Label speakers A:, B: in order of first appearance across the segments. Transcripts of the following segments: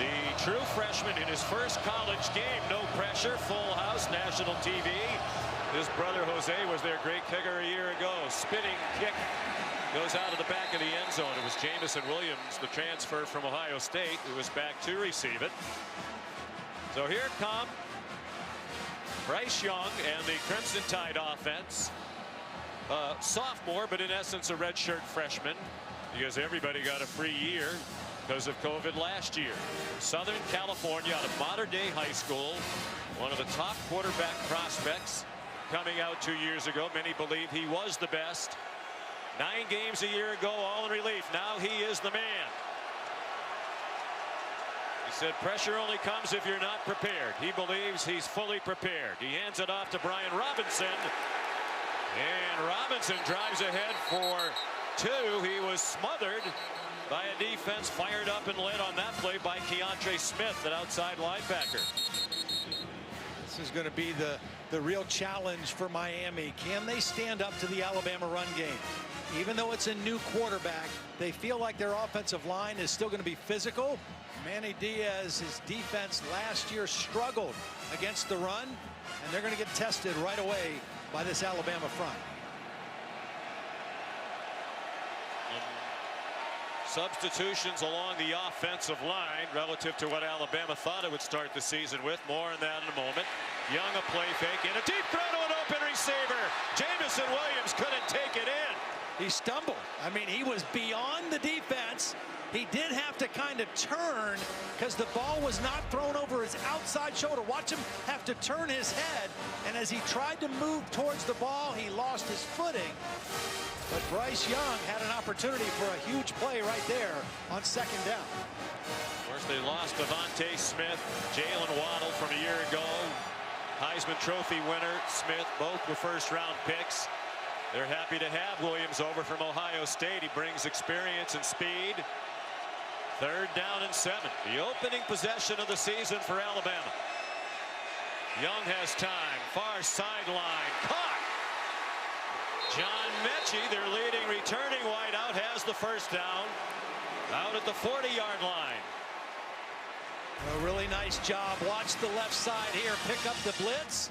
A: The true freshman in his first college game. No pressure, full house, national TV. His brother Jose was their great kicker a year ago. Spinning kick goes out of the back of the end zone. It was Jamison Williams, the transfer from Ohio State, who was back to receive it. So here come Bryce Young and the Crimson Tide offense. Sophomore, but in essence a redshirt freshman, because everybody got a free year because of COVID last year. Southern California, out of Modern Day High School, one of the top quarterback prospects coming out 2 years ago. Many believe he was the best. 9 games a year ago, all in relief. Now he is the man. He said pressure only comes if you're not prepared. He believes he's fully prepared. He hands it off to Brian Robinson. And Robinson drives ahead for 2. He was smothered by a defense fired up and led on that play by Keontre Smith, that outside linebacker.
B: This is going to be the real challenge for Miami. Can they stand up to the Alabama run game? Even though it's a new quarterback, they feel like their offensive line is still going to be physical. Manny Diaz, his defense last year struggled against the run, and they're going to get tested right away by this Alabama front.
A: Substitutions along the offensive line relative to what Alabama thought it would start the season with. More on that in a moment. Young, a play fake, and a deep throw to an open receiver. Jamison Williams couldn't take it in.
B: He stumbled. I mean, he was beyond the defense. He did have to kind of turn because the ball was not thrown over his outside shoulder. Watch him have to turn his head, and as he tried to move towards the ball, he lost his footing. But Bryce Young had an opportunity for a huge play right there on second down.
A: Of course, they lost Devontae Smith, Jalen Waddle from a year ago. Heisman Trophy winner Smith, both were first-round picks. They're happy to have Williams over from Ohio State. He brings experience and speed. 3rd down and 7. The opening possession of the season for Alabama. Young has time. Far sideline. Caught. John Mechie, their leading returning wideout, has the first down out at the 40-yard line.
B: A really nice job. Watch the left side here. Pick up the blitz.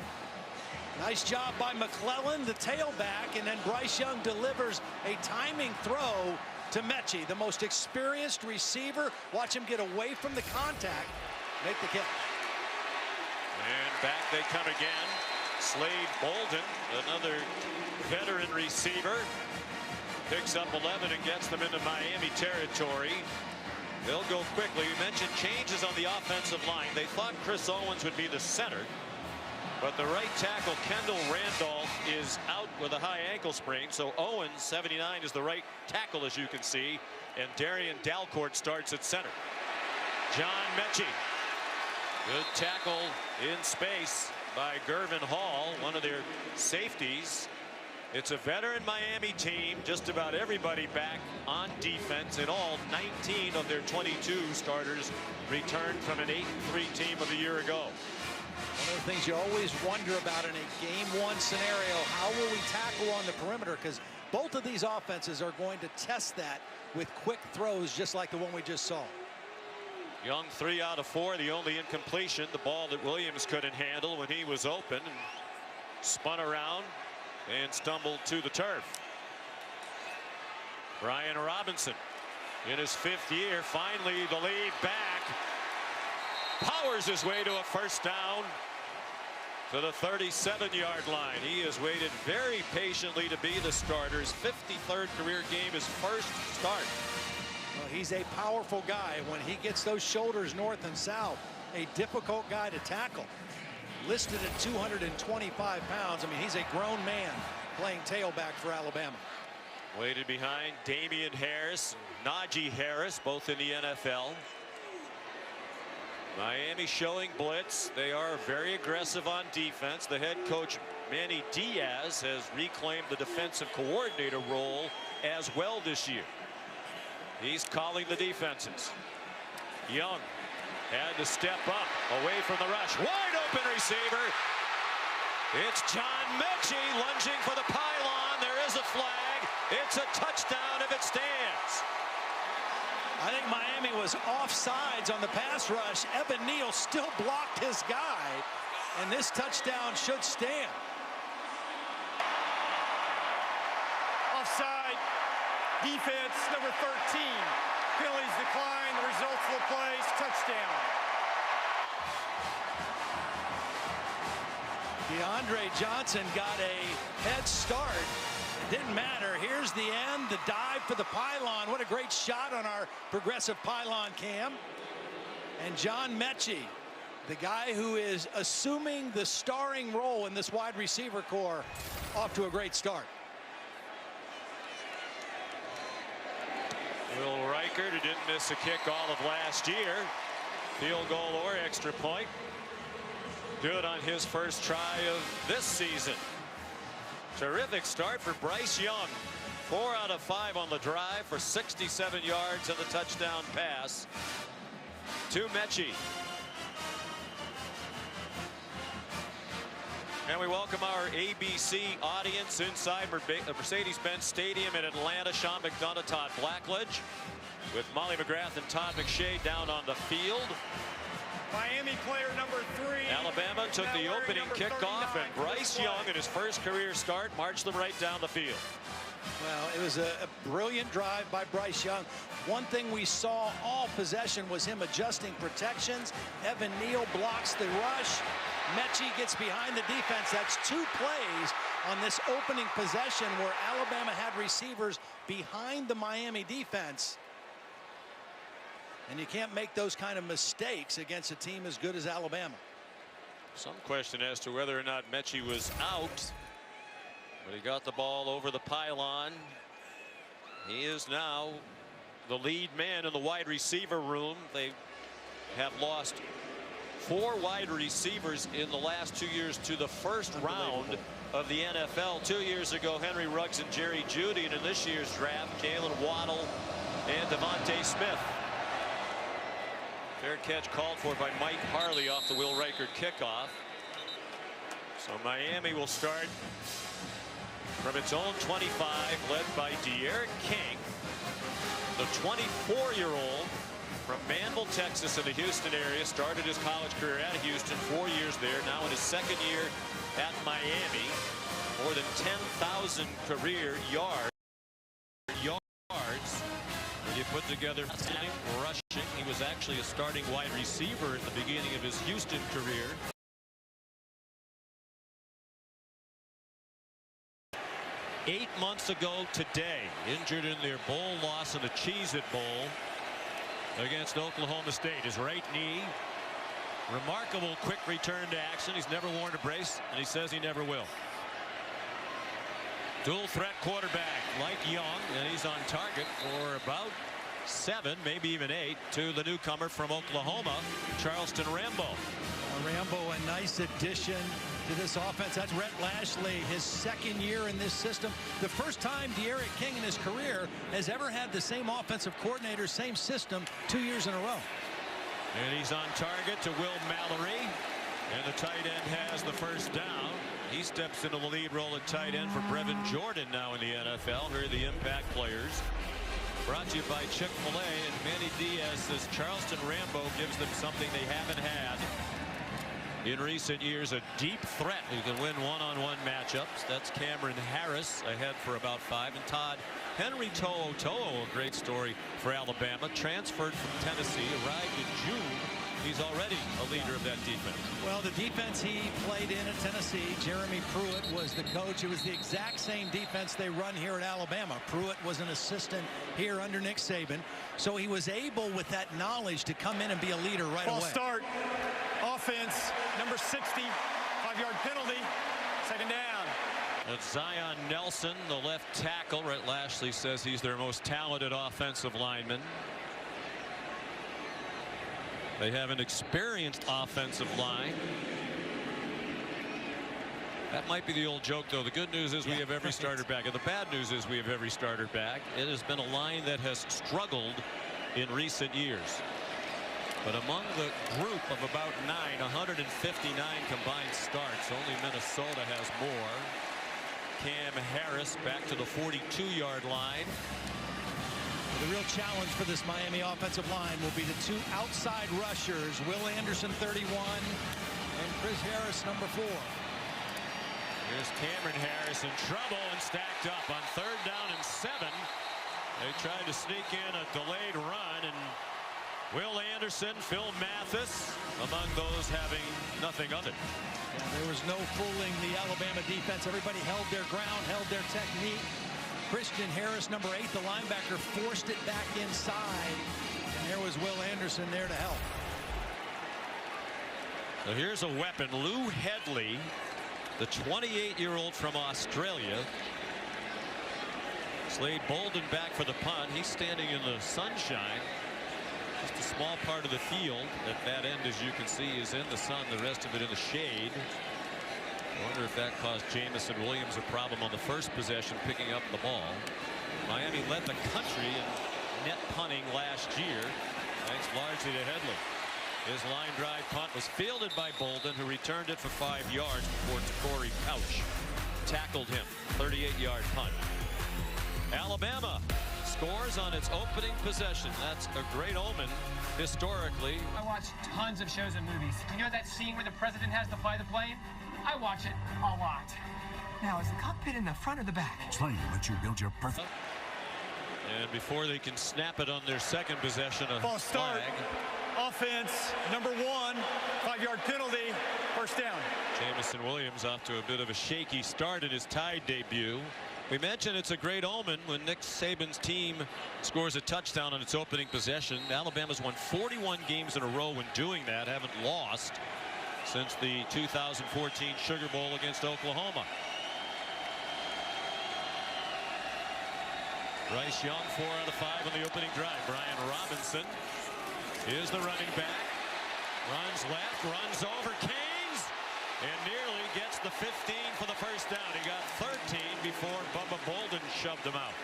B: Nice job by McClellan, the tailback, and then Bryce Young delivers a timing throw to Mechie, the most experienced receiver. Watch him get away from the contact, make the catch.
A: And back they come again. Slade Bolden, another veteran receiver, picks up 11 and gets them into Miami territory. They'll go quickly. You mentioned changes on the offensive line. They thought Chris Owens would be the center, but the right tackle Kendall Randolph is out with a high ankle sprain. So Owens, 79, is the right tackle, as you can see, and Darian Dalcourt starts at center. John Mechie, good tackle in space by Gervin Hall, one of their safeties. It's a veteran Miami team. Just about everybody back on defense. In all, 19 of their 22 starters returned from an 8-3 team of a year ago.
B: One of the things you always wonder about in a game 1 scenario, how will we tackle on the perimeter? Because both of these offenses are going to test that with quick throws, just like the one we just saw.
A: Young 3 out of 4, the only incompletion, the ball that Williams couldn't handle when he was open, and spun around and stumbled to the turf. Brian Robinson in his 5th year, finally the lead back, powers his way to a first down to the 37-yard line. He has waited very patiently to be the starter. His 53rd career game, his first start.
B: Well, he's a powerful guy. When he gets those shoulders north and south, a difficult guy to tackle. Listed at 225 pounds. I mean, he's a grown man playing tailback for Alabama.
A: Waited behind Damian Harris, Najee Harris, both in the NFL. Miami showing blitz. They are very aggressive on defense. The head coach, Manny Diaz, has reclaimed the defensive coordinator role as well this year. He's calling the defenses. Young had to step up away from the rush. Wide open receiver. It's John Mechie lunging for the pylon. There is a flag. It's a touchdown if it stands.
B: I think Miami was offsides on the pass rush. Evan Neal still blocked his guy, and this touchdown should stand.
C: Offside, defense, number 13. Penalties decline, the results of the plays, touchdown.
B: DeAndre Johnson got a head start. It didn't matter. Here's the end, the dive for the pylon. What a great shot on our progressive pylon cam. And John Mechie, the guy who is assuming the starring role in this wide receiver core, off to a great start.
A: Will Reichert, who didn't miss a kick all of last year, field goal or extra point. Good on his first try of this season. Terrific start for Bryce Young. 4 out of 5 on the drive for 67 yards and the touchdown pass to Mechie. And we welcome our ABC audience inside Mercedes-Benz Stadium in Atlanta. Sean McDonough, Todd Blackledge, with Molly McGrath and Todd McShay down on the field.
C: Miami player number 3.
A: Alabama took the opening kickoff, and Bryce Young, in his first career start, marched them right down the field.
B: Well, it was a brilliant drive by Bryce Young. One thing we saw all possession was him adjusting protections. Evan Neal blocks the rush. Mechie gets behind the defense. That's 2 plays on this opening possession where Alabama had receivers behind the Miami defense. And you can't make those kind of mistakes against a team as good as Alabama.
A: Some question as to whether or not Mechie was out, but he got the ball over the pylon. He is now the lead man in the wide receiver room. They have lost 4 wide receivers in the last 2 years to the first round of the NFL. 2 years ago, Henry Ruggs and Jerry Jeudy, and in this year's draft, Jalen Waddle and Devontae Smith. Fair catch called for by Mike Harley off the Will Reichert kickoff. So Miami will start from its own 25, led by De'Aaron King, the 24-year-old from Manville, Texas, in the Houston area. Started his college career at Houston, 4 years there. Now in his second year at Miami. More than 10,000 career yards. When you put together rushing, he was actually a starting wide receiver at the beginning of his Houston career. Eight months ago today, injured in their bowl loss in the Cheez-It Bowl against Oklahoma State. His right knee, remarkable quick return to action. He's never worn a brace, and he says he never will. Dual threat quarterback like Young, and he's on target for about 7, maybe even 8, to the newcomer from Oklahoma, Charleston Rambo.
B: Rambo, a nice addition to this offense. That's Rhett Lashley, his second year in this system. The first time De'Aaron King in his career has ever had the same offensive coordinator, same system, 2 years in a row.
A: And he's on target to Will Mallory, and the tight end has the first down. He steps into the lead role at tight end for Brevin Jordan now in the NFL. Here are the impact players. Brought to you by Chick-fil-A, and Manny Diaz says Charleston Rambo gives them something they haven't had in recent years, a deep threat who can win one-on-one matchups. That's Cameron Harris ahead for about 5. And Todd Henry To'o, a great story for Alabama, transferred from Tennessee, arrived in June. He's already a leader of that defense. Well,
B: the defense he played in at Tennessee, Jeremy Pruitt was the coach. It was the exact same defense they run here at Alabama. Pruitt was an assistant here under Nick Saban. So he was able, with that knowledge, to come in and be a leader right away.
C: Start. Offense, number 60, 5-yard penalty, second down.
A: That's Zion Nelson, the left tackle. Rhett Lashley says he's their most talented offensive lineman. They have an experienced offensive line. That might be the old joke, though. The good news is we have every starter back, and the bad news is we have every starter back. It has been a line that has struggled in recent years. But among the group of about 159 combined starts, only Minnesota has more. Cam Harris back to the 42-yard line.
B: The real challenge for this Miami offensive line will be the two outside rushers, Will Anderson, 31, and Chris Harris, number 4.
A: Here's Cameron Harris in trouble and stacked up on 3rd down and 7. They tried to sneak in a delayed run, and Will Anderson, Phil Mathis, among those having nothing of it.
B: Yeah, there was no fooling the Alabama defense. Everybody held their ground, held their technique. Christian Harris, number 8, the linebacker, forced it back inside. And there was Will Anderson there to help.
A: So here's a weapon. Lou Headley, the 28-year-old from Australia. Slade Bolden back for the punt. He's standing in the sunshine. Just a small part of the field. At that end, as you can see, is in the sun. The rest of it in the shade. I wonder if that caused Jamison Williams a problem on the first possession picking up the ball. Miami led the country in net punting last year, thanks largely to Headley. His line drive punt was fielded by Bolden, who returned it for 5 yards before Corey Couch tackled him. 38-yard punt. Alabama scores on its opening possession. That's a great omen historically.
D: I watch tons of shows and movies. You know that scene where the president has to fly the plane? I watch it a lot. Now, is the cockpit in the front or the back?
E: Train lets you build your perfect.
A: And before they can snap it on their second possession, a
C: False start.
A: flag.
C: Offense, number 1, 5-yard penalty, 1st down.
A: Jamison Williams off to a bit of a shaky start in his Tide debut. We mentioned it's a great omen when Nick Saban's team scores a touchdown on its opening possession. Alabama's won 41 games in a row when doing that, haven't lost since the 2014 Sugar Bowl against Oklahoma. Bryce Young, 4 out of 5 on the opening drive. Brian Robinson is the running back. Runs left, runs over Canes, and nearly gets the 15 for the 1st down. He got 13 before Bubba Bolden shoved him out.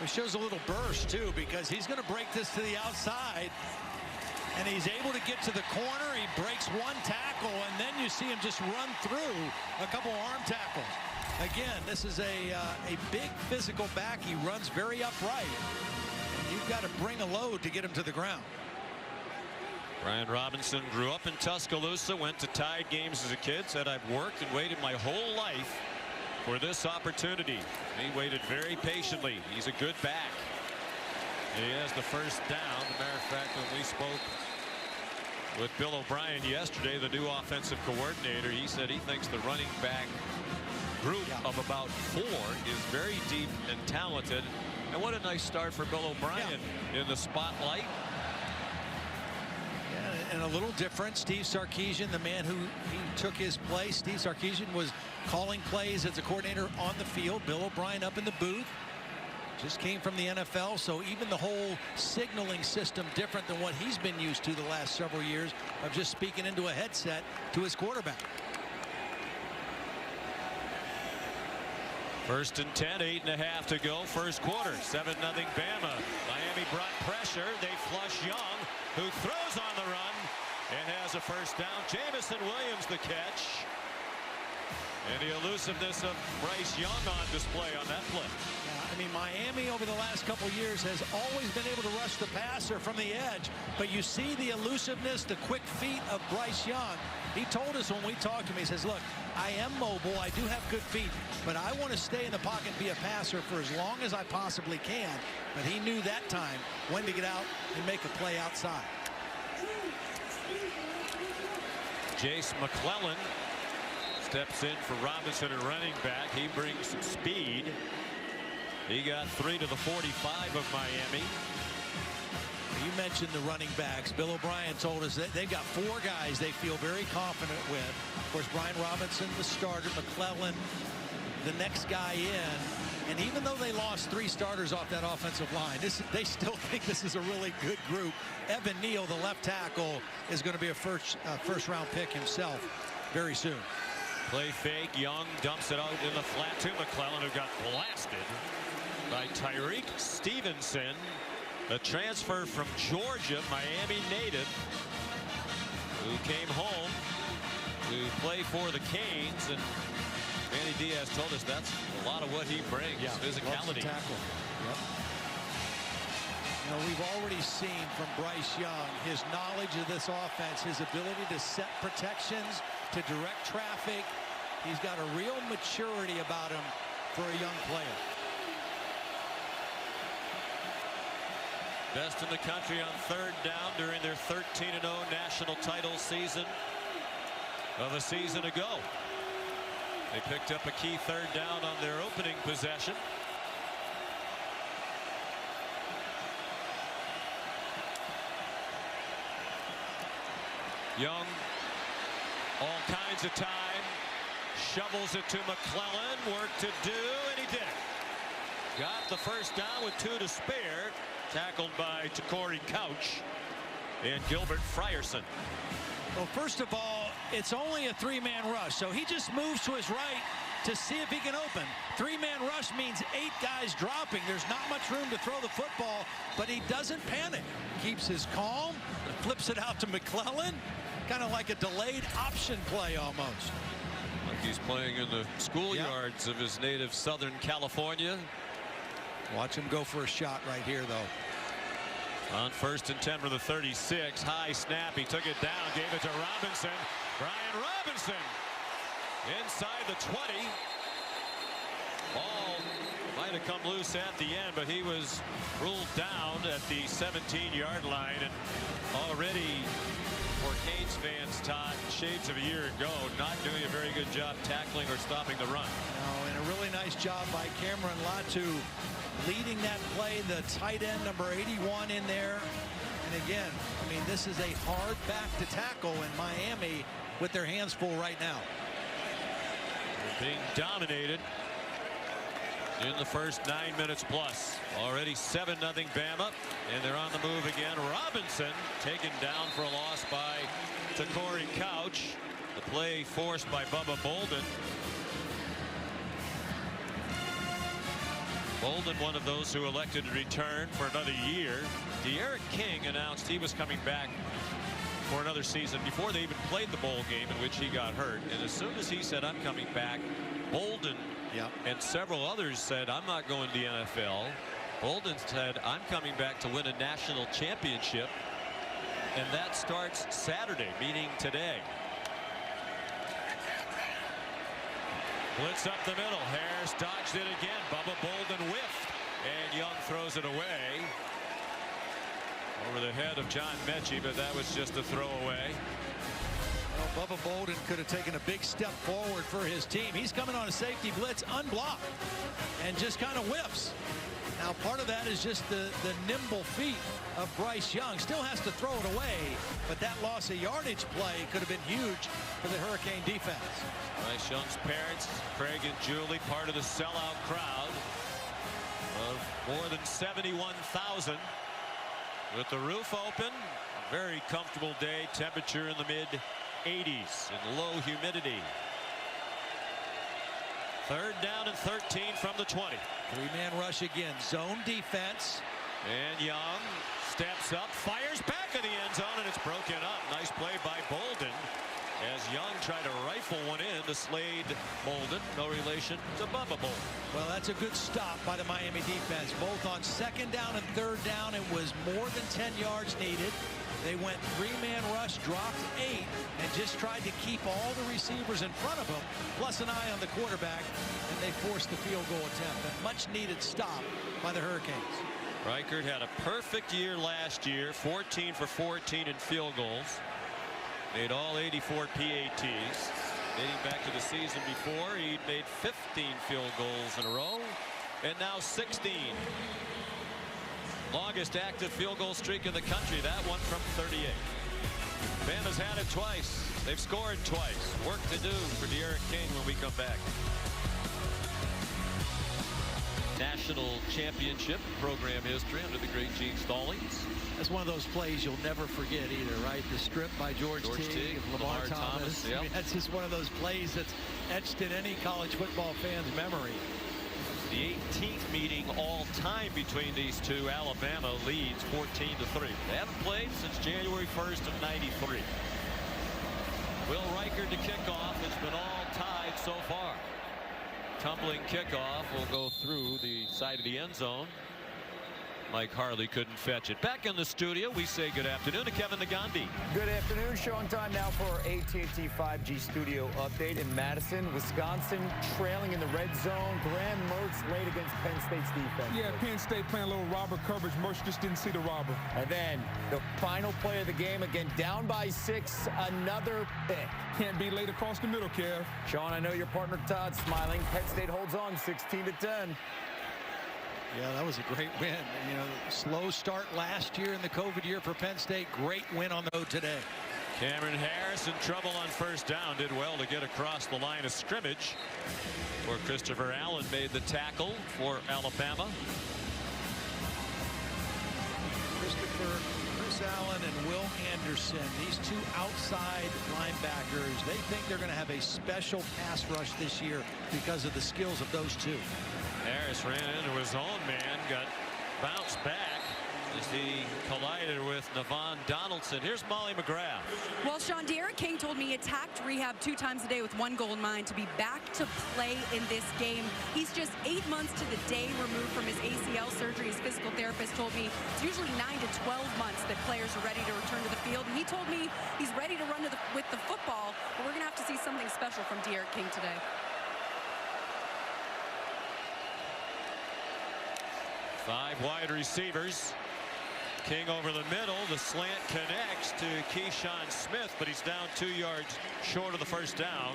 B: It shows a little burst, too, because he's going to break this to the outside. And he's able to get to the corner. He breaks 1 tackle, and then you see him just run through a couple arm tackles. Again, this is a big physical back. He runs very upright. And you've got to bring a load to get him to the ground.
A: Brian Robinson grew up in Tuscaloosa, went to Tide games as a kid, said, "I've worked and waited my whole life for this opportunity." He waited very patiently. He's a good back. He has the 1st down. As a matter of fact, when we spoke with Bill O'Brien yesterday, the new offensive coordinator, he said he thinks the running back group of about 4 is very deep and talented. And what a nice start for Bill O'Brien in the spotlight.
B: Yeah, and a little different. Steve Sarkisian, the man who took his place. Steve Sarkisian was calling plays as a coordinator on the field. Bill O'Brien up in the booth. Just came from the NFL, so even the whole signaling system different than what he's been used to the last several years of just speaking into a headset to his quarterback.
A: 1st and 10, 8.5 to go, 1st quarter. 7-0 Bama. Miami brought pressure. They flush Young, who throws on the run and has a 1st down. Jamison Williams the catch. And the elusiveness of Bryce Young on display on that play.
B: I mean, Miami over the last couple of years has always been able to rush the passer from the edge, but you see the elusiveness, the quick feet of Bryce Young. He told us when we talked to him, he says, look, I am mobile, I do have good feet, but I want to stay in the pocket and be a passer for as long as I possibly can. But he knew that time when to get out and make a play outside.
A: Jace McClellan steps in for Robinson at running back. He brings some speed. He got 3 to the 45 of Miami.
B: You mentioned the running backs. Bill O'Brien told us that they've got 4 guys they feel very confident with. Of course, Brian Robinson, the starter, McClellan, the next guy in. And even though they lost 3 starters off that offensive line, they still think this is a really good group. Evan Neal, the left tackle, is going to be a first-round pick himself very soon.
A: Play fake. Young dumps it out in the flat to McClellan, who got blasted by Tyreek Stevenson, a transfer from Georgia, Miami native, who came home to play for the Canes. And Manny Diaz told us that's a lot of what he brings, physicality.
B: Tackle. Yep. know, we've already seen from Bryce Young his knowledge of this offense, his ability to set protections, to direct traffic. He's got a real maturity about him for a young player.
A: Best in the country on third down during their 13-0 national title season of a season ago. They picked up a key third down on their opening possession. Young, all kinds of time, shovels it to McClellan, work to do, and he did it. Got the first down with 2 to spare, tackled by Corey Couch and Gilbert Frierson.
B: Well, first of all, it's only a 3-man rush, so he just moves to his right to see if he can open. 3-man rush means 8 guys dropping. There's not much room to throw the football, but he doesn't panic. Keeps his calm, flips it out to McClellan, kind of like a delayed option play almost.
A: Like he's playing in the schoolyards of his native Southern California.
B: Watch him go for a shot right here, though.
A: On 1st and 10 for the 36. High snap. He took it down, gave it to Robinson. Brian Robinson inside the 20. Ball might have come loose at the end, but he was ruled down at the 17-yard line. And already for Canes fans, Todd, shades of a year ago, not doing a very good job tackling or stopping the run.
B: No, and a really nice job by Cameron Latu leading that play, the tight end number 81 in there. And again, I mean, this is a hard back to tackle in Miami with their hands full right now.
A: They're being dominated in the first 9 minutes plus. Already 7-0 Bama, and they're on the move again. Robinson taken down for a loss by Corey Couch. The play forced by Bubba Bolden. Bolden, one of those who elected to return for another year. De'Aaron King announced he was coming back for another season before they even played the bowl game in which he got hurt. And as soon as he said, I'm coming back, Bolden and several others said, I'm not going to the NFL. Bolden said, I'm coming back to win a national championship. And that starts Saturday, meaning today. Blitz up the middle. Harris dodged it again. Bubba Bolden whiffed. And Young throws it away. Over the head of John Mechie, but that was just a throwaway.
B: Well, Bubba Bolden could have taken a big step forward for his team. He's coming on a safety blitz unblocked and just kind of whiffs. Now, part of that is just the nimble feet of Bryce Young. Still has to throw it away, but that loss of yardage play could have been huge for the Hurricane defense.
A: Bryce Young's parents, Craig and Julie, part of the sellout crowd of more than 71,000. With the roof open, a very comfortable day, temperature in the mid-80s and low humidity. 3rd down and 13 from the 20.
B: 3-man rush again, zone defense.
A: And Young steps up, fires back in the end zone, and it's broken up. Nice play by Bolden as Young tried to rifle one in to Slade Bolden, no relation to Bubba Bolden.
B: Well, that's a good stop by the Miami defense. Both on 2nd down and 3rd down, it was more than 10 yards needed. They went 3-man rush, dropped 8, and just tried to keep all the receivers in front of them, plus an eye on the quarterback, and they forced the field goal attempt. A much-needed stop by the Hurricanes.
A: Reichert had a perfect year last year, 14 for 14 in field goals. Made all 84 PATs. Dating back to the season before, he'd made 15 field goals in a row, and now 16. Longest active field goal streak in the country, that one from 38. Bama's had it twice. They've scored twice. Work to do for De'Aaron King when we come back. National championship program history under the great Gene Stallings.
B: That's one of those plays you'll never forget either, right? The strip by George Teague, Lamar Thomas.
A: Yep.
B: I mean, that's just one of those plays that's etched in any college football fan's memory.
A: The 18th meeting all time between these two. Alabama leads 14-3. They haven't played since January 1st of '93. Will Reichert to kickoff. It's been all tied so far. Tumbling kickoff will go through the side of the end zone. Mike Harley couldn't fetch it. Back in the studio, we say good afternoon to Kevin Nagandi.
E: Good afternoon. Showing time now for our AT&T 5G studio update in Madison, Wisconsin, trailing in the red zone. Graham Mertz late against Penn State's defense.
F: Yeah, Penn State playing a little robber coverage. Mertz just didn't see the robber.
E: And then the final play of the game, again down by 6, another pick.
F: Can't be laid across the middle, Kev.
E: Sean, I know your partner Todd's smiling. Penn State holds on 16-10.
B: Yeah, that was a great win. You know, slow start last year in the COVID year for Penn State. Great win on the road today.
A: Cameron Harris in trouble on first down. Did well to get across the line of scrimmage. Where Christopher Allen made the tackle for Alabama.
B: Chris Allen and Will Anderson, these two outside linebackers, they think they're going to have a special pass rush this year because of the skills of those two.
A: Harris ran into his own man, got bounced back as he collided with Navon Donaldson. Here's Molly McGrath.
G: Well, Sean, D'Eriq King told me he attacked rehab 2 times a day with 1 goal in mind to be back to play in this game. He's just 8 months to the day removed from his ACL surgery. His physical therapist told me it's usually 9 to 12 months that players are ready to return to the field. And he told me he's ready to run with the football, but we're going to have to see something special from D'Eriq King today.
A: 5 wide receivers. King over the middle. The slant connects to Keyshawn Smith, but he's down 2 yards short of the first down.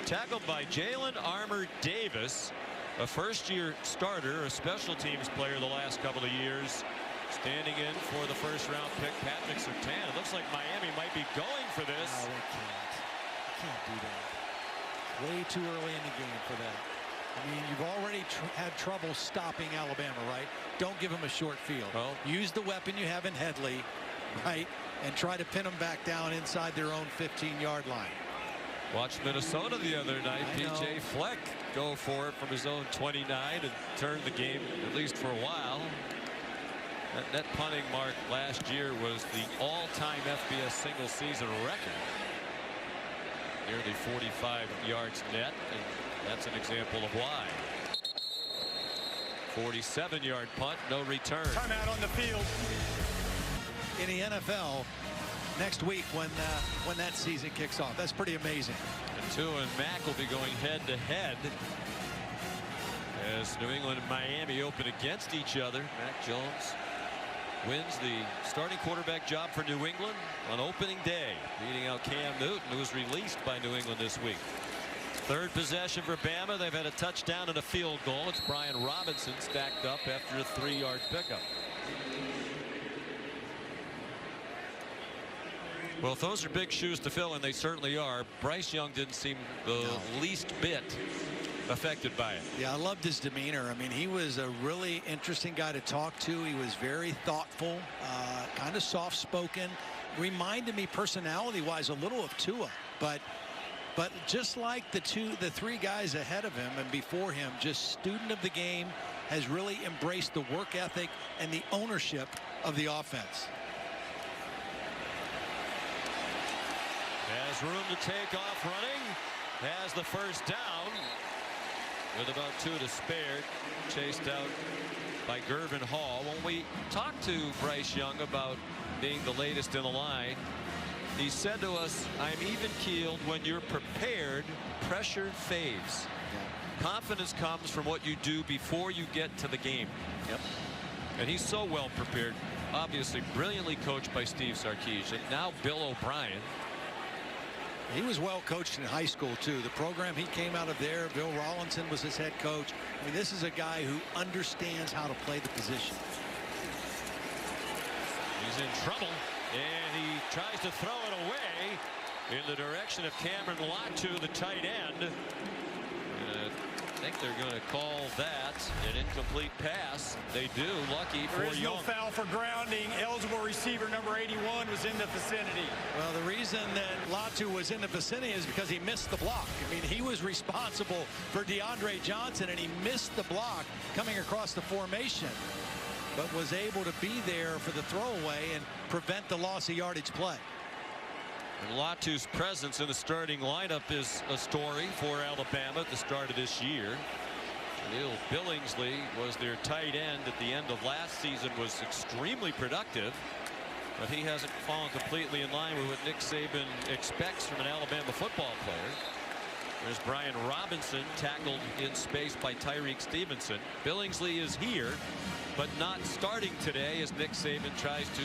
A: Tackled by Jalen Armour Davis, a first-year starter, a special teams player the last couple of years. Standing in for the first-round pick, Patrick Surtain. It looks like Miami might be going for this.
B: No, they can't. They can't do that. Way too early in the game for that. I mean, you've already had trouble stopping Alabama, right? Don't give them a short field.
A: Well,
B: use the weapon you have in Headley, right? And try to pin them back down inside their own 15-yard line.
A: Watched Minnesota the other night. P.J. Fleck go for it from his own 29 and turn the game, at least for a while. That net punting mark last year was the all-time FBS single-season record. Nearly 45 yards net, and that's an example of why. 47-yard punt, no return.
C: Timeout on the field.
B: In the NFL next week when that season kicks off. That's pretty amazing.
A: And Tua and Mack will be going head-to-head as New England and Miami open against each other. Mac Jones wins the starting quarterback job for New England on opening day, beating out Cam Newton, who was released by New England this week. Third possession for Bama. They've had a touchdown and a field goal. It's Brian Robinson stacked up after a 3-yard pickup. Well, if those are big shoes to fill, and they certainly are, Bryce Young didn't seem the least bit affected by it.
B: Yeah, I loved his demeanor. I mean, he was a really interesting guy to talk to. He was very thoughtful, kind of soft-spoken. Reminded me personality-wise a little of Tua, but just like the 3 guys ahead of him and before him, just student of the game, has really embraced the work ethic and the ownership of the offense.
A: Has room to take off running. Has the first down with about 2 to spare. Chased out by Gervin Hall. When we talked to Bryce Young about being the latest in the line, he said to us, I'm even keeled when you're prepared, pressure fades. Confidence comes from what you do before you get to the game.
B: Yep.
A: And he's so well prepared. Obviously brilliantly coached by Steve Sarkisian. Now Bill O'Brien.
B: He was well coached in high school too. The program he came out of there, Bill Rawlinson was his head coach. I mean, this is a guy who understands how to play the position.
A: He's in trouble, and he tries to throw it away in the direction of Cameron Latu, the tight end. I think they're going to call that an incomplete pass. They do. Lucky for
C: There is
A: Young.
C: no foul for grounding. Eligible receiver number 81 was in the vicinity.
B: Well, the reason that Latu was in the vicinity is because he missed the block. I mean, he was responsible for DeAndre Johnson, and he missed the block coming across the formation, but was able to be there for the throwaway and prevent the loss of yardage play.
A: And Latu's presence in the starting lineup is a story for Alabama at the start of this year. Neil Billingsley was their tight end at the end of last season, was extremely productive, but he hasn't fallen completely in line with what Nick Saban expects from an Alabama football player. There's Brian Robinson, tackled in space by Tyreek Stevenson. Billingsley is here, but not starting today, as Nick Saban tries to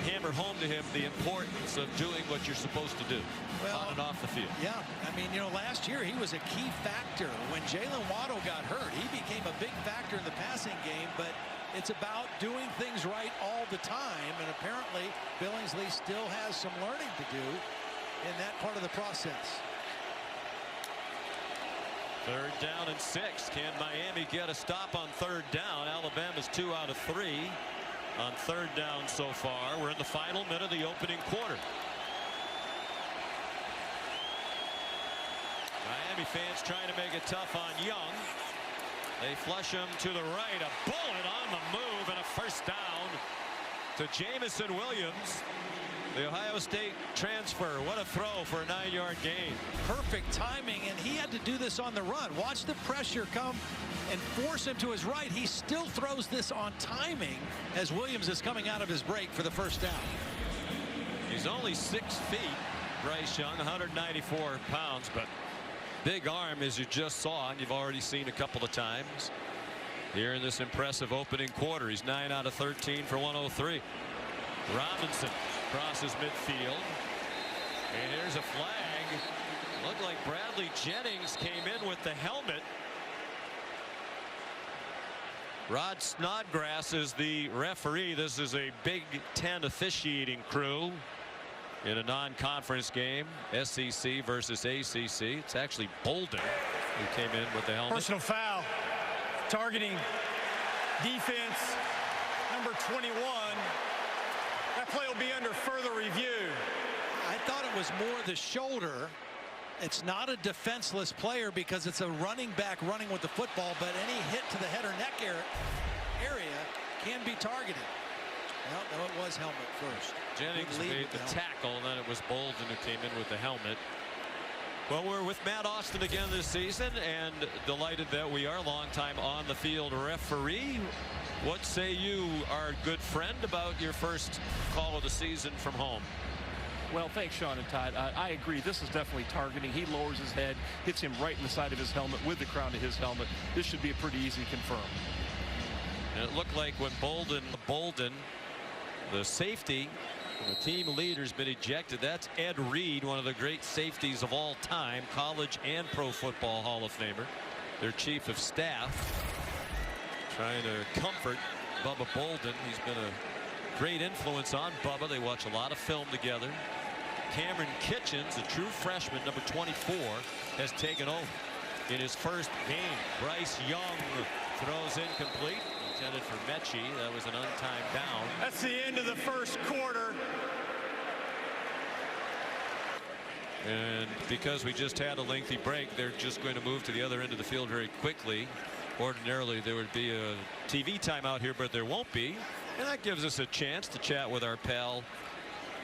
A: hammer home to him the importance of doing what you're supposed to do on and off the field.
B: Yeah, I mean, you know, last year he was a key factor. When Jalen Waddle got hurt, he became a big factor in the passing game, but it's about doing things right all the time, and apparently Billingsley still has some learning to do in that part of the process.
A: 3rd down and 6. Can Miami get a stop on 3rd down? Alabama's 2 out of 3 on 3rd down so far. We're in the final minute of the opening quarter. Miami fans trying to make it tough on Young. They flush him to the right. A bullet on the move, and a 1st down to Jamison Williams. The Ohio State transfer. What a throw for a 9-yard gain.
B: Perfect timing, and he had to do this on the run. Watch the pressure come and force him to his right. He still throws this on timing as Williams is coming out of his break for the 1st down.
A: He's only 6 feet, Bryce Young, 194 pounds, but big arm, as you just saw, and you've already seen a couple of times here in this impressive opening quarter. He's 9 out of 13 for 103. Robinson crosses midfield, and here's a flag. Looked like Bradley Jennings came in with the helmet. Rod Snodgrass is the referee. This is a Big Ten officiating crew in a non-conference game, SEC versus ACC. It's actually Bolden who came in with the helmet.
C: Personal foul, targeting defense, number 21. That play will be under further review.
B: I thought it was more the shoulder. It's not a defenseless player because it's a running back running with the football, but any hit to the head or neck area can be targeted. Well, no, it was helmet first.
A: Jennings made the tackle, and then it was Bolden who came in with the helmet. Well, we're with Matt Austin again this season, and delighted that we are longtime on the field referee. What say you, our good friend, about your first call of the season from home?
H: Well, thanks, Sean and Todd. I agree. This is definitely targeting. He lowers his head, hits him right in the side of his helmet with the crown of his helmet. This should be a pretty easy confirm.
A: And it looked like when Bolden, the safety, the team leader, has been ejected. That's Ed Reed, one of the great safeties of all time, college and pro football Hall of Famer, their chief of staff, trying to comfort Bubba Bolden. He's been a great influence on Bubba. They watch a lot of film together. Cameron Kitchens, a true freshman, number 24, has taken over in his first game. Bryce Young throws incomplete, intended for Mechie. That was an untimed down.
C: That's the end of the first quarter.
A: And because we just had a lengthy break, they're just going to move to the other end of the field very quickly. Ordinarily there would be a TV timeout here, but there won't be, and that gives us a chance to chat with our pal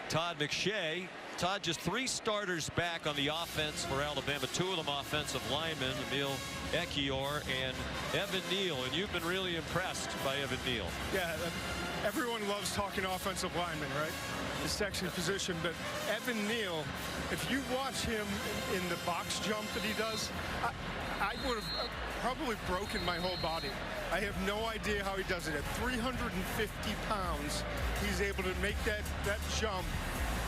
A: Todd McShay. Todd, just 3 starters back on the offense for Alabama, 2 of them offensive linemen, Emil Ekiyor and Evan Neal, and you've been really impressed by Evan Neal.
I: Yeah, everyone loves talking offensive linemen, right? The section position, but Evan Neal, if you watch him in the box jump that he does, I would have probably broken my whole body. I have no idea how he does it. At 350 pounds, he's able to make that jump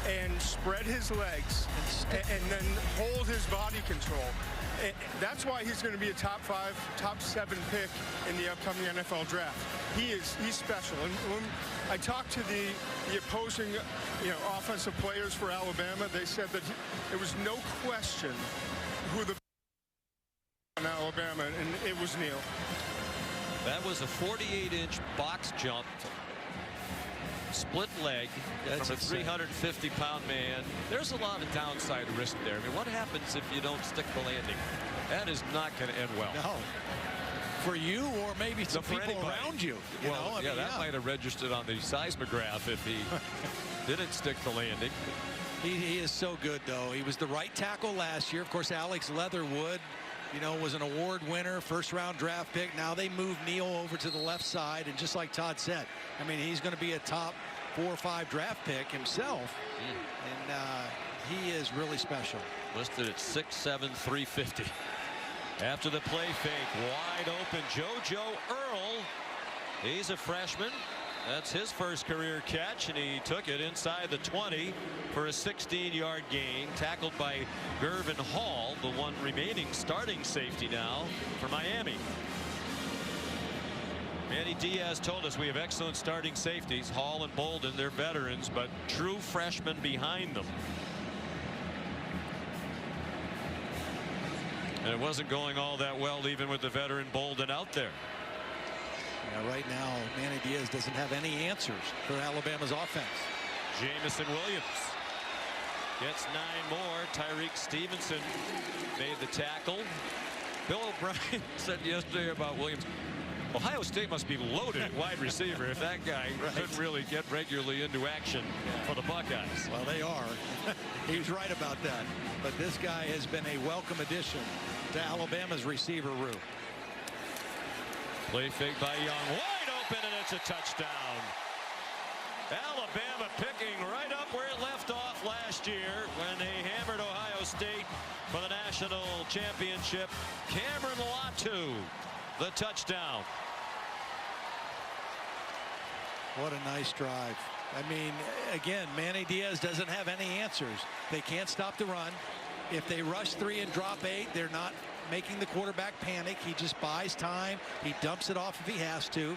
I: and spread his legs and then hold his body control. And that's why he's going to be a top 5, top 7 pick in the upcoming NFL draft. He's special. And when I talked to the opposing, offensive players for Alabama, they said that there was no question who the in Alabama, and it was Neal.
A: That was a 48-inch box jump, split leg. That's from a 350-pound man. There's a lot of downside risk there. I mean, what happens if you don't stick the landing? That is not going to end well.
B: No. For you, or maybe some people around you.
A: That might have registered on the seismograph if he didn't stick the landing.
B: He is so good, though. He was the right tackle last year. Of course, Alex Leatherwood you know, was an award winner, first-round draft pick. Now they move Neal over to the left side, and just like Todd said, I mean, he's going to be a top 4 or 5 draft pick himself, and he is really special.
A: Listed at 6'7", 350. After the play fake, wide open JoJo Earl. He's a freshman. That's his first career catch, and he took it inside the 20 for a 16-yard gain, tackled by Gervin Hall, the one remaining starting safety now for Miami. Manny Diaz told us we have excellent starting safeties, Hall and Bolden. They're veterans, but true freshmen behind them. And it wasn't going all that well, even with the veteran Bolden out there.
B: Yeah, right now, Manny Diaz doesn't have any answers for Alabama's offense.
A: Jamison Williams gets 9 more. Tyreek Stevenson made the tackle. Bill O'Brien said yesterday about Williams, Ohio State must be loaded at wide receiver if that guy couldn't really get regularly into action for the Buckeyes.
B: Well, they are. He's right about that. But this guy has been a welcome addition to Alabama's receiver room.
A: Play fake by Young, wide open, and it's a touchdown. Alabama picking right up where it left off last year when they hammered Ohio State for the national championship. Cameron Latu, the touchdown.
B: What a nice drive. I mean, again, Manny Diaz doesn't have any answers. They can't stop the run. If they rush 3 and drop 8, they're not making the quarterback panic. He just buys time. He dumps it off if he has to.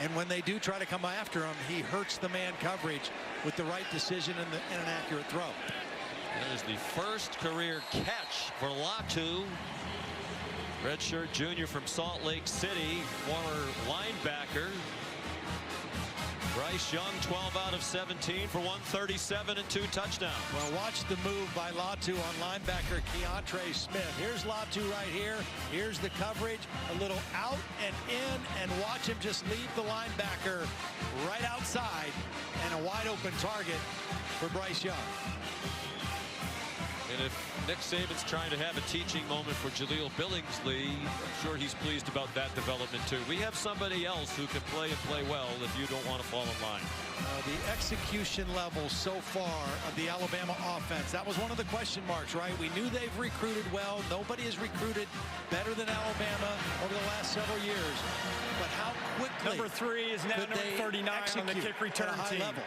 B: And when they do try to come after him, he hurts the man coverage with the right decision and an accurate throw.
A: That is the first career catch for Latu. Redshirt junior from Salt Lake City, former linebacker. Bryce Young, 12 out of 17 for 137 and 2 touchdowns.
B: Well, watch the move by Latu on linebacker Keontre Smith. Here's Latu right here. Here's the coverage. A little out and in, and watch him just leave the linebacker right outside, and a wide open target for Bryce Young.
A: And if Nick Saban's trying to have a teaching moment for Jaleel Billingsley, I'm sure he's pleased about that development too. We have somebody else who can play and play well if you don't want to fall in line.
B: The execution level so far of the Alabama offense, that was one of the question marks, right? We knew they've recruited well. Nobody has recruited better than Alabama over the last several years. But how quickly
C: number 3 is now number 39 on the kick return team.
B: Level.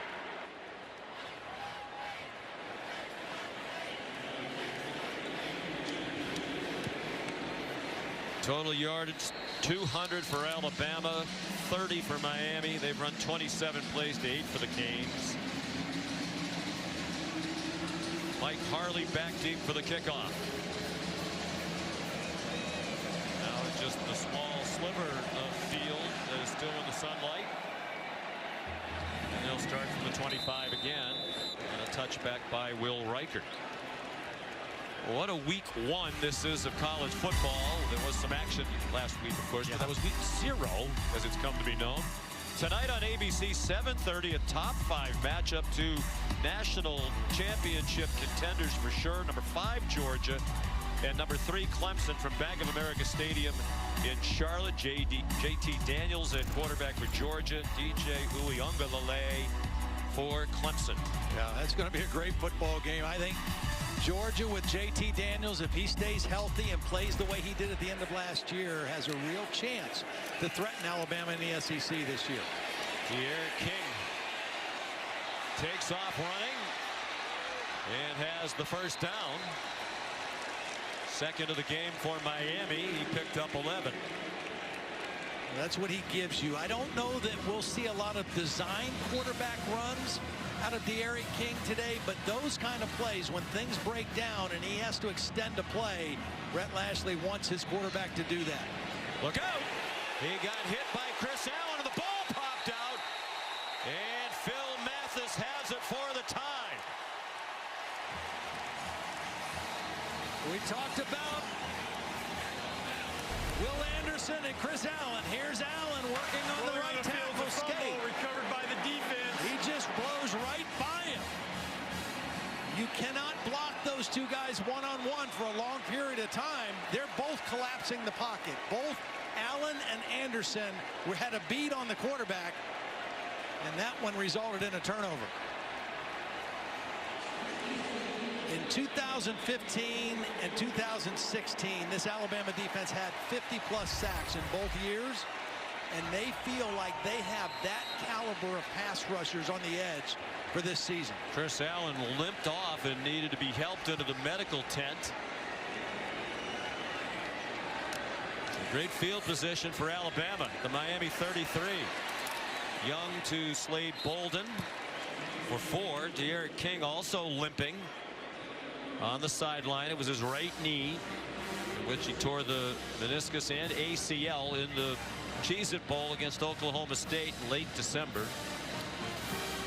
A: Total yardage 200 for Alabama, 30 for Miami. They've run 27 plays to 8 for the Canes. Mike Harley back deep for the kickoff. Now it's just the small sliver of field that is still in the sunlight. And they'll start from the 25 again. And a touchback by Will Reichert. What a week 1 this is of college football. There was some action last week, of course, but that was week 0, as it's come to be known. Tonight on ABC, 7:30, a top 5 matchup. 2 national championship contenders for sure. Number 5, Georgia, and number 3, Clemson from Bank of America Stadium in Charlotte. JT Daniels at quarterback for Georgia. DJ Uiagalelei for Clemson.
B: Yeah, that's going to be a great football game. I think Georgia with JT Daniels, if he stays healthy and plays the way he did at the end of last year, has a real chance to threaten Alabama in the SEC this year.
A: Here King takes off running and has the first down. Second of the game for Miami. He picked up 11.
B: That's what he gives you. I don't know that we'll see a lot of design quarterback runs out of De'Aaron King today, but those kind of plays, when things break down and he has to extend a play, Brett Lashley wants his quarterback to do that.
A: Look out! He got hit by Chris Allen, and the ball popped out. And Phil Mathis has it for the tie.
B: We talked about Will Anderson and Chris Allen. Here's Allen working on the right tackle skate.
C: Recovered by the defense.
B: He just blows right by him. You cannot block those two guys one-on-one for a long period of time. They're both collapsing the pocket. Both Allen and Anderson had a beat on the quarterback, and that one resulted in a turnover. In 2015 and 2016, this Alabama defense had 50-plus sacks in both years, and they feel like they have that caliber of pass rushers on the edge for this season.
A: Chris Allen limped off and needed to be helped into the medical tent. A great field position for Alabama. The Miami 33. Young to Slade Bolden for 4. De'Aaron King also limping on the sideline. It was his right knee, in which he tore the meniscus and ACL in the Cheez-It Bowl against Oklahoma State in late December.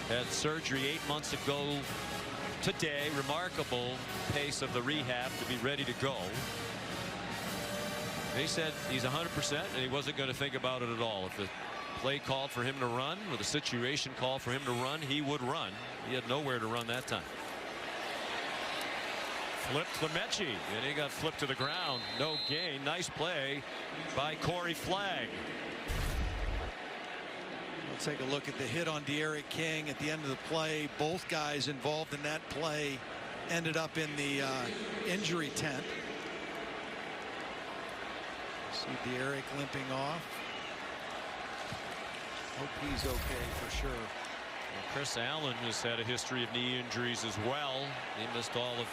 A: Had surgery 8 months ago today. Remarkable pace of the rehab to be ready to go. He said he's 100% and he wasn't going to think about it at all. If the play called for him to run, or the situation called for him to run, he would run. He had nowhere to run that time. Flipped the Mechie, and he got flipped to the ground. No gain. Nice play by Corey Flagg.
B: We'll take a look at the hit on De'Aaron King at the end of the play. Both guys involved in that play ended up in the injury tent. See De'Aaron limping off. Hope he's okay for sure.
A: Well, Chris Allen has had a history of knee injuries as well. He missed all of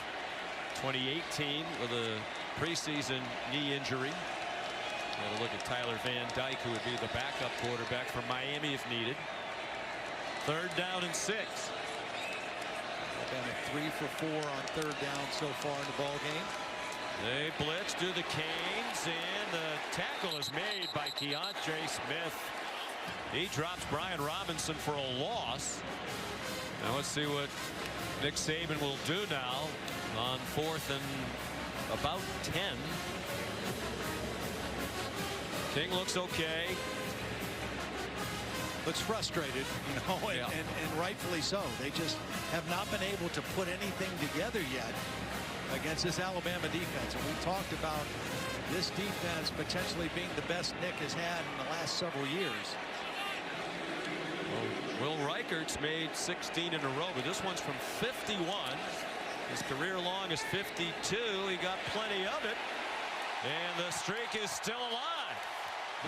A: 2018 with a preseason knee injury. Got a look at Tyler Van Dyke, who would be the backup quarterback for Miami if needed. 3rd down and 6.
B: Alabama 3 for 4 on 3rd down so far in the ball game.
A: They blitz to the Canes, and the tackle is made by Keontre Smith. He drops Brian Robinson for a loss. Now let's see what Nick Saban will do now on 4th and about 10. King looks okay.
B: Looks frustrated, you know, and rightfully so. They just have not been able to put anything together yet against this Alabama defense. And we talked about this defense potentially being the best Nick has had in the last several years.
A: Will Reichert's made 16 in a row, but this one's from 51. His career long is 52. He got plenty of it, and the streak is still alive.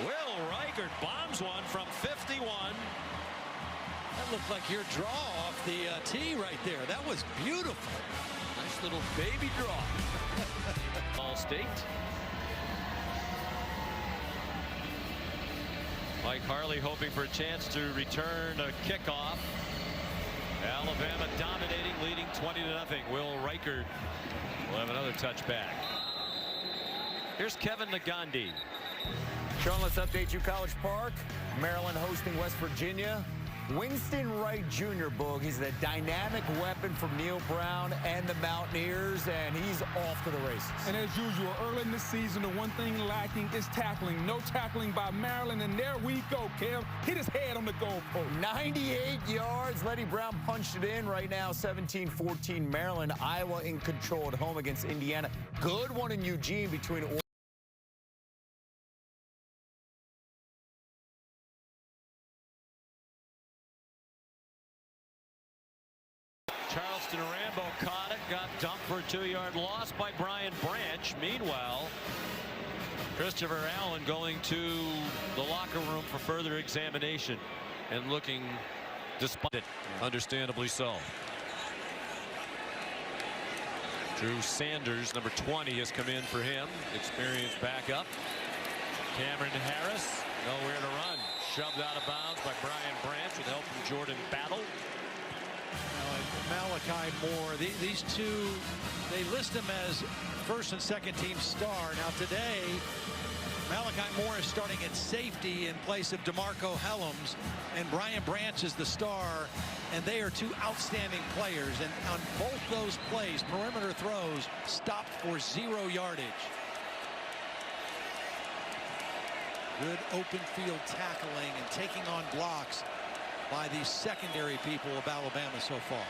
A: Will Reichert bombs one from 51.
B: That looked like your draw off the tee right there. That was beautiful.
A: Nice little baby draw. Ball State. Mike Harley hoping for a chance to return a kickoff. Alabama dominating, leading 20-0. Will Reichert will have another touchback. Here's Kevin Nagandi.
E: Sean, let's update you. College Park, Maryland hosting West Virginia. Winston Wright Jr. Boog. He's the dynamic weapon from Neil Brown and the Mountaineers, and he's off to the races.
F: And as usual, early in the season, the one thing lacking is tackling. No tackling by Maryland, and there we go, Kev. Hit his head on the goalpost.
E: 98 yards. Letty Brown punched it in. Right now, 17-14 Maryland. Iowa in control at home against Indiana. Good one in Eugene between
A: Charleston Rambo caught it, got dumped for a 2-yard loss by Brian Branch. Meanwhile, Christopher Allen going to the locker room for further examination and looking despondent, understandably so. Drew Sanders, number 20, has come in for him. Experienced backup. Cameron Harris, nowhere to run. Shoved out of bounds by Brian Branch with help from Jordan Battle.
B: Malachi Moore, these two, they list him as first and second team star. Now today, Malachi Moore is starting at safety in place of DeMarco Helms, and Brian Branch is the star, and they are two outstanding players. And on both those plays, perimeter throws stopped for 0 yardage. Good open field tackling and taking on blocks by the secondary people of Alabama so far.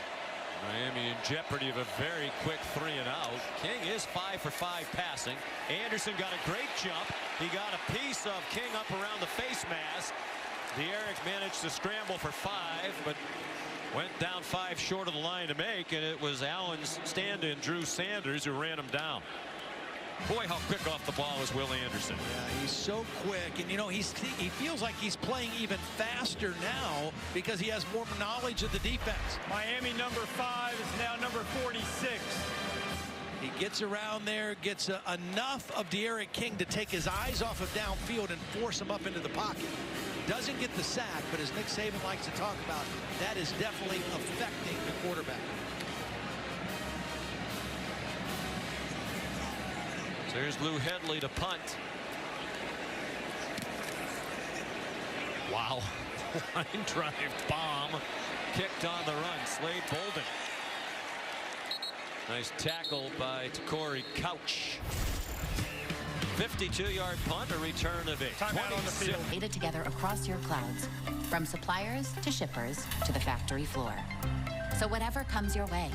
A: Miami in jeopardy of a very quick 3 and out. King is 5 for 5 passing. Anderson got a great jump. He got a piece of King up around the face mask. Eric managed to scramble for 5, but went down 5 short of the line to make, and it was Allen's stand-in, Drew Sanders, who ran him down. Boy, how quick off the ball is Will Anderson.
B: Yeah, he's so quick, and you know, he feels like he's playing even faster now because he has more knowledge of the defense.
C: Miami number 5 is now number 46.
B: He gets around there, gets enough of De'Aaron King to take his eyes off of downfield and force him up into the pocket. Doesn't get the sack, but as Nick Saban likes to talk about, that is definitely affecting the quarterback.
A: There's Lou Hedley to punt. Wow. Line drive bomb kicked on the run. Slade Bolden. Nice tackle by Corey Couch. 52-yard punt, a return of 8.
C: Timeout on the field.
J: Data together across your clouds, from suppliers to shippers to the factory floor. So whatever comes your way,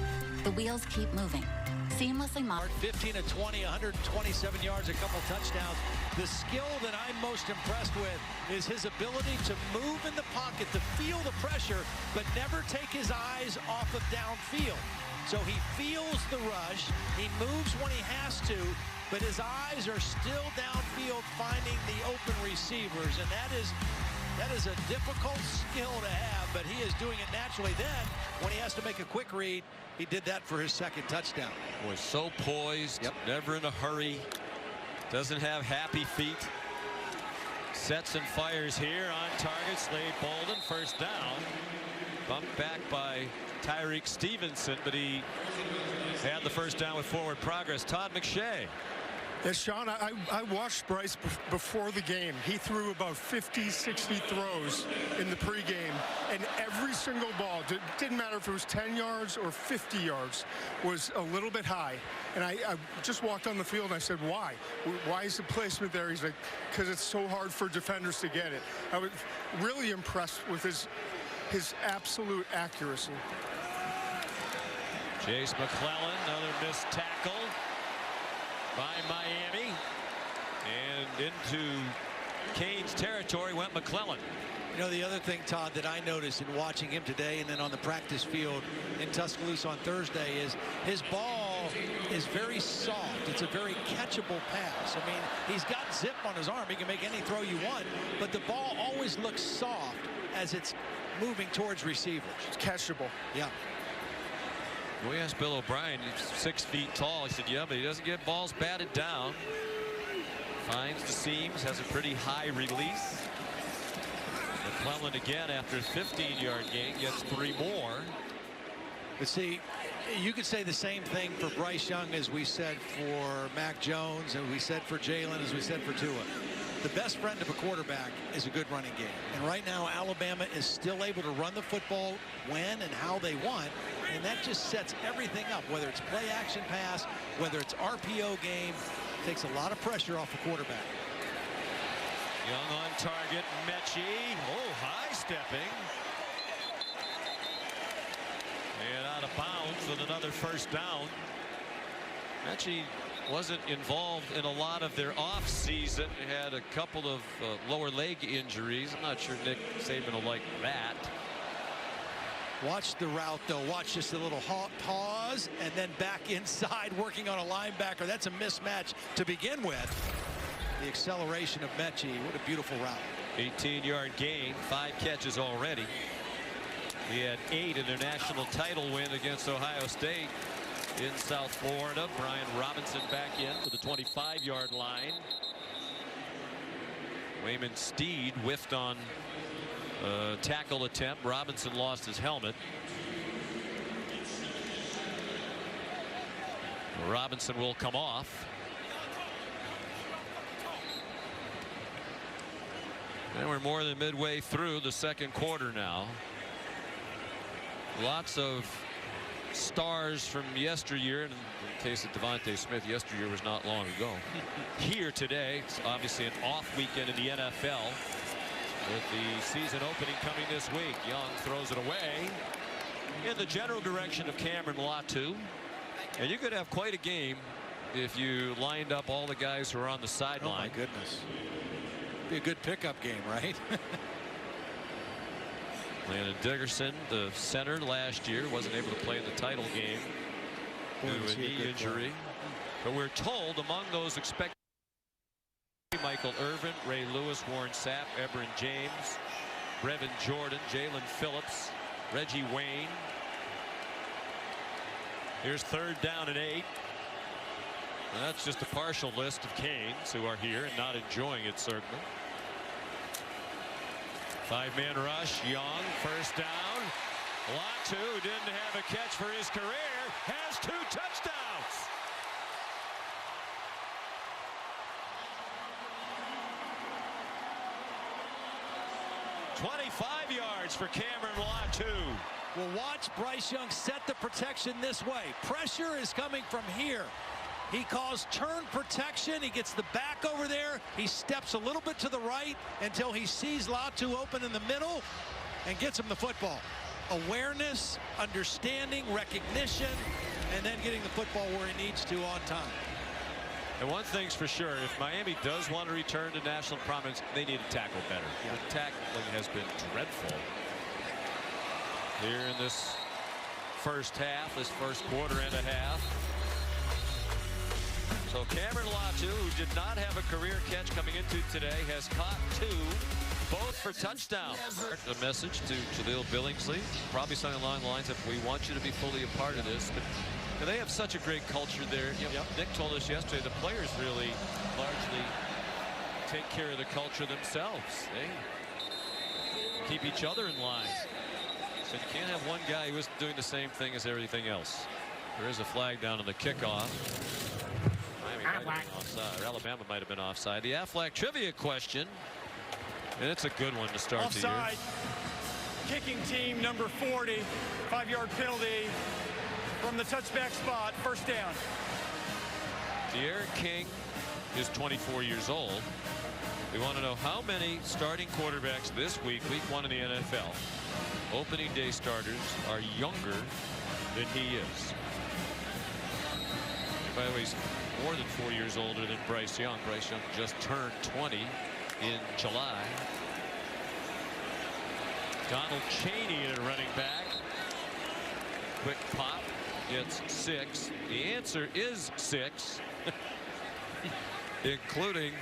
J: the wheels keep moving. Seamlessly
B: 15 of 20, 127 yards, a couple touchdowns. The skill that I'm most impressed with is his ability to move in the pocket, to feel the pressure, but never take his eyes off of downfield. So he feels the rush, he moves when he has to, but his eyes are still downfield finding the open receivers, and that is a difficult skill to have, but he is doing it naturally. Then, when he has to make a quick read, he did that for his second touchdown.
A: Was so poised, never in a hurry, doesn't have happy feet. Sets and fires here on target. Slade Bolden, first down. Bumped back by Tyreek Stevenson, but he had the first down with forward progress. Todd McShay.
I: Yes, Sean, I watched Bryce before the game. He threw about 50, 60 throws in the pregame, and every single ball, didn't matter if it was 10 yards or 50 yards, was a little bit high. And I just walked on the field and I said, why? Why is the placement there? He's like, because it's so hard for defenders to get it. I was really impressed with his absolute accuracy.
A: Chase McClellan, another missed tackle by Miami, and into Canes territory went McClellan.
B: You know, the other thing, Todd, that I noticed in watching him today and then on the practice field in Tuscaloosa on Thursday is his ball is very soft. It's a very catchable pass. I mean, he's got zip on his arm. He can make any throw you want, but the ball always looks soft as it's moving towards receivers.
I: It's catchable.
B: Yeah.
A: We asked Bill O'Brien, he's 6 feet tall. He said, yeah, but he doesn't get balls batted down. Finds the seams, has a pretty high release. McClellan again after a 15-yard gain gets 3 more.
B: But see, you could say the same thing for Bryce Young as we said for Mac Jones, and we said for Jalen, as we said for Tua. The best friend of a quarterback is a good running game. And right now, Alabama is still able to run the football when and how they want. And that just sets everything up, whether it's play action pass, whether it's RPO game, takes a lot of pressure off the quarterback.
A: Young on target, Mechie. Oh, high stepping. And out of bounds with another first down. Mechie wasn't involved in a lot of their off season. He had a couple of lower leg injuries. I'm not sure Nick Saban will like that.
B: Watch the route, though. Watch just a little pause and then back inside working on a linebacker. That's a mismatch to begin with. The acceleration of Mechie. What a beautiful route.
A: 18-yard gain, 5 catches already. He had 8 in their national title win against Ohio State in South Florida. Brian Robinson back in to the 25-yard line. Wayman Steed whiffed on tackle attempt. Robinson lost his helmet. Robinson will come off. And we're more than midway through the second quarter now. Lots of stars from yesteryear. And in case of Devontae Smith, yesteryear was not long ago. Here today, it's obviously an off weekend in the NFL with the season opening coming this week. Young throws it away. in the general direction of Cameron Latu. And you could have quite a game if you lined up all the guys who are on the sideline.
B: Oh my goodness. Be a good pickup game, right?
A: Landon Dickerson, the center last year, wasn't able to play in the title game due to a knee injury. But we're told among those expected, Michael Irvin, Ray Lewis, Warren Sapp, Ebron James, Brevin Jordan, Jalen Phillips, Reggie Wayne. Here's 3rd down and 8. And that's just a partial list of Canes who are here and not enjoying it, certainly. 5-man rush. Young, first down. Latu didn't have a catch for his career, has 2 touchdowns. $25 yards for Cameron Latu.
B: Well, watch Bryce Young set the protection this way. Pressure is coming from here. He calls turn protection. He gets the back over there. He steps a little bit to the right until he sees Latu open in the middle and gets him the football. Awareness, understanding, recognition, and then getting the football where he needs to on time.
A: And one thing's for sure, if Miami does want to return to national prominence, they need to tackle better. Yeah. The tackling has been dreadful here in this first half, this first quarter and a half. So Cameron Latu, who did not have a career catch coming into today, has caught 2, both for touchdowns. A message to Jaleel Billingsley, probably something along the lines of, we want you to be fully a part of this. But they have such a great culture there. You know, Nick told us yesterday the players really largely take care of the culture themselves. They keep each other in line. So you can't have one guy who isn't doing the same thing as everything else. There is a flag down on the kickoff. Offside. Alabama might have been offside. The Aflac trivia question, and it's a good one to start
C: offside.
A: The year.
C: Kicking team number 40, 5-yard penalty from the touchback spot, first down.
A: De'Aaron King is 24 years old. We want to know how many starting quarterbacks this week, week 1 in the NFL, opening day starters, are younger than he is. And by the way, he's more than 4 years older than Bryce Young. Bryce Young just turned 20 in July. Donald Chaney at running back. Quick pop, gets 6. The answer is 6, including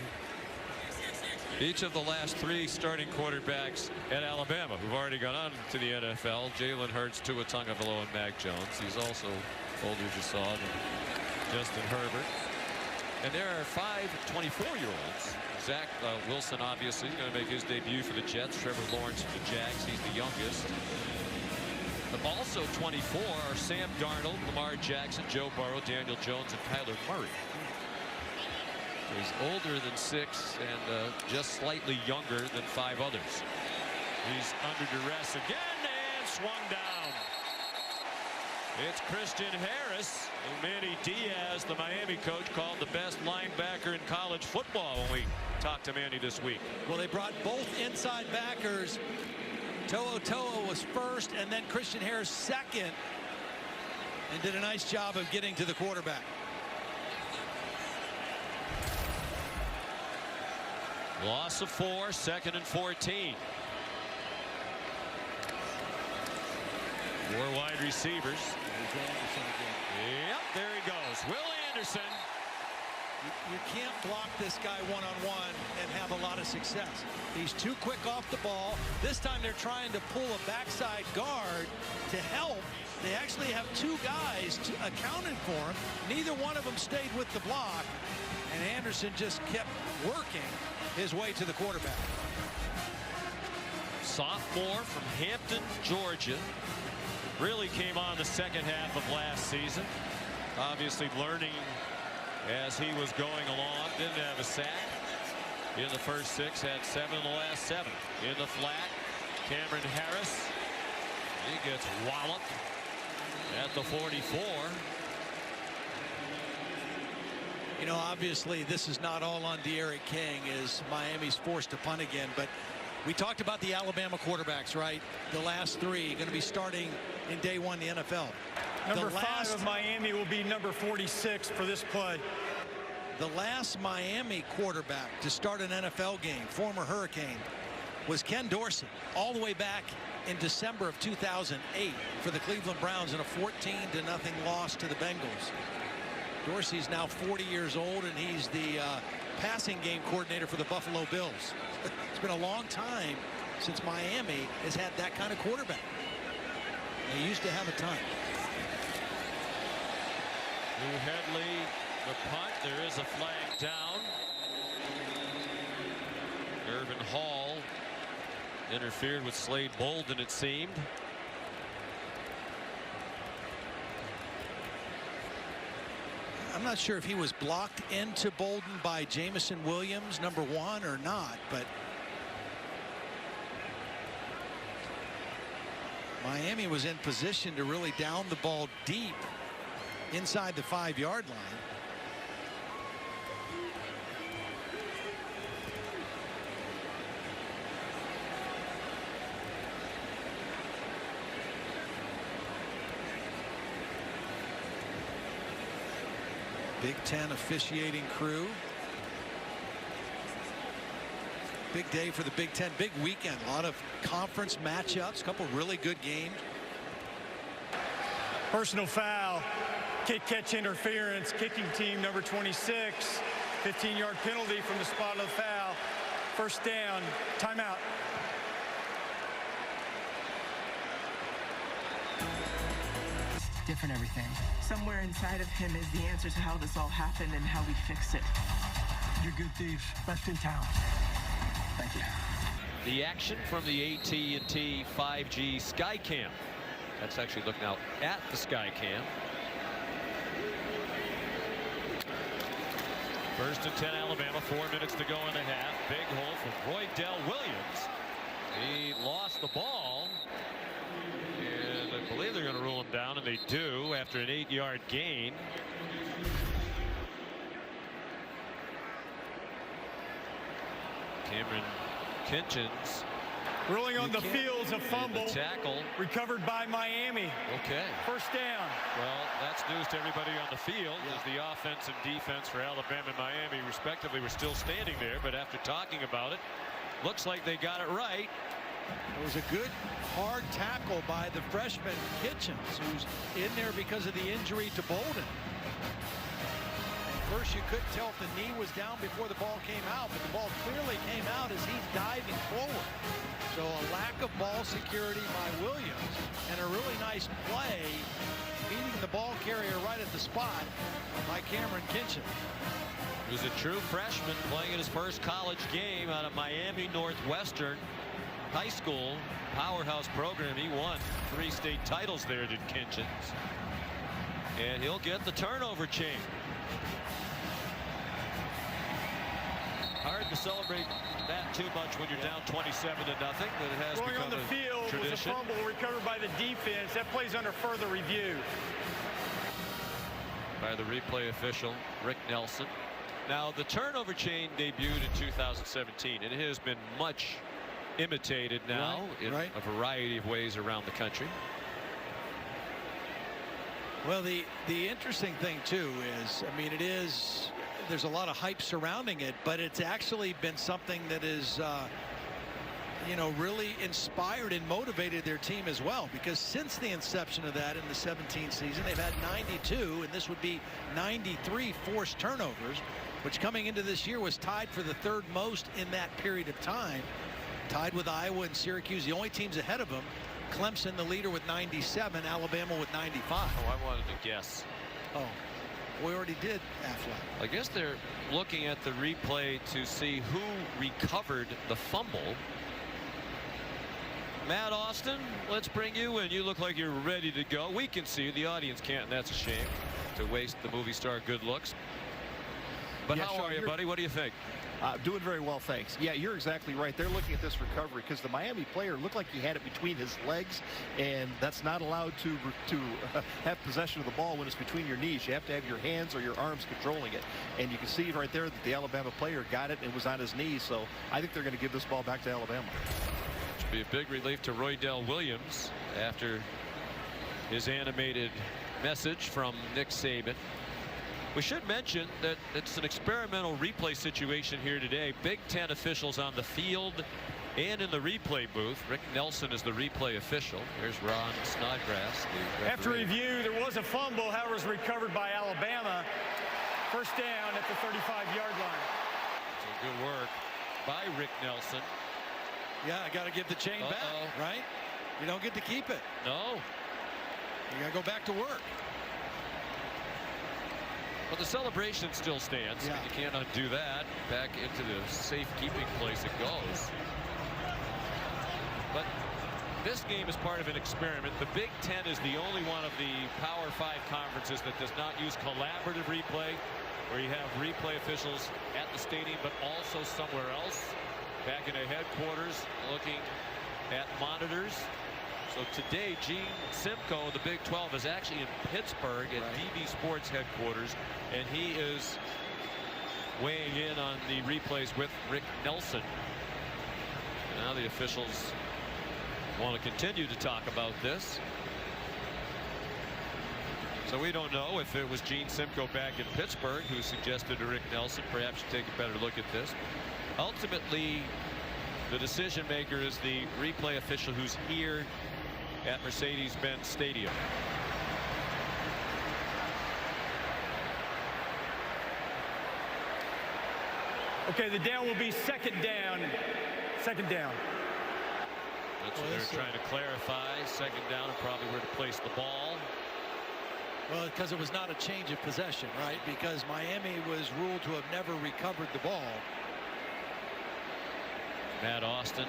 A: each of the last 3 starting quarterbacks at Alabama who've already gone on to the NFL. Jalen Hurts, Tua Tagovailoa, and Mac Jones. He's also older, as you saw, than Justin Herbert. And there are 5 24-year-olds. Zach Wilson, obviously, going to make his debut for the Jets. Trevor Lawrence for the Jags. He's the youngest. But also 24 are Sam Darnold, Lamar Jackson, Joe Burrow, Daniel Jones, and Kyler Murray. So he's older than 6 and just slightly younger than 5 others. He's under duress again and swung down. It's Christian Harris, who Manny Diaz, the Miami coach, called the best linebacker in college football when we talked to Manny this week.
B: Well, they brought both inside backers. To'o was first, and then Christian Harris second, and did a nice job of getting to the quarterback.
A: Loss of 4, 2nd and 14. 4 wide receivers. Yep, there he goes. Will Anderson.
B: You can't block this guy one-on-one and have a lot of success. He's too quick off the ball. This time they're trying to pull a backside guard to help. They actually have 2 guys accounted for him. Neither one of them stayed with the block. And Anderson just kept working his way to the quarterback.
A: Sophomore from Hampton, Georgia. Really came on the second half of last season. Obviously learning as he was going along. Didn't have a sack in the first 6. Had 7 in the last 7. In the flat, Cameron Harris. He gets walloped at the 44.
B: You know, obviously this is not all on De'Aaron King as Miami's forced to punt again, but we talked about the Alabama quarterbacks, right? The last 3 going to be starting in day one in the NFL.
C: Number 5 of Miami will be number 46 for this play.
B: The last Miami quarterback to start an NFL game, former Hurricane, was Ken Dorsey, all the way back in December of 2008 for the Cleveland Browns in a 14-0 loss to the Bengals. Dorsey's now 40 years old, and he's the passing game coordinator for the Buffalo Bills. It's been a long time since Miami has had that kind of quarterback. They used to have a ton.
A: Lou Headley, the punt. There is a flag down. Irvin Hall interfered with Slade Bolden, it seemed.
B: I'm not sure if he was blocked into Bolden by Jamison Williams, number 1, or not, but Miami was in position to really down the ball deep inside the 5-yard line. Big Ten officiating crew. Big day for the Big Ten. Big weekend. A lot of conference matchups. A couple really good games.
C: Personal foul. Kick catch interference. Kicking team number 26. 15-yard penalty from the spot of the foul. First down. Timeout.
K: Different everything. Somewhere inside of him is the answer to how this all happened and how we fix it.
D: You're good, Dave. Best in town.
K: Thank you.
A: The action from the AT&T 5G Skycam. That's actually looking out at the Skycam. First and 10 Alabama, 4 minutes to go in the half. Big hole for Roydell Williams. He lost the ball. And I believe they're going to rule him down, and they do after an 8-yard gain. Cameron Kinchins.
C: Ruling on the fields of fumble.
A: Tackle.
C: Recovered by Miami.
A: Okay.
C: First down.
A: Well, that's news to everybody on the field, as the offense and defense for Alabama and Miami, respectively, were still standing there. But after talking about it, looks like they got it right.
B: It was a good, hard tackle by the freshman Kitchens, who's in there because of the injury to Bolden. First, you couldn't tell if the knee was down before the ball came out, but the ball clearly came out as he's diving forward. So a lack of ball security by Williams, and a really nice play beating the ball carrier right at the spot by Cameron Kinchins.
A: He was a true freshman playing in his first college game out of Miami Northwestern High School powerhouse program. He won 3 state titles there, did Kinchins. And he'll get the turnover chain. Hard to celebrate that too much when you're down 27-0, but it has
C: Going
A: become
C: on the field
A: tradition.
C: was a fumble recovered by the defense. That plays under further review.
A: By the replay official, Rick Nelson. Now, the turnover chain debuted in 2017, and it has been much imitated now in a variety of ways around the country.
B: Well, the interesting thing too is, I mean, there's a lot of hype surrounding it, but it's actually been something that is really inspired and motivated their team as well, because since the inception of that in the 17 season, they've had 92, and this would be 93 forced turnovers, which coming into this year was tied for the 3rd most in that period of time, tied with Iowa and Syracuse, the only teams ahead of them. Clemson the leader with 97, Alabama with 95.
A: Oh, I wanted to guess.
B: Oh, we already did, Affleck.
A: I guess they're looking at the replay to see who recovered the fumble. Matt Austin, let's bring you in. You look like you're ready to go. We can see you. The audience can't, and that's a shame to waste the movie star good looks. But how are you, buddy? What do you think?
L: Doing very well, thanks. Yeah, you're exactly right. They're looking at this recovery because the Miami player looked like he had it between his legs, and that's not allowed to have possession of the ball when it's between your knees. You have to have your hands or your arms controlling it. And you can see right there that the Alabama player got it and was on his knees. So I think they're going to give this ball back to Alabama.
A: Should be a big relief to Roydell Williams after his animated message from Nick Saban. We should mention that it's an experimental replay situation here today. Big Ten officials on the field and in the replay booth. Rick Nelson is the replay official. There's Ron Snodgrass.
C: After review, there was a fumble. However, it was recovered by Alabama. First down at the 35-yard line.
A: So good work by Rick Nelson.
B: Yeah, I got to give the chain back, right? You don't get to keep it.
A: No.
B: You got to go back to work.
A: But the celebration still stands.
B: Yeah.
A: You can't undo that. Back into the safekeeping place it goes. But this game is part of an experiment. The Big Ten is the only one of the Power 5 conferences that does not use collaborative replay, where you have replay officials at the stadium, but also somewhere else, back in a headquarters, looking at monitors. So today, Gene Simcoe, the Big 12, is actually in Pittsburgh at DB Sports headquarters, and he is weighing in on the replays with Rick Nelson. Now the officials want to continue to talk about this. So we don't know if it was Gene Simcoe back in Pittsburgh who suggested to Rick Nelson perhaps take a better look at this. Ultimately, the decision maker is the replay official who's here at Mercedes-Benz Stadium.
C: Okay, the down will be second down. Second down.
A: That's what they're trying to clarify. Second down and probably where to place the ball.
B: Well, because it was not a change of possession, right? Because Miami was ruled to have never recovered the ball.
A: Matt Austin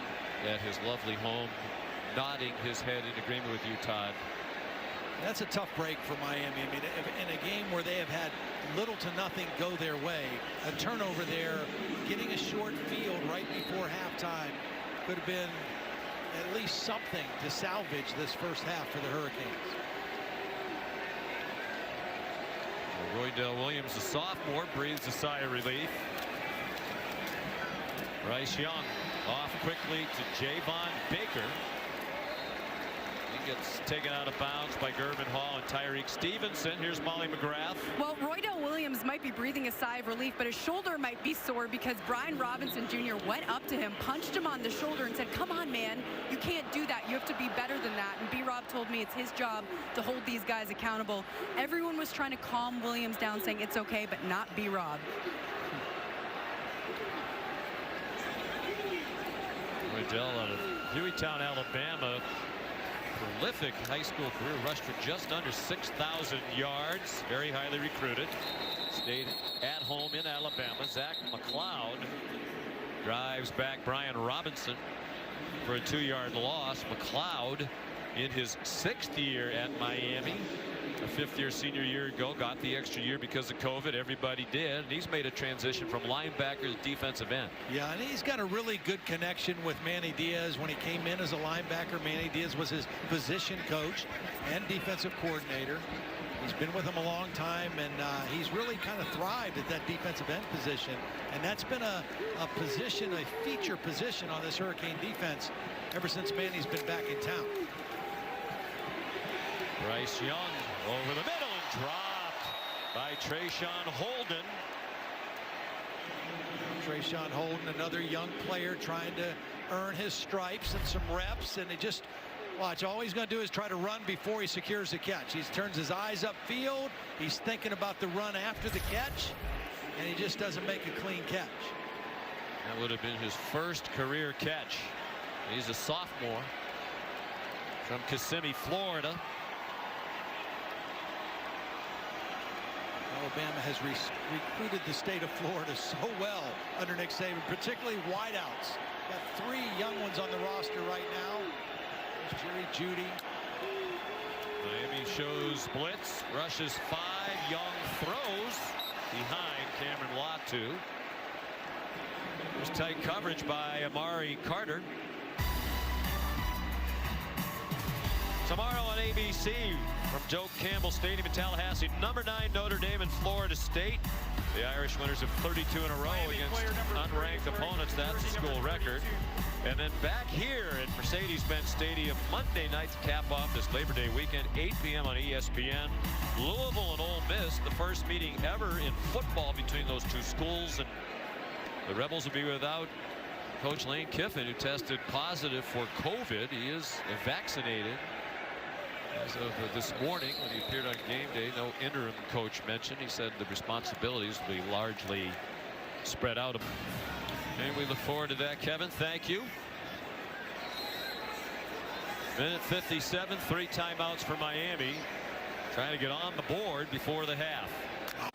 A: at his lovely home, nodding his head in agreement with you, Todd.
B: That's a tough break for Miami. I mean, in a game where they have had little to nothing go their way, a turnover there, getting a short field right before halftime could have been at least something to salvage this first half for the Hurricanes.
A: Roydell Williams, the sophomore, breathes a sigh of relief. Bryce Young off quickly to Javon Baker. He gets taken out of bounds by Gervin Hall and Tyreek Stevenson. Here's Molly McGrath.
G: Well, Roydell Williams might be breathing a sigh of relief, but his shoulder might be sore because Brian Robinson Jr. went up to him, punched him on the shoulder and said, "Come on, man, you can't do that. You have to be better than that." And B-Rob told me it's his job to hold these guys accountable. Everyone was trying to calm Williams down, saying it's okay, but not B-Rob.
A: Roydell out of Hueytown, Alabama. Prolific high school career, rushed for just under 6,000 yards. Very highly recruited. Stayed at home in Alabama. Zach McLeod drives back Brian Robinson for a 2-yard loss. McLeod in his 6th year at Miami. A 5th-year senior year ago, got the extra year because of COVID. Everybody did. And he's made a transition from linebacker to defensive end.
B: Yeah, and he's got a really good connection with Manny Diaz. When he came in as a linebacker, Manny Diaz was his position coach and defensive coordinator. He's been with him a long time, and he's really kind of thrived at that defensive end position. And that's been a position, a feature position on this Hurricane defense ever since Manny's been back in town.
A: Bryce Young over the middle and dropped by Trayshawn Holden.
B: Trayshawn Holden, another young player trying to earn his stripes and some reps, and he just watch. All he's going to do is try to run before he secures the catch. He turns his eyes upfield. He's thinking about the run after the catch, and he just doesn't make a clean catch.
A: That would have been his first career catch. He's a sophomore from Kissimmee, Florida.
B: Alabama has recruited the state of Florida so well under Nick Saban, particularly wideouts. Got 3 young ones on the roster right now. There's Jerry Jeudy.
A: Miami shows blitz, rushes 5, Young throws behind Cameron Latu. There's tight coverage by Amari Carter. Tomorrow on ABC from Joe Campbell Stadium in Tallahassee, number 9 Notre Dame and Florida State. The Irish winners of 32 in a row against unranked opponents. That's a school record. And then back here at Mercedes-Benz Stadium Monday night to cap off this Labor Day weekend, 8 p.m. on ESPN. Louisville and Ole Miss, the first meeting ever in football between those two schools. And the Rebels will be without Coach Lane Kiffin, who tested positive for COVID. He is vaccinated as of this morning when he appeared on game day. No interim coach mentioned. He said the responsibilities will be largely spread out. And we look forward to that, Kevin. Thank you. Minute 57, 3 timeouts for Miami. Trying to get on the board before the half.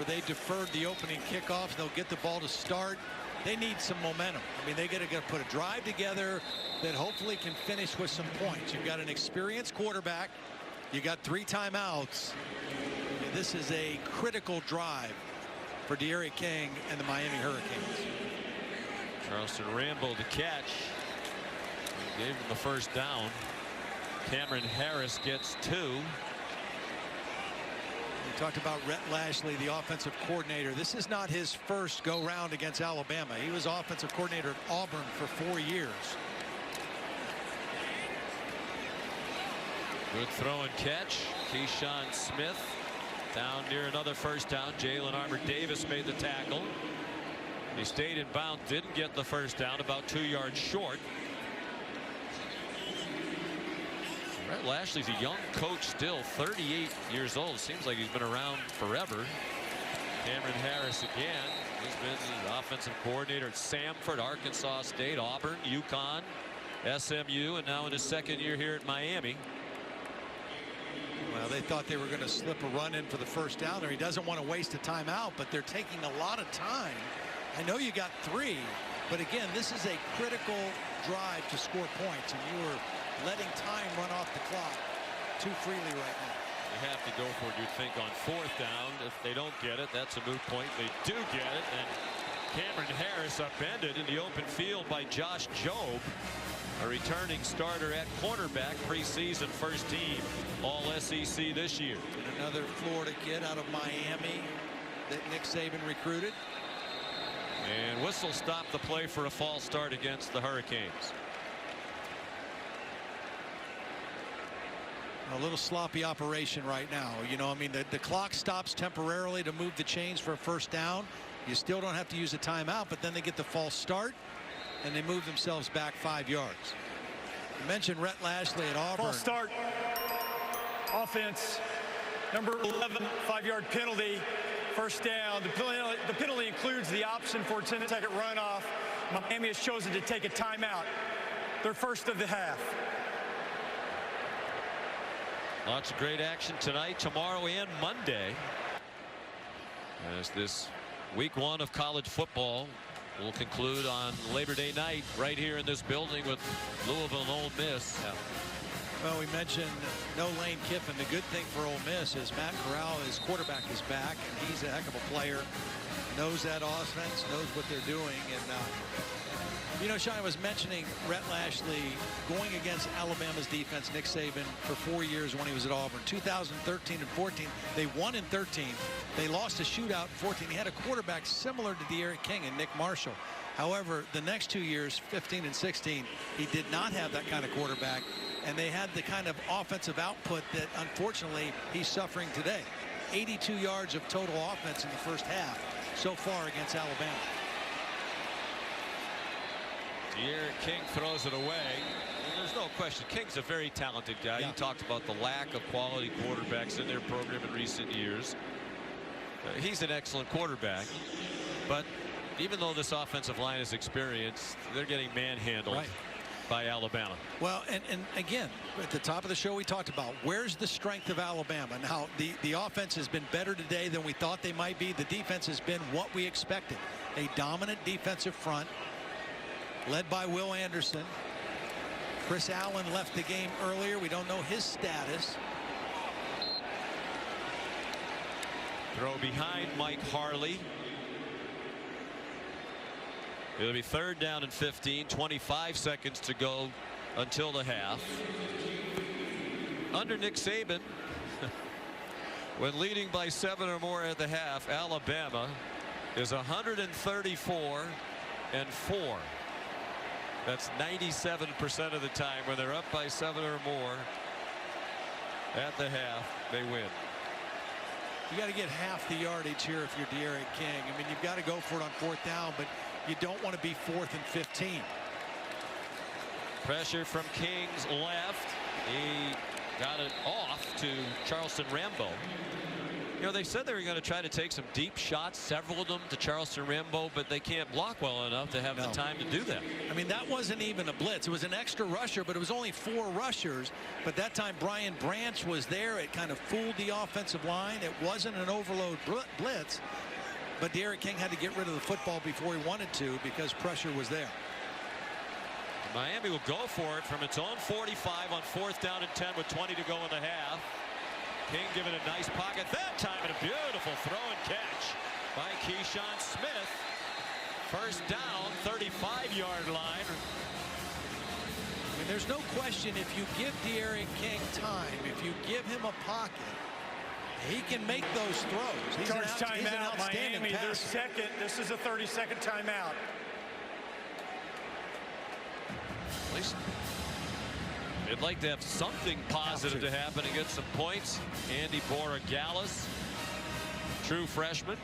B: They deferred the opening kickoff. They'll get the ball to start. They need some momentum. I mean, they got to put a drive together that hopefully can finish with some points. You've got an experienced quarterback. You got 3 timeouts. This is a critical drive for D'Eriq King and the Miami Hurricanes.
A: Charleston Rambo to catch. He gave him the first down. Cameron Harris gets 2.
B: We talked about Rhett Lashley, the offensive coordinator. This is not his first go-round against Alabama. He was offensive coordinator at Auburn for 4 years.
A: Good throw and catch. Keyshawn Smith down near another first down. Jalen Armour-Davis made the tackle. He stayed in bounds, didn't get the first down, about 2 yards short. Rhett Lashley's a young coach still, 38 years old. Seems like he's been around forever. Cameron Harris again. He's been the offensive coordinator at Samford, Arkansas State, Auburn, UConn, SMU, and now in his second year here at Miami.
B: Well, they thought they were going to slip a run in for the first down there. He doesn't want to waste a timeout, but they're taking a lot of time. I know you got 3, but again, this is a critical drive to score points, and you are letting time run off the clock too freely right now.
A: They have to go for it, you'd think, on 4th down. If they don't get it, that's a moot point. They do get it, and Cameron Harris upended in the open field by Josh Jobe, a returning starter at cornerback, preseason first team All-SEC this year.
B: And another Florida kid out of Miami that Nick Saban recruited.
A: And whistle stopped the play for a false start against the Hurricanes.
B: A little sloppy operation right now. You know, I mean, the clock stops temporarily to move the chains for a first down. You still don't have to use a timeout, but then they get the false start and they move themselves back 5 yards. You mentioned Rhett Lashley at Auburn.
C: False start. Offense. Number 11, 5-yard penalty. First down. The penalty includes the option for a 10-second runoff. Miami has chosen to take a timeout. Their first of the half.
A: Lots of great action tonight, tomorrow, and Monday. As this week 1 of college football will conclude on Labor Day night right here in this building with Louisville and Ole Miss.
B: Yeah. Well, we mentioned no Lane Kiffin. The good thing for Ole Miss is Matt Corral, his quarterback, is back, and he's a heck of a player. Knows that offense, knows what they're doing. And, you know, Sean, I was mentioning Rhett Lashley going against Alabama's defense, Nick Saban, for 4 years when he was at Auburn. 2013 and 14, they won in 13. They lost a shootout in 14. He had a quarterback similar to D'Eriq King and Nick Marshall. However, the next 2 years, 15 and 16, he did not have that kind of quarterback. And they had the kind of offensive output that, unfortunately, he's suffering today. 82 yards of total offense in the first half so far against Alabama.
A: D'Eriq King throws it away. There's no question. King's a very talented guy.
B: Yeah.
A: You talked about the lack of quality quarterbacks in their program in recent years. He's an excellent quarterback. But even though this offensive line is experienced, they're getting manhandled. Right. By Alabama.
B: Well, and again, at the top of the show, we talked about where's the strength of Alabama. Now, the offense has been better today than we thought they might be. The defense has been what we expected. A dominant defensive front led by Will Anderson. Chris Allen left the game earlier. We don't know his status.
A: Throw behind Mike Harley. It'll be 3rd down and 15, 25 seconds to go until the half. Under Nick Saban, when leading by 7 or more at the half, Alabama is 134-4. That's 97% of the time. When they're up by 7 or more at the half, they win.
B: You got to get half the yardage here if you're De'Aaron King. I mean, you've got to go for it on 4th down, but you don't want to be 4th and 15.
A: Pressure from King's left. He got it off to Charleston Rambo. You know, they said they were going to try to take some deep shots, several of them to Charleston Rambo, but they can't block well enough to have the time to do that.
B: I mean, that wasn't even a blitz. It was an extra rusher, but it was only 4 rushers. But that time Brian Branch was there. It kind of fooled the offensive line. It wasn't an overload blitz, but De'Aaron King had to get rid of the football before he wanted to because pressure was there.
A: Miami will go for it from its own 45 on 4th down and 10 with 20 to go in the half. King giving a nice pocket that time, and a beautiful throw and catch by Keyshawn Smith. First down, 35-yard line.
B: I mean, there's no question if you give De'Aaron King time, if you give him a pocket, he can make those throws. He's
C: Charge
B: he's an
C: timeout,
B: outstanding
C: Miami.
B: passer.
C: Their second. This is a 30-second timeout.
A: At least they'd like to have something positive to happen and get some points. Andy Borregales, true freshman,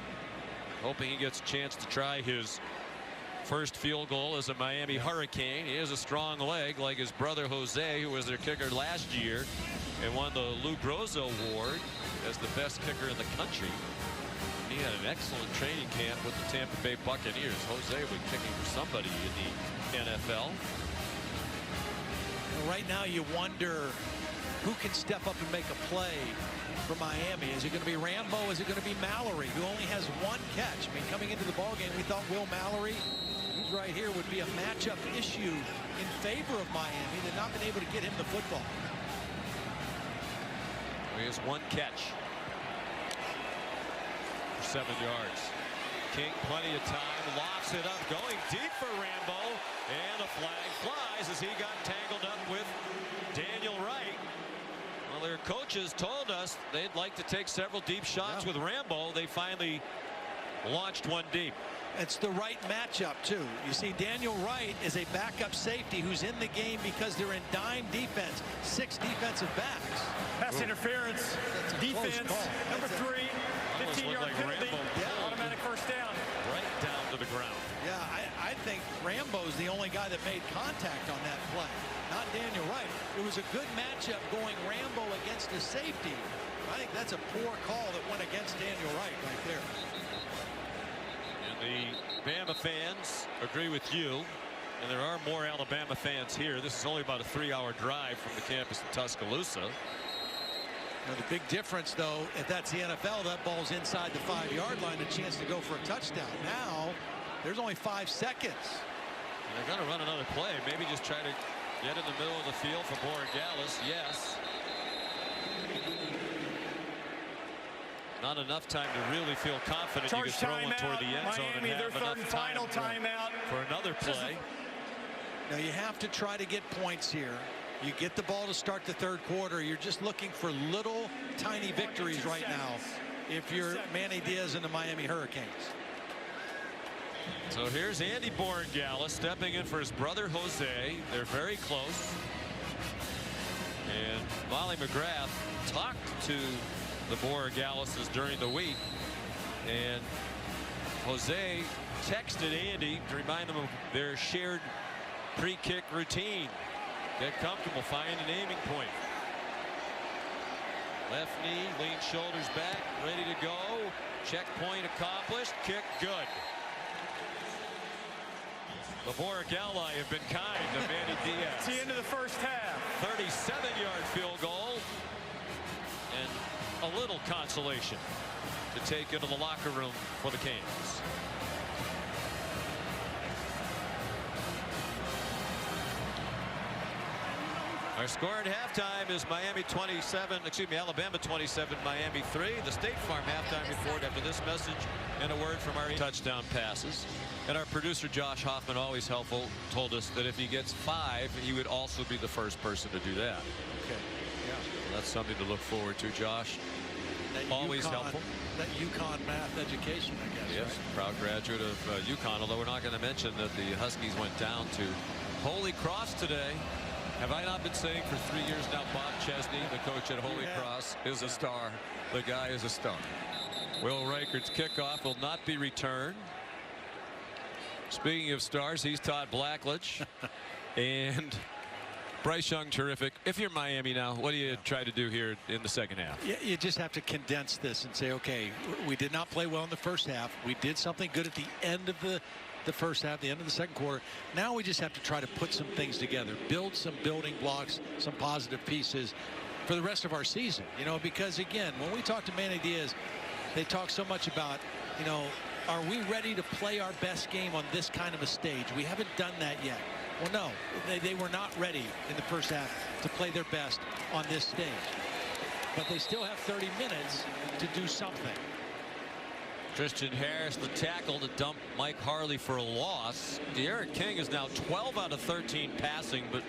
A: hoping he gets a chance to try his first field goal as a Miami Hurricane. He has a strong leg like his brother Jose, who was their kicker last year and won the Lou Groza Award as the best kicker in the country. He had an excellent training camp with the Tampa Bay Buccaneers. Jose was kicking for somebody in the NFL.
B: Right now you wonder who can step up and make a play for Miami. Is it going to be Rambo? Is it going to be Mallory, who only has 1 catch? I mean, coming into the ballgame, we thought Will Mallory, who's right here, would be a matchup issue in favor of Miami. They've not been able to get him the football.
A: He has 1 catch for 7 yards. King, plenty of time, locks it up, going deep for Rambo, and a flag flies as he got tangled up with Daniel Wright. Well, their coaches told us they'd like to take several deep shots with Rambo. They finally launched one deep.
B: It's the right matchup, too. You see, Daniel Wright is a backup safety who's in the game because they're in dime defense. 6 defensive backs.
C: Pass interference, defense, number 3, 15-yard penalty, automatic first down.
A: Right down to the ground.
B: Yeah, I think Rambo's the only guy that made contact on that play, not Daniel Wright. It was a good matchup going Rambo against a safety. I think that's a poor call that went against Daniel Wright right there.
A: And the Bama fans agree with you. And there are more Alabama fans here. This is only about a 3-hour drive from the campus in Tuscaloosa.
B: Now, the big difference, though, if that's the NFL, that ball's inside the 5-yard line, a chance to go for a touchdown. Now, there's only 5 seconds.
A: And they're going to run another play. Maybe just try to get in the middle of the field for Borregales. Yes. Not enough time to really feel confident you can throw one toward the end zone and have enough time for another play.
B: Now, you have to try to get points here. You get the ball to start the 3rd quarter. You're just looking for little tiny victories right now if you're Manny Diaz and the Miami Hurricanes.
A: So here's Andy Borregales stepping in for his brother Jose. They're very close. And Molly McGrath talked to the Borregaleses during the week. And Jose texted Andy to remind them of their shared pre-kick routine. Get comfortable, find an aiming point. Left knee, lean shoulders back, ready to go. Checkpoint accomplished, kick good. The Borregales have been kind to Manny Diaz.
C: It's the end of the first half.
A: 37-yard field goal. And a little consolation to take into the locker room for the Canes. Our score at halftime is Alabama 27, Miami 3. The State Farm halftime report after this message and a word from our touchdown passes. And our producer Josh Hoffman, always helpful, told us that if he gets 5, he would also be the first person to do that.
B: Okay. Yeah.
A: That's something to look forward to, Josh. Always helpful.
B: That UConn math education, I guess.
A: Yes,
B: right?
A: proud graduate of UConn, although we're not going to mention that the Huskies went down to Holy Cross today. Have I not been saying for 3 years now, Bob Chesney, the coach at Holy Cross, is a star. The guy is a star. Will Reichert's kickoff will not be returned. Speaking of stars, he's Todd Blackledge. And Bryce Young, terrific. If you're Miami now, what do you try to do here in the second half?
B: You just have to condense this and say, okay, we did not play well in the first half. We did something good at the end of the first half, the end of the second quarter. Now we just have to try to put some things together, build some building blocks, some positive pieces for the rest of our season. You know, because again, when we talk to Manny Diaz, they talk so much about, you know, are we ready to play our best game on this kind of a stage? We haven't done that yet. Well, no, they were not ready in the first half to play their best on this stage. But they still have 30 minutes to do something.
A: Christian Harris, the tackle to dump Mike Harley for a loss. De'Aaron King is now 12 out of 13 passing, but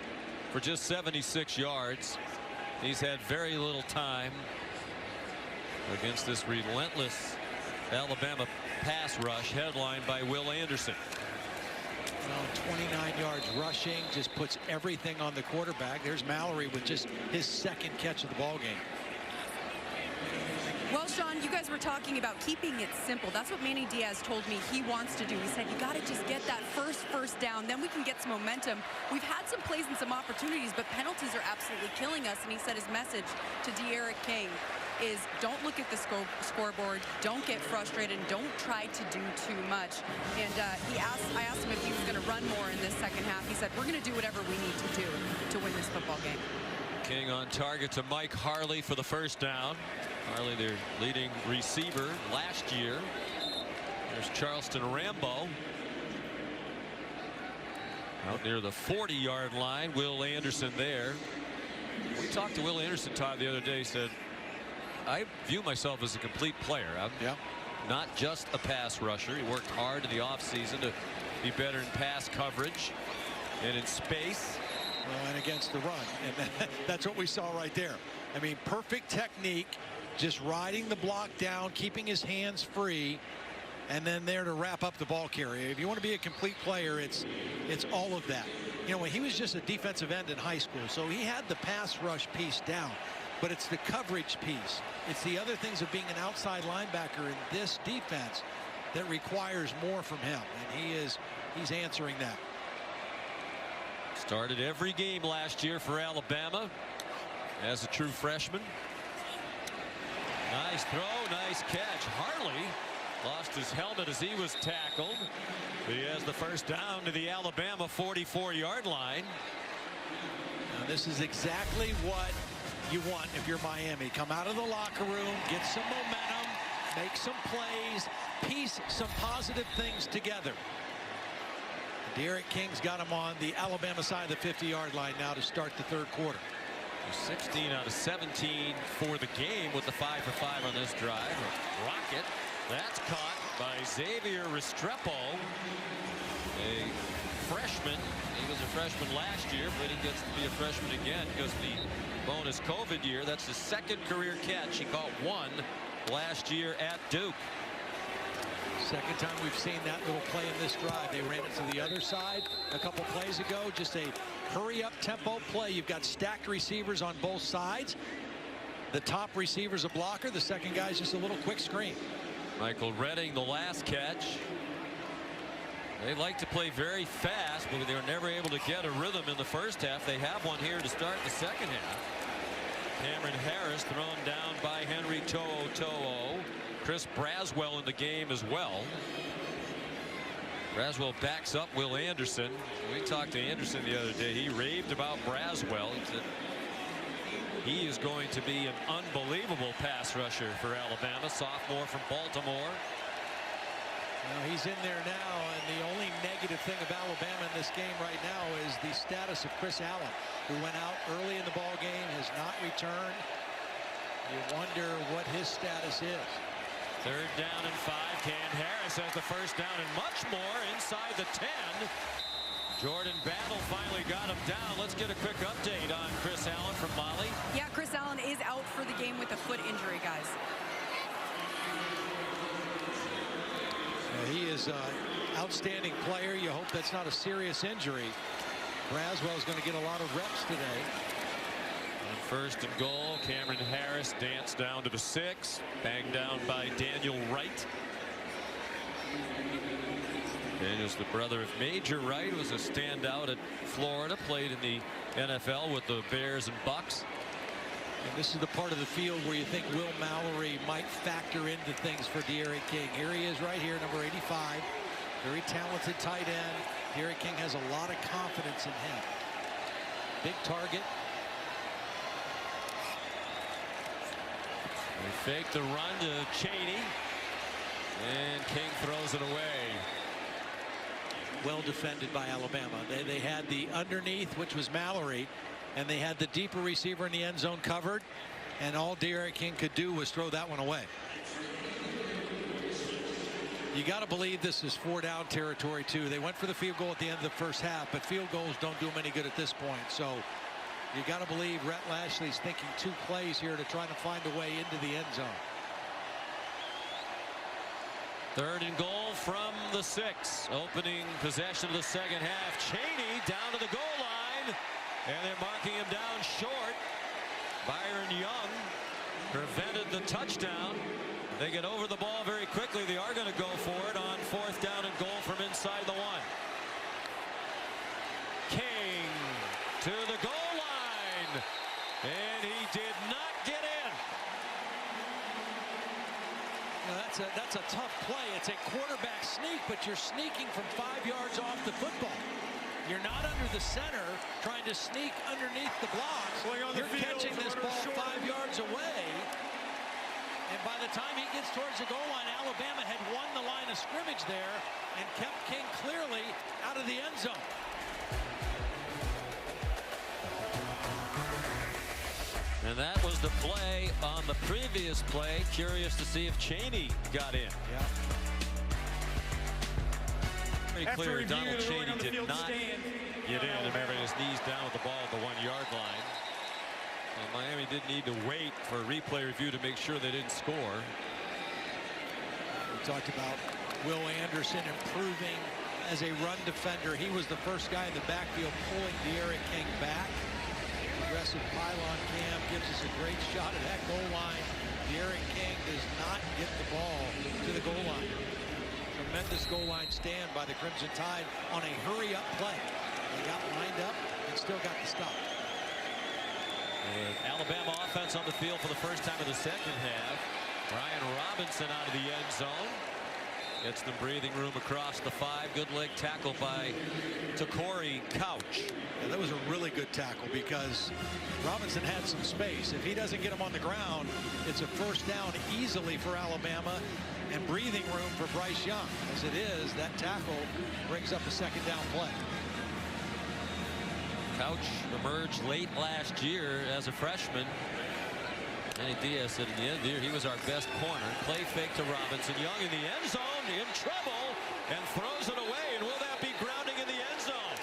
A: for just 76 yards. He's had very little time against this relentless Alabama pass rush headlined by Will Anderson.
B: Well, 29 yards rushing, just puts everything on the quarterback. There's Mallory with just his second catch of the ball game.
G: Well, Sean, you guys were talking about keeping it simple. That's what Manny Diaz told me he wants to do. He said, you got to just get that first down, then we can get some momentum. We've had some plays and some opportunities, but penalties are absolutely killing us. And he said his message to De'Aaron King is don't look at the scoreboard, don't get frustrated, and don't try to do too much. And I asked him if he was going to run more in this second half. He said, we're going to do whatever we need to do to win this football game.
A: King on target to Mike Harley for the first down. Harley, their leading receiver last year. There's Charleston Rambo out near the 40-yard line. Will Anderson there. We talked to Will Anderson, Todd, the other day. He said, I view myself as a complete player. I'm not just a pass rusher. He worked hard in the offseason to be better in pass coverage and in space.
B: Well, and against the run. And that's what we saw right there. I mean, perfect technique, just riding the block down, keeping his hands free, and then there to wrap up the ball carrier. If you want to be a complete player, it's all of that. You know, he was just a defensive end in high school, so he had the pass rush piece down. But it's the coverage piece. It's the other things of being an outside linebacker in this defense that requires more from him. And he's answering that.
A: Started every game last year for Alabama as a true freshman. Nice throw, nice catch. Harley lost his helmet as he was tackled. He has the first down to the Alabama 44-yard line.
B: Now this is exactly what you want if you're Miami. Come out of the locker room, get some momentum, make some plays, piece some positive things together. De'Aaron King's got him on the Alabama side of the 50-yard line now to start the third quarter.
A: 16 out of 17 for the game with the 5 for 5 on this drive. Rocket, that's caught by Xavier Restrepo, a freshman. He was a freshman last year, but he gets to be a freshman again because the bonus COVID year. That's his second career catch. He caught one last year at Duke.
B: Second time we've seen that little play in this drive. They ran it to the other side a couple plays ago. Just a hurry-up tempo play. You've got stacked receivers on both sides. The top receiver's a blocker. The second guy's just a little quick screen.
A: Michael Redding, the last catch. They like to play very fast, but they were never able to get a rhythm in the first half. They have one here to start the second half. Cameron Harris thrown down by Henry To'o. Chris Braswell in the game as well. Braswell backs up Will Anderson. We talked to Anderson the other day. He raved about Braswell. He said he is going to be an unbelievable pass rusher for Alabama. Sophomore from Baltimore.
B: Well, he's in there now, and the only negative thing of Alabama in this game right now is the status of Chris Allen, who went out early in the ball game, has not returned. You wonder what his status is.
A: Third down and 5. Cam Harris has the first down and much more inside the 10. Jordan Battle finally got him down. Let's get a quick update on Chris Allen from Molly.
G: Yeah, Chris Allen is out for the game with a foot injury, guys.
B: He is an outstanding player. You hope that's not a serious injury. Braswell's going to get a lot of reps today.
A: And first and goal, Cameron Harris danced down to the 6, banged down by Daniel Wright. Daniel's the brother of Major Wright, was a standout at Florida, played in the NFL with the Bears and Bucks.
B: And this is the part of the field where you think Will Mallory might factor into things for De'Aaron King. Here he is right here, number 85. Very talented tight end. De'Aaron King has a lot of confidence in him. Big target.
A: They fake the run to Cheney. And King throws it away.
B: Well defended by Alabama. They had the underneath, which was Mallory, and they had the deeper receiver in the end zone covered, and all De'Aaron King could do was throw that one away. You got to believe this is 4-down territory too. They went for the field goal at the end of the first half, but field goals don't do them any good at this point. So you got to believe Rhett Lashley's thinking 2 plays here to try to find a way into the end zone.
A: 3rd and goal from the 6. Opening possession of the second half. Cheney down to the goal line. And they're marking him down short. Byron Young prevented the touchdown. They get over the ball very quickly. They are going to go for it on 4th down and goal from inside the 1. King to the goal line. And he did not get in.
B: That's a tough play. It's a quarterback sneak, but you're sneaking from 5 yards off the football. You're not under the center trying to sneak underneath the blocks. You're catching this ball 5 yards away. And by the time he gets towards the goal line, Alabama had won the line of scrimmage there and kept King clearly out of the end zone.
A: And that was the play on the previous play. Curious to see if Cheney got in.
B: Yeah.
A: Very clear Donald Cheney did not get in. Remember, his knees down with the ball at the 1-yard line. And Miami did need to wait for a replay review to make sure they didn't score.
B: We talked about Will Anderson improving as a run defender. He was the first guy in the backfield pulling De'Aaron King back. Aggressive pylon cam gives us a great shot at that goal line. De'Aaron King does not get the ball to the goal line. Tremendous goal line stand by the Crimson Tide on a hurry-up play. They got lined up and still got the stop.
A: Alabama offense on the field for the first time in the second half. Brian Robinson out of the end zone. Gets them breathing room across the 5. Good leg tackle by Corey Couch.
B: Yeah, that was a really good tackle because Robinson had some space. If he doesn't get him on the ground, it's a first down easily for Alabama and breathing room for Bryce Young. As it is, that tackle brings up a second down play.
A: Couch emerged late last year as a freshman. Manny Diaz said in the end of the year he was our best corner. Play fake to Robinson. Young in the end zone, in trouble, and throws it away. And will that be grounding in the end zone?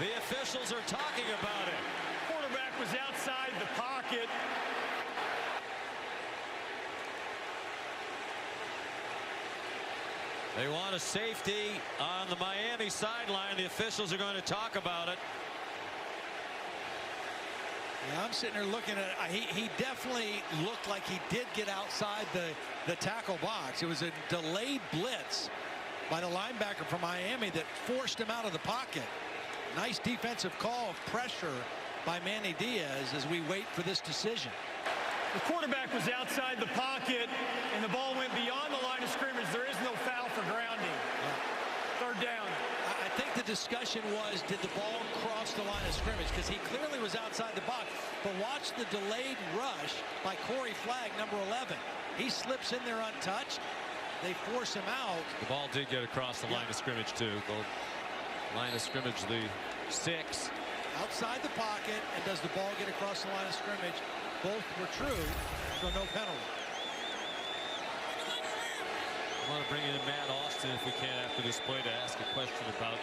A: The officials are talking about it.
C: Quarterback was outside the pocket.
A: They want a safety on the Miami sideline. The officials are going to talk about it.
B: Yeah, I'm sitting there looking at he definitely looked like he did get outside the tackle box. It was a delayed blitz by the linebacker from Miami that forced him out of the pocket. Nice defensive call of pressure by Manny Diaz as we wait for this decision.
C: The quarterback was outside the pocket and the ball went beyond the line of scrimmage. There is no foul for grounding. Yeah. 3rd down.
B: I think the discussion was, did the ball cross the line of scrimmage? Because he clearly was outside the box. But watch the delayed rush by Corey Flagg, number 11. He slips in there untouched. They force him out.
A: The ball did get across the line of scrimmage, too. The line of scrimmage, the 6.
B: Outside the pocket, and does the ball get across the line of scrimmage? Both were true, so no penalty.
A: I want to bring in Matt Austin if we can after this play to ask a question about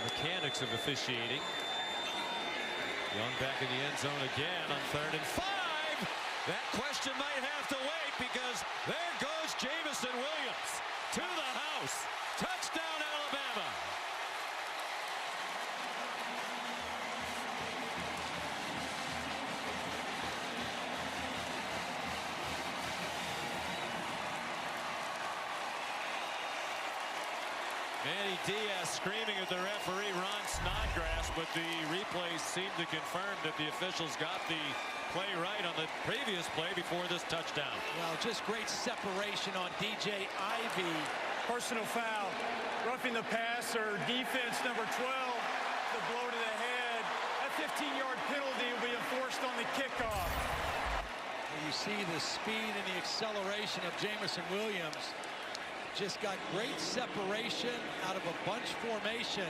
A: mechanics of officiating. Young back in the end zone again on 3rd and 5. That question might have to wait because there goes Jamison Williams to the house. Touchdown, Alabama. Manny Diaz screaming at the referee, Ron Snodgrass, but the replays seem to confirm that the officials got the play right on the previous play before this touchdown.
B: Well, just great separation on DJ Ivy.
C: Personal foul. Roughing the passer. Defense number 12. The blow to the head. That 15-yard penalty will be enforced on the kickoff.
B: You see the speed and the acceleration of Jamison Williams. Just got great separation out of a bunch formation,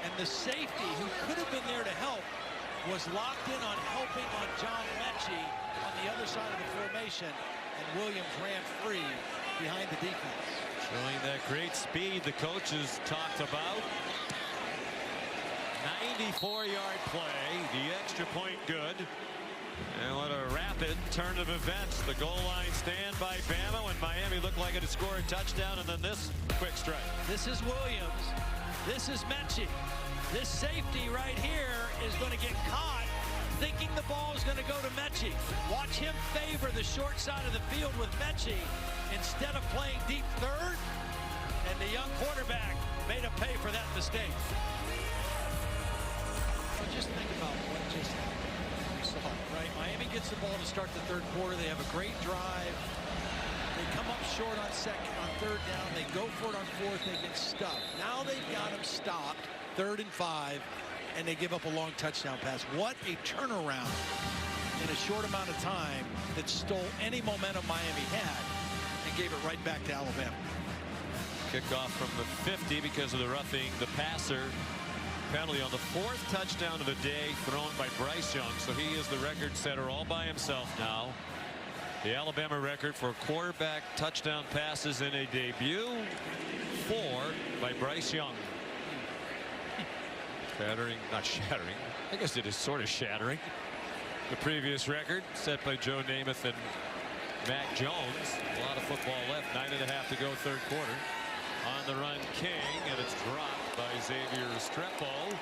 B: and the safety who could have been there to help was locked in on helping on John Mechie on the other side of the formation, and Williams ran free behind the defense.
A: Showing that great speed the coaches talked about. 94-yard play, the extra point good. And what a rapid turn of events. The goal line stand by Bama when Miami looked like it had scored a touchdown, and then this quick strike.
B: This is Williams. This is Mechie. This safety right here is going to get caught thinking the ball is going to go to Mechie. Watch him favor the short side of the field with Mechie instead of playing deep third, and the young quarterback made him pay for that mistake. But just think about what just happened. Right, Miami gets the ball to start the third quarter. They have a great drive. They come up short on third down. They go for it on fourth. They get stuffed. Now they've got them stopped, 3rd and 5, and they give up a long touchdown pass. What a turnaround in a short amount of time that stole any momentum Miami had and gave it right back to Alabama.
A: Kickoff from the 50 because of the roughing the passer penalty on the 4th touchdown of the day thrown by Bryce Young. So he is the record setter all by himself now. The Alabama record for quarterback touchdown passes in a debut, 4 by Bryce Young. Not shattering. I guess it is sort of shattering. The previous record set by Joe Namath and Mac Jones. A lot of football left. 9.5 to go, third quarter. On the run, King, and it's dropped by Xavier Restrepo.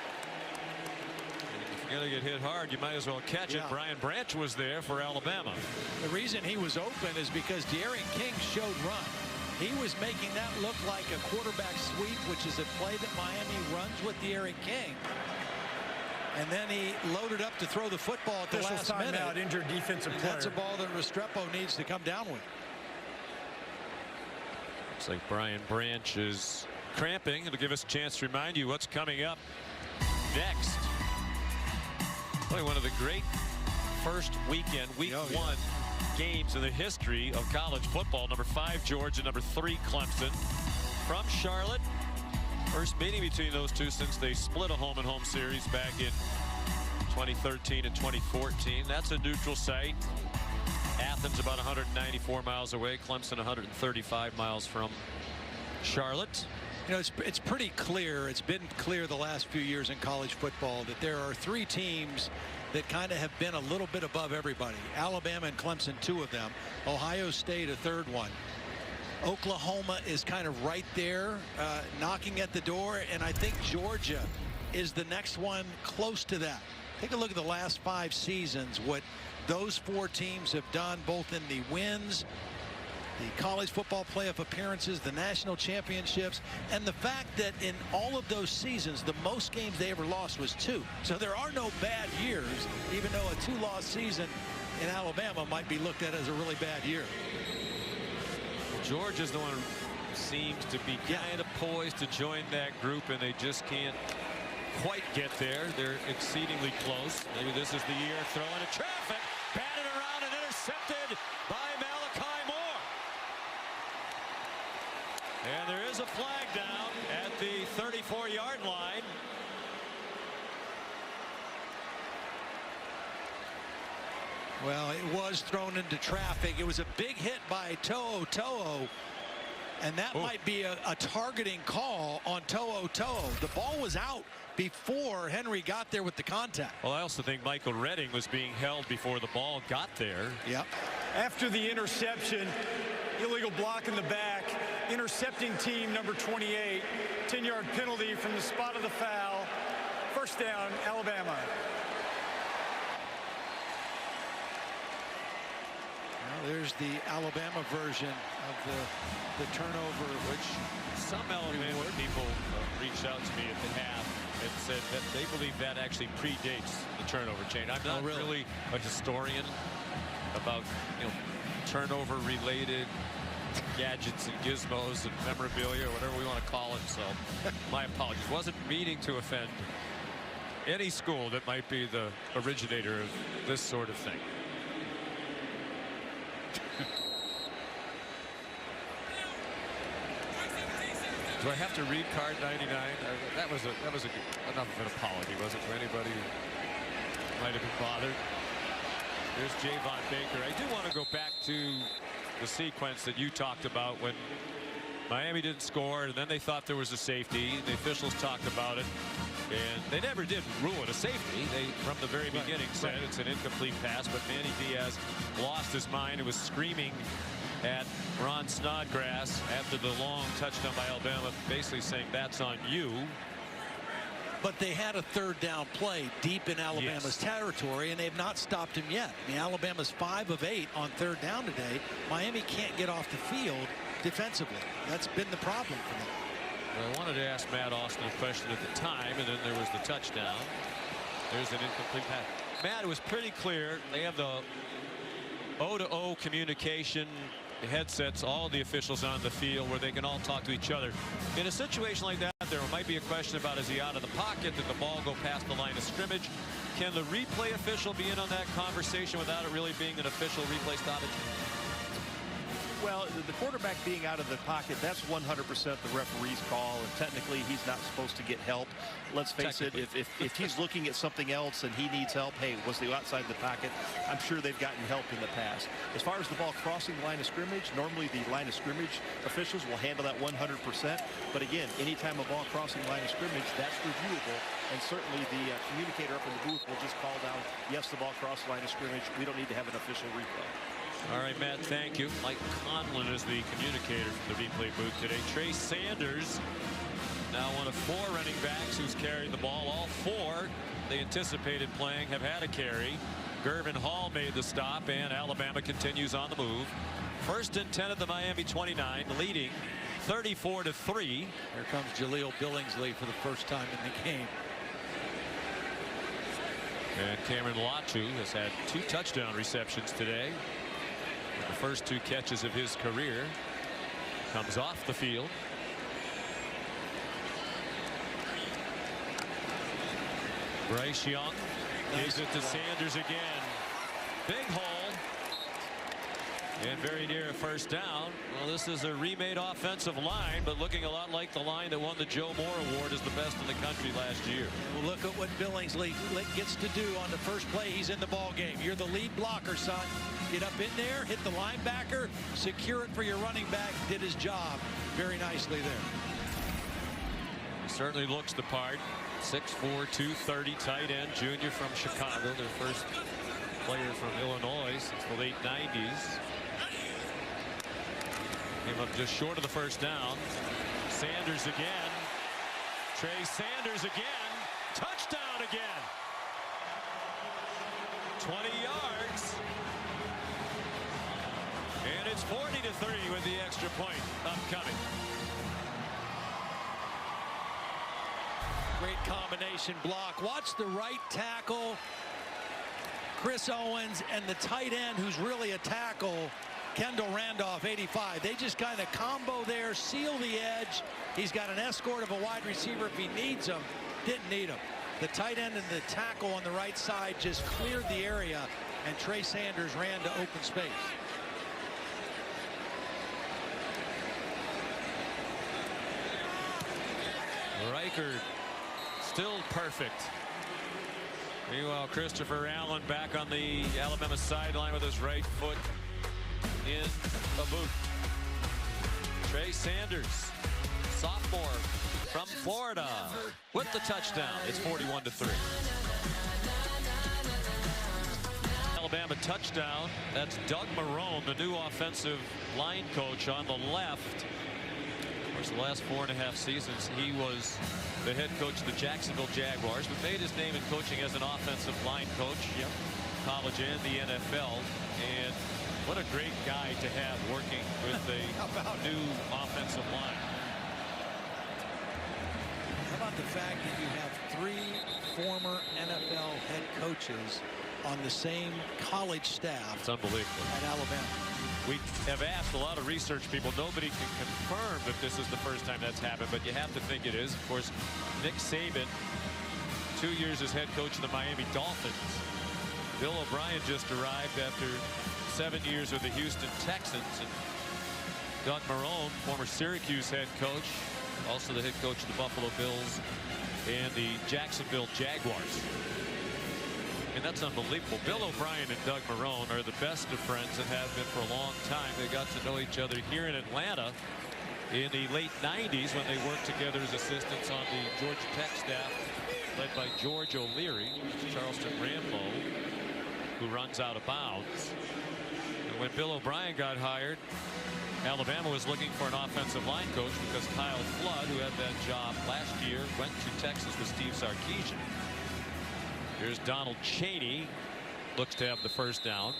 A: If you're going to get hit hard, you might as well catch it. Brian Branch was there for Alabama.
B: The reason he was open is because De'Aaron King showed run. He was making that look like a quarterback sweep, which is a play that Miami runs with De'Aaron King. And then he loaded up to throw the football at the last minute.
C: Timeout, injured defensive player.
B: That's a ball that Restrepo needs to come down with.
A: Looks like Brian Branch is cramping. It'll give us a chance to remind you what's coming up next. Probably one of the great first weekend, week 1 games in the history of college football. Number 5 Georgia, number 3 Clemson. From Charlotte. First meeting between those two since they split a home and home series back in 2013 and 2014. That's a neutral site. Athens about 194 miles away. Clemson 135 miles from Charlotte.
B: You know, it's pretty clear. It's been clear the last few years in college football that there are 3 teams that kind of have been a little bit above everybody. Alabama and Clemson, 2 of them. Ohio State, a 3rd one. Oklahoma is kind of right there, knocking at the door, and I think Georgia is the next one close to that. Take a look at the last 5 seasons, what those 4 teams have done, both in the wins, the college football playoff appearances, the national championships, and the fact that in all of those seasons, the most games they ever lost was 2. So there are no bad years, even though a 2-loss season in Alabama might be looked at as a really bad year.
A: Georgia's the one who seems to be kind of poised to join that group, and they just can't quite get there. They're exceedingly close. Maybe this is the year. Throw into traffic, batted around and intercepted by Malachi Moore. And there is a flag down at the 34-yard line.
B: Well, it was thrown into traffic. It was a big hit by To'o. And that might be a targeting call on To'o. The ball was out before Henry got there with the contact.
A: Well, I also think Michael Redding was being held before the ball got there.
B: Yep.
C: After the interception, illegal block in the back, intercepting team number 28, 10-yard penalty from the spot of the foul. First down, Alabama.
B: Well, there's the Alabama version of the turnover, which
A: some Alabama people reached out to me at the half and said that they believe that actually predates the turnover chain. I'm not really a historian about, turnover related gadgets and gizmos and memorabilia, whatever we want to call it. So my apologies. Wasn't meaning to offend any school that might be the originator of this sort of thing. Do I have to read card 99? That was enough of an apology, was it, for anybody who might have been bothered? There's Javon Baker. I do want to go back to the sequence that you talked about when Miami didn't score, and then they thought there was a safety. The officials talked about it, and they never did rule it a safety. They, from the very beginning, said it's an incomplete pass, but Manny Diaz lost his mind and was screaming at Ron Snodgrass after the long touchdown by Alabama, basically saying that's on you.
B: But they had a third down play deep in Alabama's territory, and they've not stopped him yet. I mean, Alabama's 5 of 8 on third down today. Miami can't get off the field defensively. That's been the problem for them.
A: Well, I wanted to ask Matt Austin a question at the time, and then there was the touchdown. There's an incomplete pass. Matt, it was pretty clear. They have the O-to-O communication headsets, all the officials on the field, where they can all talk to each other. In a situation like that, there might be a question about, is he out of the pocket? Did the ball go past the line of scrimmage? Can the replay official be in on that conversation without it really being an official replay stoppage?
L: Well, the quarterback being out of the pocket, that's 100% the referee's call, and technically he's not supposed to get help. Let's face it, if he's looking at something else and he needs help, hey, was he outside the pocket? I'm sure they've gotten help in the past. As far as the ball crossing the line of scrimmage, normally the line of scrimmage officials will handle that 100%. But again, anytime a ball crossing the line of scrimmage, that's reviewable, and certainly the communicator up in the booth will just call down, yes, the ball crossed the line of scrimmage. We don't need to have an official replay.
A: All right, Matt, thank you. Mike Conlon is the communicator from the replay booth today. Trey Sanders, now one of 4 running backs who's carried the ball. All 4 they anticipated playing have had a carry. Gervin Hall made the stop, and Alabama continues on the move. 1st and 10 at the Miami 29, leading 34-3.
B: Here comes Jaleel Billingsley for the first time in the game.
A: And Cameron Latu has had 2 touchdown receptions today. The first 2 catches of his career. Comes off the field. Bryce Young gives it to Sanders again. Big hole. And very near a first down. Well, this is a remade offensive line, but looking a lot like the line that won the Joe Moore Award as the best in the country last year.
B: Well, look at what Billingsley gets to do on the first play. He's in the ball game. You're the lead blocker, son. Get up in there, hit the linebacker, secure it for your running back. Did his job very nicely there.
A: He certainly looks the part. 6'4", 230 tight end, junior from Chicago, their first player from Illinois since the late 90s. Came up just short of the first down. Sanders again. Trey Sanders again. Touchdown again. 20 yards. And it's 40-3 with the extra point upcoming.
B: Great combination block. Watch the right tackle, Chris Owens, and the tight end, who's really a tackle, Kendall Randolph, 85. They just kind of combo there, seal the edge. He's got an escort of a wide receiver if he needs him. Didn't need him. The tight end and the tackle on the right side just cleared the area, and Trey Sanders ran to open space.
A: Reichard still perfect. Meanwhile, Christopher Allen back on the Alabama sideline with his right foot in a boot. Trey Sanders, sophomore from Florida, with the touchdown. It's 41-3. Alabama touchdown. That's Doug Marrone, the new offensive line coach on the left. Of course, the last 4.5 seasons, he was the head coach of the Jacksonville Jaguars, but made his name in coaching as an offensive line coach, college and the NFL. And what a great guy to have working with a new offensive line.
B: How about the fact that you have 3 former NFL head coaches on the same college staff?
A: It's unbelievable.
B: At Alabama.
A: We have asked a lot of research people. Nobody can confirm that this is the first time that's happened, but you have to think it is. Of course, Nick Saban, 2 years as head coach of the Miami Dolphins. Bill O'Brien just arrived after 7 years with the Houston Texans. And Doug Marrone, former Syracuse head coach, also the head coach of the Buffalo Bills and the Jacksonville Jaguars. And that's unbelievable. Bill O'Brien and Doug Marrone are the best of friends and have been for a long time. They got to know each other here in Atlanta in the late 90s when they worked together as assistants on the Georgia Tech staff led by George O'Leary. Charleston Rambo, who runs out of bounds. And when Bill O'Brien got hired, Alabama was looking for an offensive line coach because Kyle Flood, who had that job last year, went to Texas with Steve Sarkisian. Here's Donald Chaney, looks to have the first down.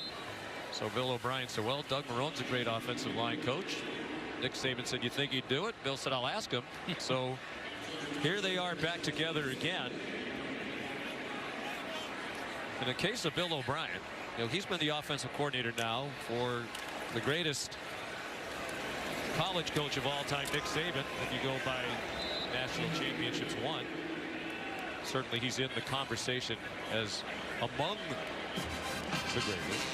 A: So Bill O'Brien said, well, Doug Marrone's a great offensive line coach. Nick Saban said, you think he'd do it? Bill said, I'll ask him. So here they are back together again. In the case of Bill O'Brien, you know, he's been the offensive coordinator now for the greatest college coach of all time, Nick Saban, if you go by national championships won. Certainly he's in the conversation as among the greatest.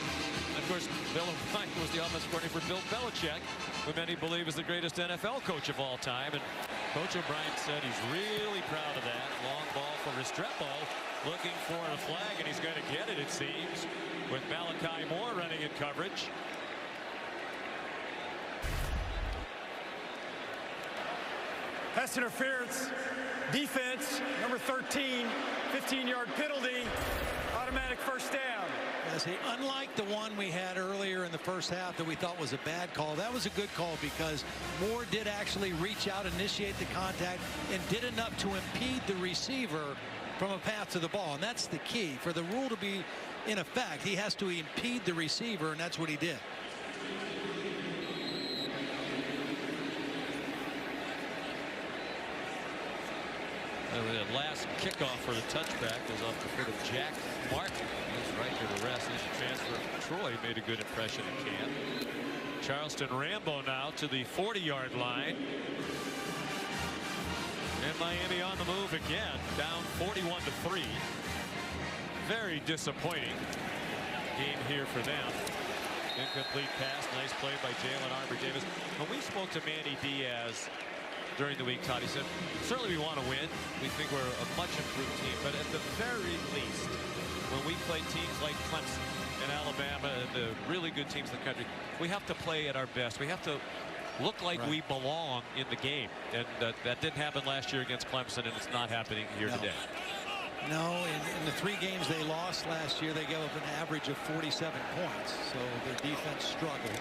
A: Of course, Bill O'Brien was the offensive coordinator for Bill Belichick, who many believe is the greatest NFL coach of all time. And Coach O'Brien said he's really proud of that. Long ball for Restrepo, looking for a flag, and he's going to get it, it seems, with Malachi Moore running in coverage.
C: Pass interference, defense, number 13, 15-yard penalty, automatic first down.
B: See, unlike the one we had earlier in the first half that we thought was a bad call, that was a good call because Moore did actually reach out, initiate the contact, and did enough to impede the receiver from a path to the ball. And that's the key. For the rule to be in effect, he has to impede the receiver, and that's what he did.
A: The last kickoff for the touchback was off the foot of Jack Martin. He's right to the rest. He's a transfer from Troy. Made a good impression in camp. Charleston Rambo now to the 40-yard line. And Miami on the move again, down 41-3. Very disappointing game here for them. Incomplete pass. Nice play by Jalen Arbor-Davis. When we spoke to Manny Diaz during the week, Todd, he said, certainly we want to win. We think we're a much improved team. But at the very least, when we play teams like Clemson and Alabama and the really good teams in the country, we have to play at our best. We have to look like we belong in the game. And that didn't happen last year against Clemson, and it's not happening here today.
B: No, in the 3 games they lost last year, they gave up an average of 47 points. So their defense struggled.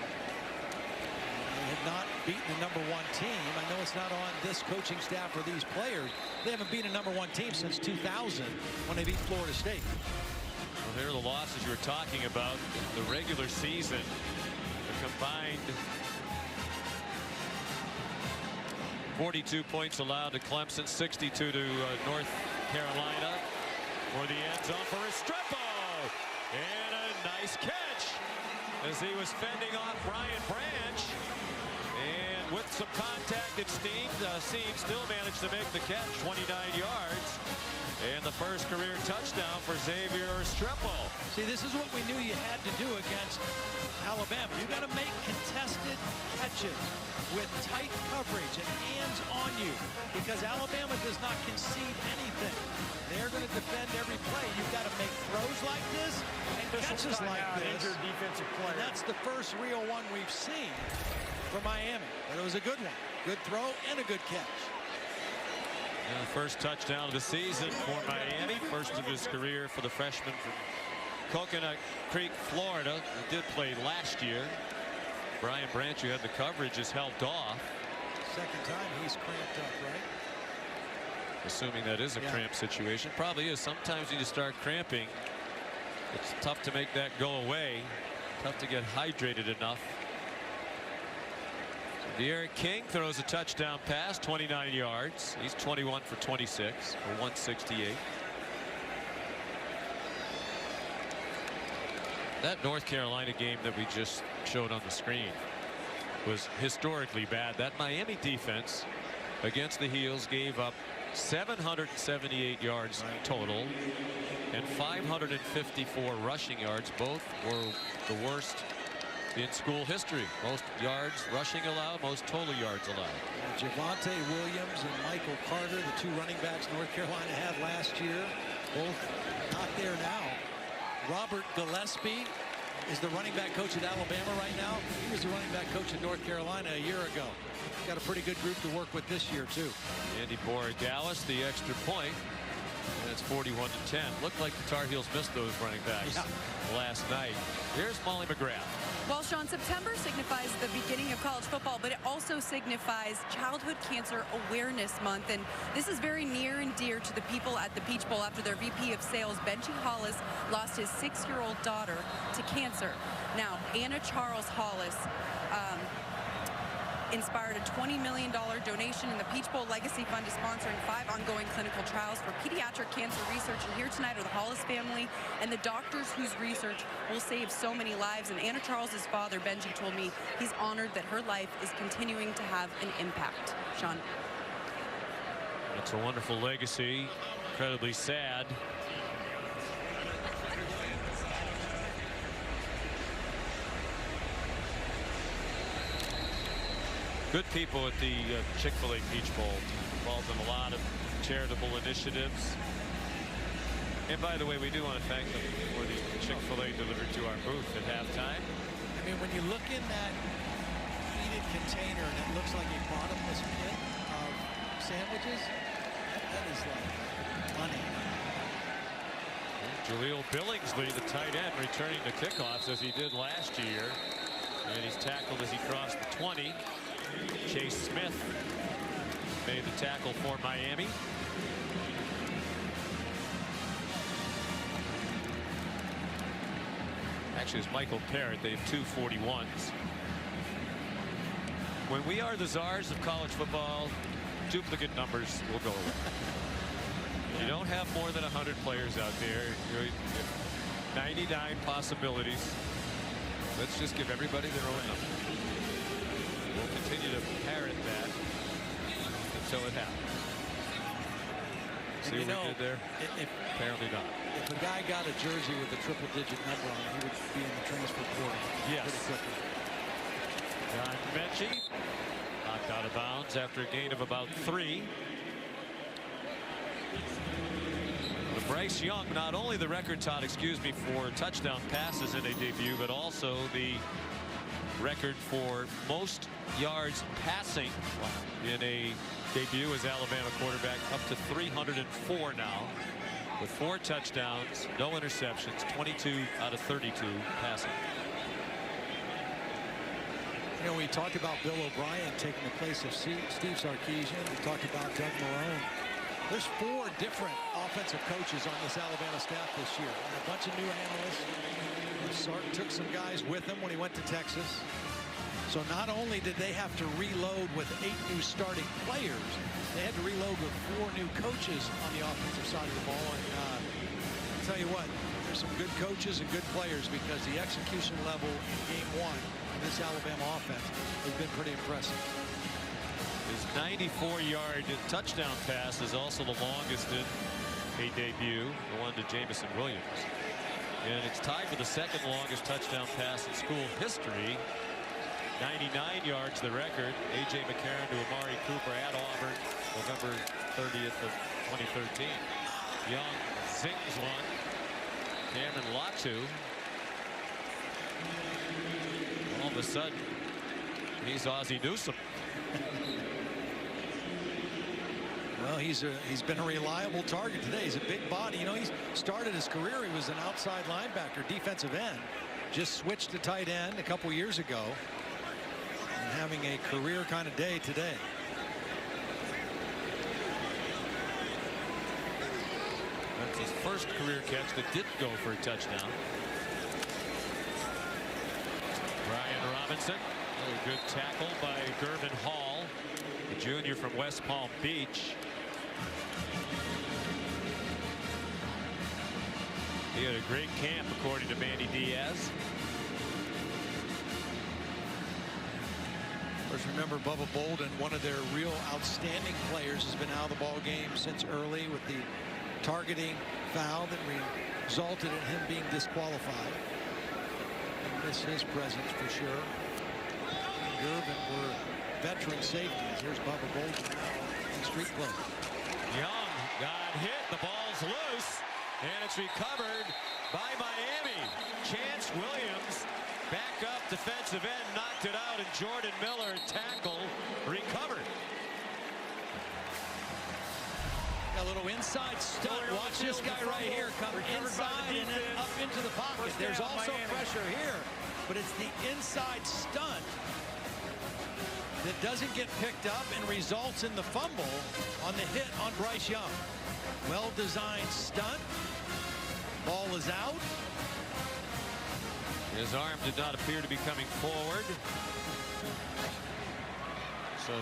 B: They have not beaten the #1 team. I know it's not on this coaching staff or these players. They haven't beaten a #1 team since 2000 when they beat Florida State.
A: Well, there are the losses you were talking about. The regular season, the combined 42 points allowed to Clemson, 62 to North Carolina. For the end zone for Restrepo. And a nice catch as he was fending off Brian Branch. And with some contact, it seemed, still managed to make the catch, 29 yards. And the first career touchdown for Xavier Restrepo.
B: See, this is what we knew you had to do against Alabama. You got to make contested catches with tight coverage and hands on you, because Alabama does not concede anything. They're going to defend every play. You've got to make throws like this and catches like this.
C: Defensive player.
B: And that's the first real one we've seen. for Miami, but it was a good one. Good throw and a good catch.
A: And the first touchdown of the season for Miami. First of his career for the freshman from Coconut Creek, Florida, who did play last year. Brian Branch, who had the coverage, is helped off.
B: Second time he's cramped up, right?
A: Assuming that is a cramp situation. Probably is. Sometimes you just start cramping. It's tough to make that go away. Tough to get hydrated enough. De'Aaron King throws a touchdown pass, 29 yards. He's 21 for 26 for 168. That North Carolina game that we just showed on the screen was historically bad. That Miami defense against the Heels gave up 778 yards total and 554 rushing yards. Both were the worst in school history. Most yards rushing allowed, most total yards allowed.
B: Javonte Williams and Michael Carter, the two running backs North Carolina had last year, both not there now. Robert Gillespie is the running back coach at Alabama right now. He was the running back coach at North Carolina a year ago. Got a pretty good group to work with this year too.
A: Andy Borregales, the extra point, and it's 41-10. Looked like the Tar Heels missed those running backs last night. Here's Molly McGrath.
G: Well, Sean, September signifies the beginning of college football, but it also signifies Childhood Cancer Awareness Month. And this is very near and dear to the people at the Peach Bowl after their VP of Sales, Benji Hollis, lost his 6-year-old daughter to cancer. Now, Anna Charles Hollis inspired a $20 million donation in the Peach Bowl Legacy Fund is sponsoring 5 ongoing clinical trials for pediatric cancer research. And here tonight are the Hollis family and the doctors whose research will save so many lives. And Anna Charles's father, Benji, told me he's honored that her life is continuing to have an impact. Sean.
A: It's a wonderful legacy. Incredibly sad. Good people at the Chick-fil-A Peach Bowl, involved in a lot of charitable initiatives. And by the way, we do want to thank them for the Chick-fil-A delivered to our booth at halftime.
B: I mean, when you look in that heated container and it looks like a bottomless pit of sandwiches, that is like money.
A: Jaleel Billingsley, the tight end, returning the kickoffs as he did last year. And he's tackled as he crossed the 20. Chase Smith made the tackle for Miami. Actually, it's Michael Parrott. They have 2 41s. When we are the czars of college football, duplicate numbers will go away. You don't have more than 100 players out there. You're 99 possibilities. Let's just give everybody their own number. We'll continue to parrot that until it happens. See what we did there? Apparently not.
B: If a guy got a jersey with a triple-digit number on it, he would be in the transfer portal pretty quickly.
A: John Mechie knocked out of bounds after a gain of about 3. Bryce Young, not only the record, Todd, for touchdown passes in a debut, but also the record for most yards passing in a debut as Alabama quarterback, up to 304 now, with 4 touchdowns, no interceptions, 22 out of 32 passing.
B: You know, we talked about Bill O'Brien taking the place of Steve Sarkisian. We talked about Doug Marrone. There's 4 different offensive coaches on this Alabama staff this year, and a bunch of new analysts. Sark took some guys with him when he went to Texas. So not only did they have to reload with 8 new starting players, they had to reload with 4 new coaches on the offensive side of the ball. And I'll tell you what, there's some good coaches and good players, because the execution level in game 1 of this Alabama offense has been pretty impressive.
A: His 94-yard touchdown pass is also the longest in a debut, the one to Jamison Williams. And it's tied for the second longest touchdown pass in school history. 99 yards, the record. A.J. McCarron to Amari Cooper at Auburn, November 30th of 2013. Young zings one. Cameron Latu. All of a sudden, He's Ozzie Newsome.
B: Well, he's been a reliable target today. He's a big body. You know, he started his career, he was an outside linebacker, defensive end. Just switched to tight end a couple years ago. And having a career kind of day today.
A: That's his first career catch that didn't go for a touchdown. Brian Robinson. A good tackle by Gervin Hall, the junior from West Palm Beach. He had a great camp, according to Manny Diaz.
B: Of course, remember Bubba Bolden, one of their real outstanding players, has been out of the ball game since early with the targeting foul that resulted in him being disqualified. And miss his presence for sure. Gervin were veteran safeties. Here's Bubba Bolden in street clothes.
A: Young got hit. The ball's loose. And it's recovered by Miami. Chance Williams, back up defensive end, knocked it out, and Jordan Miller, tackle, recovered.
B: A little inside stunt. Watch this guy right here come inside and then up into the pocket. There's also pressure here, but it's the inside stunt that doesn't get picked up and results in the fumble on the hit on Bryce Young. Well-designed stunt. Ball is out.
A: His arm did not appear to be coming forward. So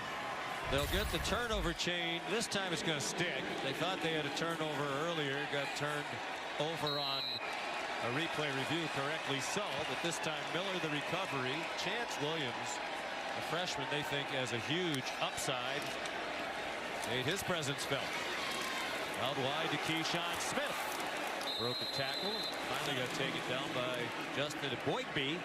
A: they'll get the turnover chain. This time it's going to stick. They thought they had a turnover earlier. Got turned over on a replay review, correctly so. But this time Miller the recovery. Chance Williams, a freshman they think has a huge upside, made his presence felt. Out wide to Keyshawn Smith. Broke a tackle. Finally got taken down by Justin Boygby.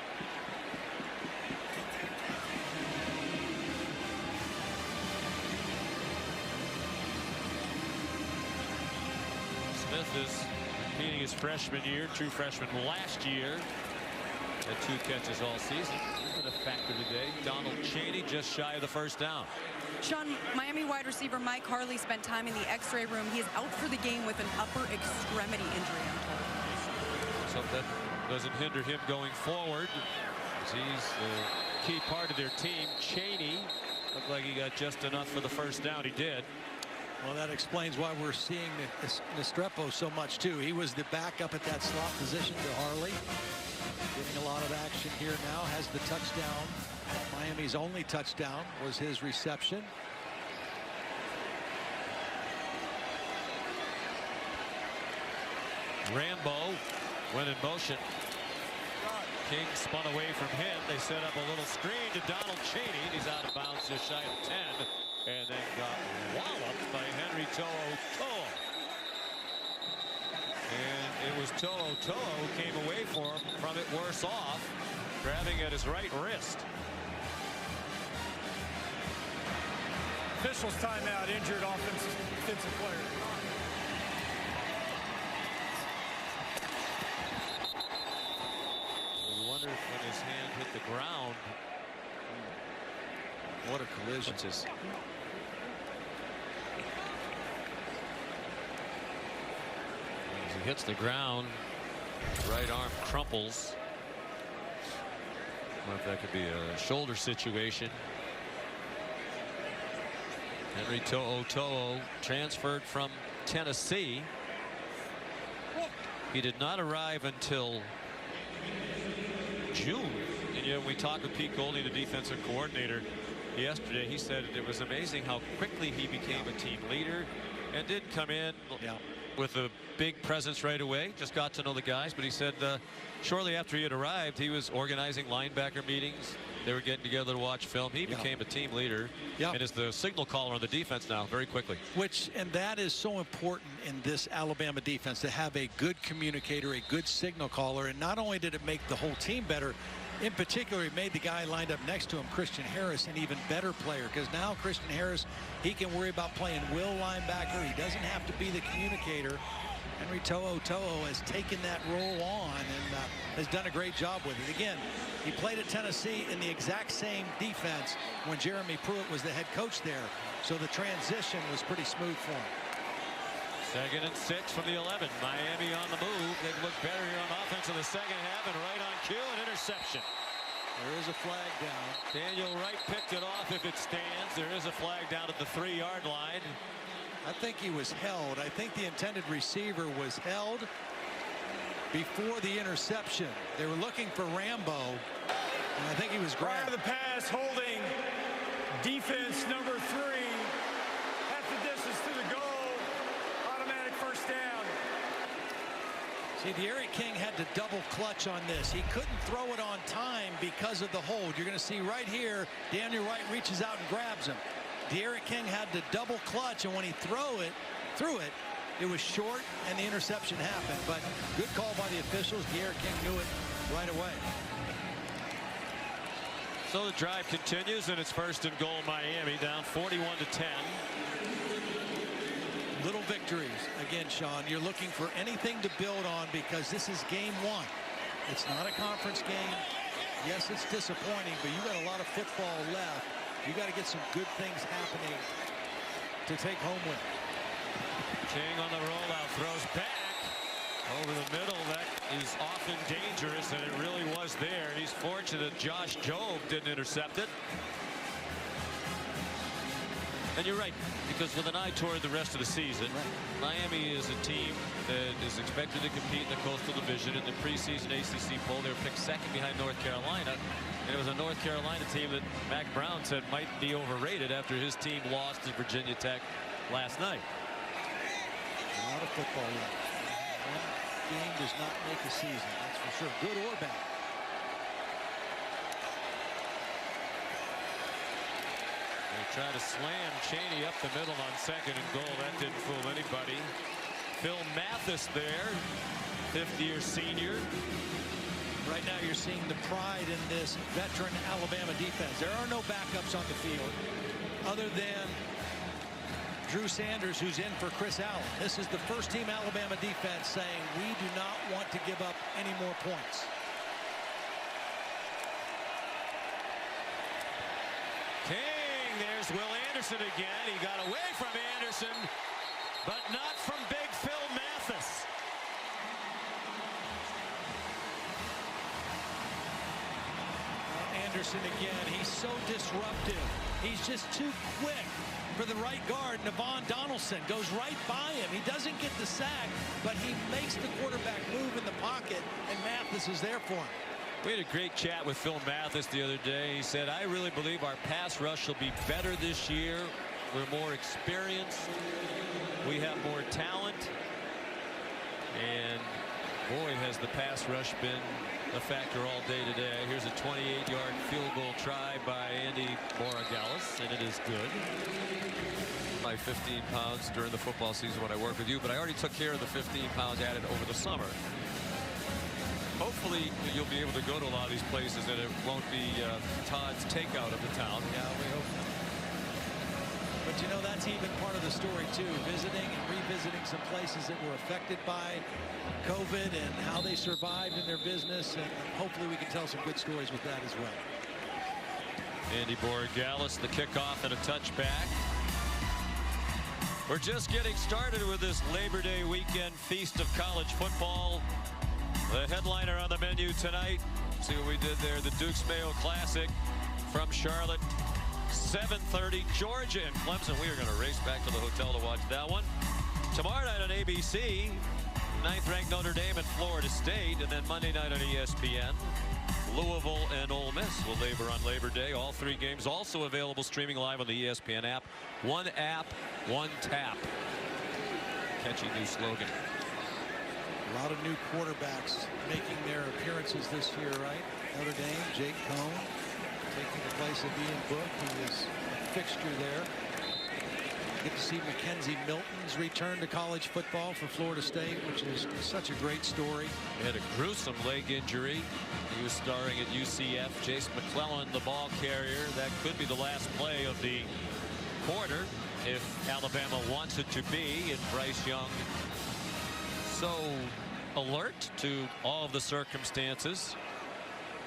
A: Smith is repeating his freshman year. True freshman last year. Had 2 catches all season. Isn't a factor today. Donald Chaney just shy of the first down.
G: Sean, Miami wide receiver Mike Harley spent time in the X-ray room. He is out for the game with an upper extremity injury, I'm told.
A: So that doesn't hinder him going forward, as he's the key part of their team. Chaney looked like he got just enough for the first down. He did.
B: Well, that explains why we're seeing Restrepo so much too. He was the backup at that slot position to Harley. Getting a lot of action here now. Has the touchdown. Miami's only touchdown was his reception.
A: Rambo went in motion. King spun away from him. They set up a little screen to Donald Chaney. He's out of bounds just shy of 10. And then got walloped by Henry To'o. And it was To'o who came away from it worse off, grabbing at his right wrist.
C: Officials timeout, injured offensive player.
A: I wonder if when his hand hit the ground.
B: What a collision.
A: As he hits the ground, right arm crumples. I wonder if that could be a shoulder situation. Henry To'o transferred from Tennessee. He did not arrive until June. And yet, we talked with Pete Golding, the defensive coordinator, yesterday. He said it was amazing how quickly he became a team leader and did come in with a big presence right away. Just got to know the guys. But he said shortly after he had arrived, he was organizing linebacker meetings. They were getting together to watch film. He became a team leader and is the signal caller on the defense now very quickly.
B: And that is so important in this Alabama defense, to have a good communicator, a good signal caller. And not only did it make the whole team better, in particular, it made the guy lined up next to him, Christian Harris, an even better player, because now Christian Harris, he can worry about playing will linebacker. He doesn't have to be the communicator. Henry To'o has taken that role on and has done a great job with it. Again, he played at Tennessee in the exact same defense when Jeremy Pruitt was the head coach there. So the transition was pretty smooth for him.
A: 2nd and 6 from the 11. Miami on the move. They've looked better here on offense in the second half, and right on cue, an interception.
B: There is a flag down.
A: Daniel Wright picked it off if it stands. There is a flag down at the 3-yard line.
B: I think he was held. I think the intended receiver was held before the interception. They were looking for Rambo, and I think he was grabbed.
C: Prior to the pass, holding defense number 3. Half the distance to the goal. Automatic first down.
B: See, De'Aaron King had to double clutch on this. He couldn't throw it on time because of the hold. You're going to see right here, Daniel Wright reaches out and grabs him. De'Aaron King had to double clutch, and when he threw it, it was short, and the interception happened. But good call by the officials. De'Aaron King knew it right away.
A: So the drive continues, and it's 1st and goal Miami, down 41-10.
B: Little victories. Again, Sean, you're looking for anything to build on because this is game 1. It's not a conference game. Yes, it's disappointing, but you got a lot of football left. You got to get some good things happening to take home with.
A: King on the rollout, throws back over the middle. That is often dangerous, and it really was there. He's fortunate Josh Jobe didn't intercept it. And you're right, because with an eye toward the rest of the season, Miami is a team that is expected to compete in the Coastal Division. In the preseason ACC poll, they were picked 2nd behind North Carolina. And it was a North Carolina team that Mac Brown said might be overrated after his team lost to Virginia Tech last night.
B: A lot of football left. One game does not make a season, that's for sure, good or bad.
A: They try to slam Chaney up the middle on 2nd and goal. That didn't fool anybody. Phil Mathis there, 5th-year senior.
B: Right now you're seeing the pride in this veteran Alabama defense. There are no backups on the field other than Drew Sanders, who's in for Chris Allen. This is the first-team Alabama defense saying we do not want to give up any more points.
A: King, there's Will Anderson again. He got away from Anderson, but not from big Phil Mathis.
B: Anderson again, he's so disruptive. He's just too quick for the right guard. Navon Donaldson goes right by him. He doesn't get the sack, but he makes the quarterback move in the pocket, and Mathis is there for him.
A: We had a great chat with Phil Mathis the other day. He said, I really believe our pass rush will be better this year. We're more experienced. We have more talent. And boy, has the pass rush been a factor all day today. Here's a 28-yard field goal try by Andy Borregales, and it is good.
M: My 15 pounds during the football season when I work with you, but I already took care of the 15 pounds added over the summer. Hopefully you'll be able to go to a lot of these places and it won't be Todd's takeout of the town.
B: Yeah, we hope not. But you know, that's even part of the story too, visiting and revisiting some places that were affected by COVID and how they survived in their business, and hopefully we can tell some good stories with that as well.
A: Andy Borregales, the kickoff and a touchback. We're just getting started with this Labor Day weekend feast of college football. The headliner on the menu tonight, see what we did there, the Dukes Mayo Classic from Charlotte. 7:30, Georgia and Clemson. We are going to race back to the hotel to watch that one. Tomorrow night on ABC, 9th-ranked Notre Dame and Florida State, and then Monday night on ESPN, Louisville and Ole Miss will labor on Labor Day. All 3 games also available streaming live on the ESPN app. One app, one tap. Catchy new slogan.
B: A lot of new quarterbacks making their appearances this year, right? Notre Dame, Jake Cohn taking the place of Ian Book, who is a fixture there. Get to see Mackenzie Milton's return to college football for Florida State, which is such a great story.
A: He had a gruesome leg injury. He was starring at UCF. Jace McClellan, the ball carrier. That could be the last play of the quarter if Alabama wants it to be. And Bryce Young so alert to all of the circumstances.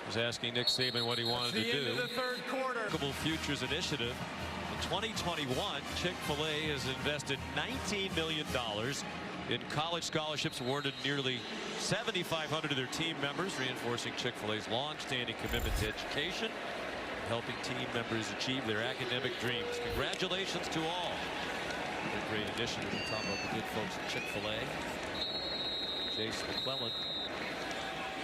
A: Was asking Nick Saban what he wanted to do.
C: The end of the third quarter.
A: Futures Initiative. In 2021, Chick-fil-A has invested $19 million in college scholarships, awarded nearly 7,500 of their team members, reinforcing Chick-fil-A's long-standing commitment to education, helping team members achieve their academic dreams. Congratulations to all. A great initiative. We're talking about the good folks at Chick-fil-A. Jace McClellan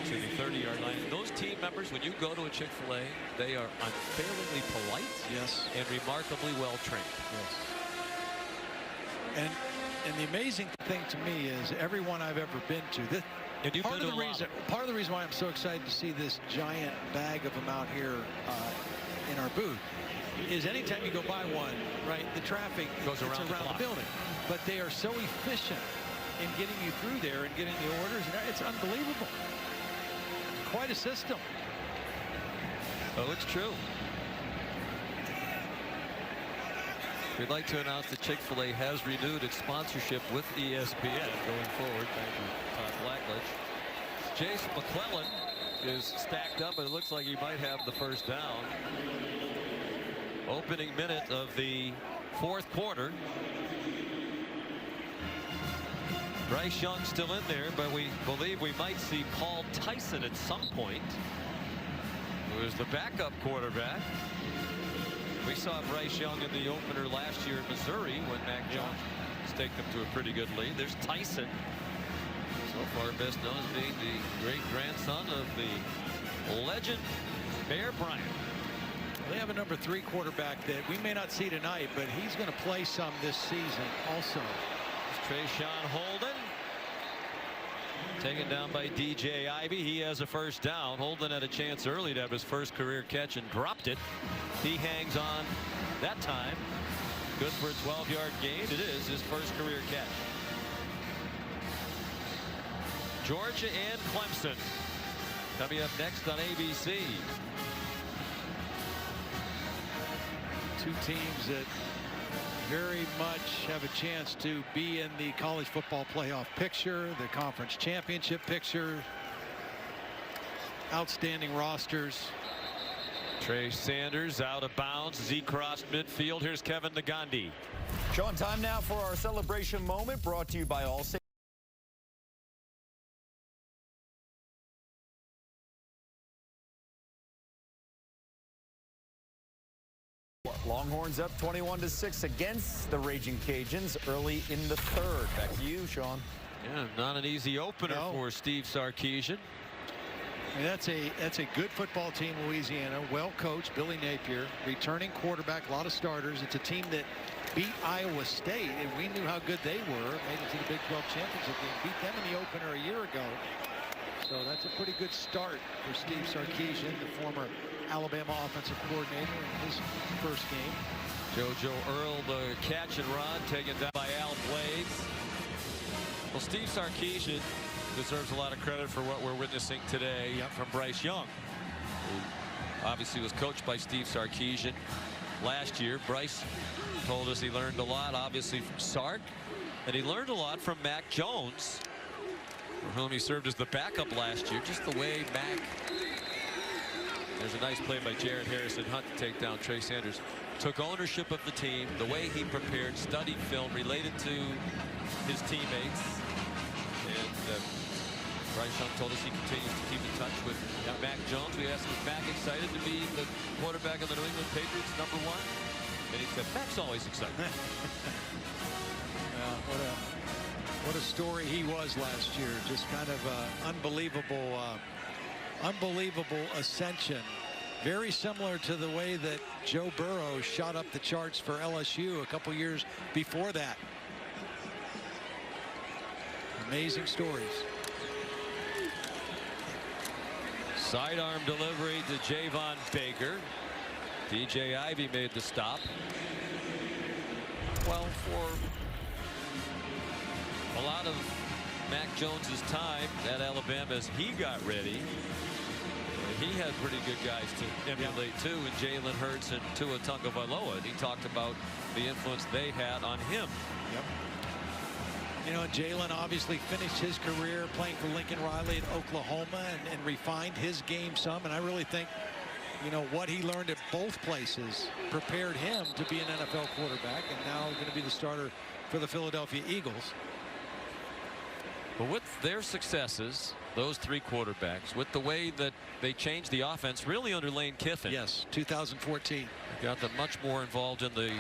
A: to the 30-yard line. And those team members, when you go to a Chick-fil-A, they are unfailingly polite.
B: Yes.
A: And remarkably well trained.
B: Yes. And the amazing thing to me is everyone I've ever been to. Part of the reason why I'm so excited to see this giant bag of them out here in our booth is anytime you go by one, right, the traffic goes around the building. But they are so efficient in getting you through there and getting the orders. And it's unbelievable. Quite a system.
A: Oh, it's true. We'd like to announce that Chick-fil-A has renewed its sponsorship with ESPN going forward. Thank you, Todd Blackledge. Jace McClellan is stacked up, and it looks like he might have the first down. Opening minute of the fourth quarter. Bryce Young still in there, but we believe we might see Paul Tyson at some point, who is the backup quarterback. We saw Bryce Young in the opener last year in Missouri when Mac Jones staked them to a pretty good lead. There's Tyson, so far best known as being the great-grandson of the legend Bear Bryant.
B: They have a number 3 quarterback that we may not see tonight, but he's going to play some this season also.
A: Trayshawn Holden taken down by DJ Ivey. He has a first down. Holden had a chance early to have his first career catch and dropped it. He hangs on that time. Good for a 12-yard gain. It is his first career catch. Georgia and Clemson coming up next on ABC.
B: Two teams that very much have a chance to be in the college football playoff picture, the conference championship picture. Outstanding rosters.
A: Trey Sanders out of bounds. Z crossed midfield. Here's Kevin Nagandi.
E: Sean, time now for our celebration moment, brought to you by Allstate. Longhorns up 21-6 against the Raging Cajuns early in the third. Back to you, Sean.
A: Yeah, not an easy opener for Steve Sarkisian.
B: I mean, that's a good football team, Louisiana. Well coached, Billy Napier, returning quarterback, a lot of starters. It's a team that beat Iowa State, and we knew how good they were. Made it to the Big 12 championship game. Beat them in the opener a year ago. So that's a pretty good start for Steve Sarkisian, the former Alabama offensive coordinator, in his first game.
A: JoJo Earl, the catch and run, taken down by Al Blades. Well, Steve Sarkisian deserves a lot of credit for what we're witnessing today from Bryce Young, who obviously was coached by Steve Sarkisian last year. Bryce told us he learned a lot, obviously, from Sark, and he learned a lot from Mac Jones, for whom he served as the backup last year. Just the way Mac, there's a nice play by Jared Harrison Hunt to take down Trey Sanders, took ownership of the team, the way he prepared, studied film related to his teammates. And Bryce Young told us he continues to keep in touch with Mac Jones. We asked him, was Mac excited to be the quarterback of the New England Patriots, #1? And he said, Mac's always excited.
B: What a story he was last year. Just kind of unbelievable ascension. Very similar to the way that Joe Burrow shot up the charts for LSU a couple years before that. Amazing stories.
A: Sidearm delivery to Javon Baker. DJ Ivey made the stop. Well, for a lot of Mac Jones's time at Alabama as he got ready, he had pretty good guys to emulate too, and Jalen Hurts and Tua Tagovailoa. And he talked about the influence they had on him.
B: You know, Jalen obviously finished his career playing for Lincoln Riley at Oklahoma and refined his game some. And I really think, you know, what he learned at both places prepared him to be an NFL quarterback, and now going to be the starter for the Philadelphia Eagles.
M: But with their successes, those three quarterbacks, with the way that they changed the offense really under Lane Kiffin.
B: Yes, 2014.
M: Got them much more involved in the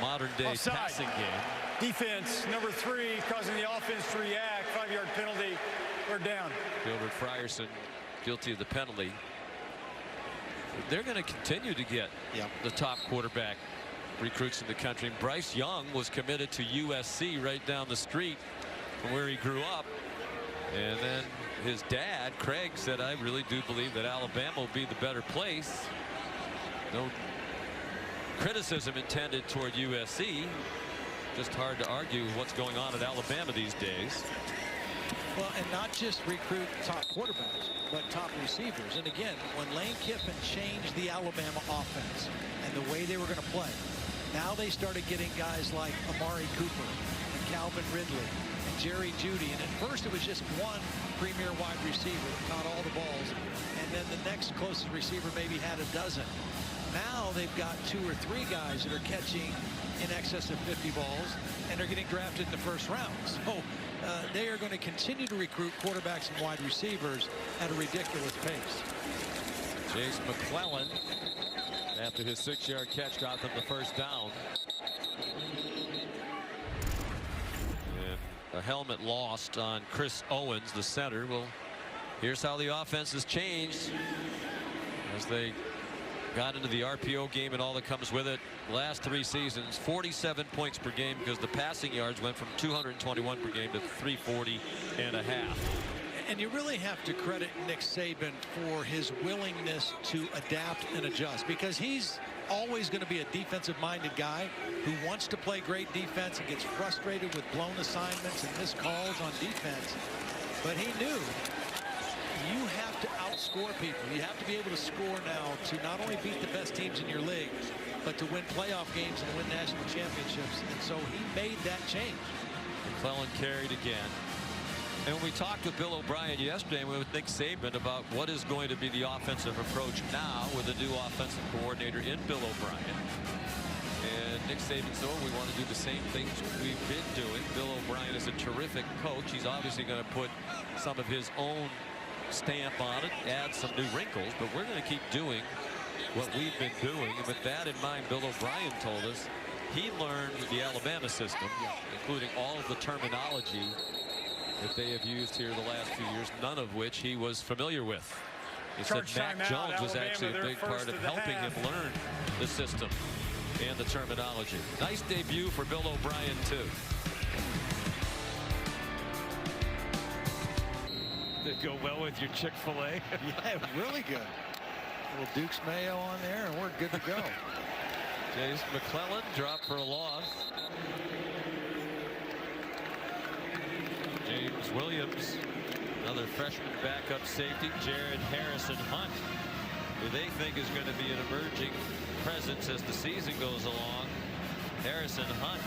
M: modern day
C: Offside.
M: passing game.
C: Defense, number 3, causing the offense to react. 5-yard penalty. We're down.
M: Gilbert Frierson guilty of the penalty. They're going to continue to get the top quarterback recruits in the country. And Bryce Young was committed to USC right down the street from where he grew up. And then his dad, Craig, said, I really do believe that Alabama will be the better place. No criticism intended toward USC. Just hard to argue what's going on at Alabama these days.
B: Well, and not just recruit top quarterbacks, but top receivers. And again, when Lane Kiffin changed the Alabama offense and the way they were going to play, now they started getting guys like Amari Cooper and Calvin Ridley and Jerry Jeudy. And at first it was just one premier wide receiver that caught all the balls. And then the next closest receiver maybe had a dozen. Now they've got 2 or 3 guys that are catching in excess of 50 balls, and they're getting drafted in the first round. So they are going to continue to recruit quarterbacks and wide receivers at a ridiculous pace.
M: Chase McClellan, after his 6-yard catch, got them the first down. And a helmet lost on Chris Owens, the center. Well, here's how the offense has changed as they got into the RPO game and all that comes with it. Last 3 seasons, 47 points per game, because the passing yards went from 221 per game to 340 and a half.
B: And you really have to credit Nick Saban for his willingness to adapt and adjust, because he's always going to be a defensive-minded guy who wants to play great defense and gets frustrated with blown assignments and missed calls on defense. But he knew you have to outscore people. You have to be able to score now to not only beat the best teams in your league, but to win playoff games and win national championships. And so he made that change.
M: McClellan carried again. And when we talked with Bill O'Brien yesterday and with Nick Saban about what is going to be the offensive approach now with a new offensive coordinator in Bill O'Brien. And Nick Saban said, we want to do the same things we've been doing. Bill O'Brien is a terrific coach. He's obviously going to put some of his own stamp on it, add some new wrinkles, but we're going to keep doing what we've been doing. And with that in mind, Bill O'Brien told us he learned the Alabama system, including all of the terminology that they have used here the last few years, none of which he was familiar with. He said Mac Jones was actually a big part of helping him learn the system and the terminology. Nice debut for Bill O'Brien, too. Did go well with your Chick-fil-A.
B: Yeah, really good. A little Duke's mayo on there, and we're good to go.
M: Chase McClellan dropped for a loss. James Williams, another freshman backup safety. Jared Harrison Hunt, who they think is going to be an emerging presence as the season goes along. Harrison Hunt,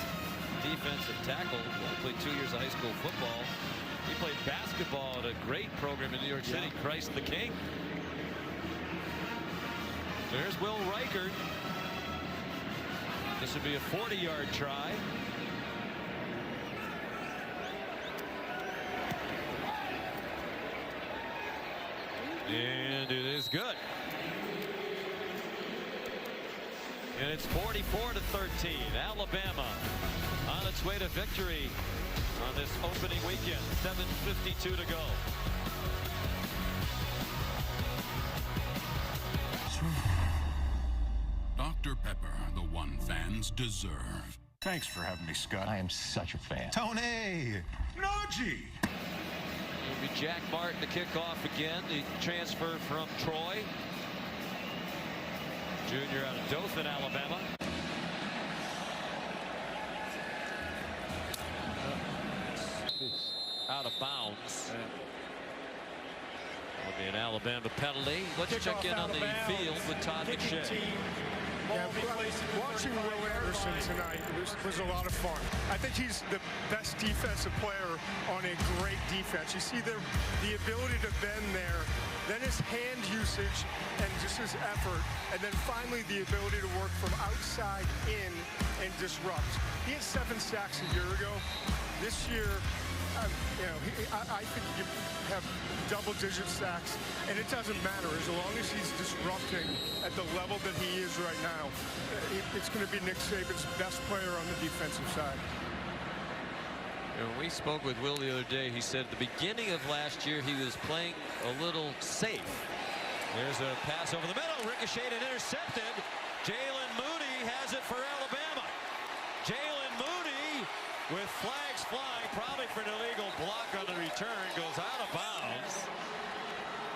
M: defensive tackle, played 2 years of high school football. He played basketball at a great program in New York City, Christ the King. There's Will Reichert. This would be a 40-yard try. And it is good. And it's 44-13. Alabama on its way to victory on this opening weekend. 7:52 to go.
N: Dr. Pepper, the one fans deserve.
O: Thanks for having me, Scott.
P: I am such a fan.
O: Tony! Najee!
M: It'll be Jack Martin to kick off again. The transfer from Troy. Junior out of Dothan, Alabama. Out of bounds. Will be an Alabama penalty. Let's check in on the field with Todd McShay.
I: Yeah, watching Will Anderson tonight was a lot of fun. I think he's the best defensive player on a great defense. You see the ability to bend there, then his hand usage and just his effort, and then finally the ability to work from outside in and disrupt. He had 7 sacks a year ago. This year, I think you have double-digit sacks, and it doesn't matter as long as he's disrupting at the level that he is right now. It's going to be Nick Saban's best player on the defensive side.
M: When we spoke with Will the other day, he said at the beginning of last year he was playing a little safe. There's a pass over the middle, ricocheted and intercepted. Jalen Moody has it for Alabama. Jalen Moody with flags flying, probably for an illegal block on the return, goes out of bounds.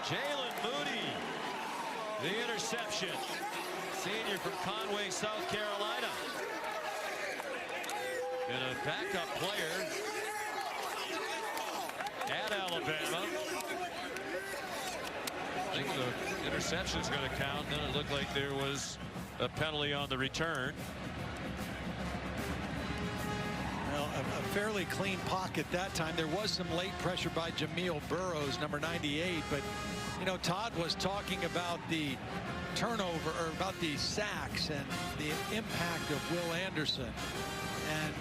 M: Jalen Moody, the interception. Senior from Conway, South Carolina. And a backup player at Alabama. I think the interception's going to count. Then it looked like there was a penalty on the return.
B: Well, a fairly clean pocket that time. There was some late pressure by Jamil Burroughs, number 98. But, you know, Todd was talking about the turnover, or about the sacks and the impact of Will Anderson. And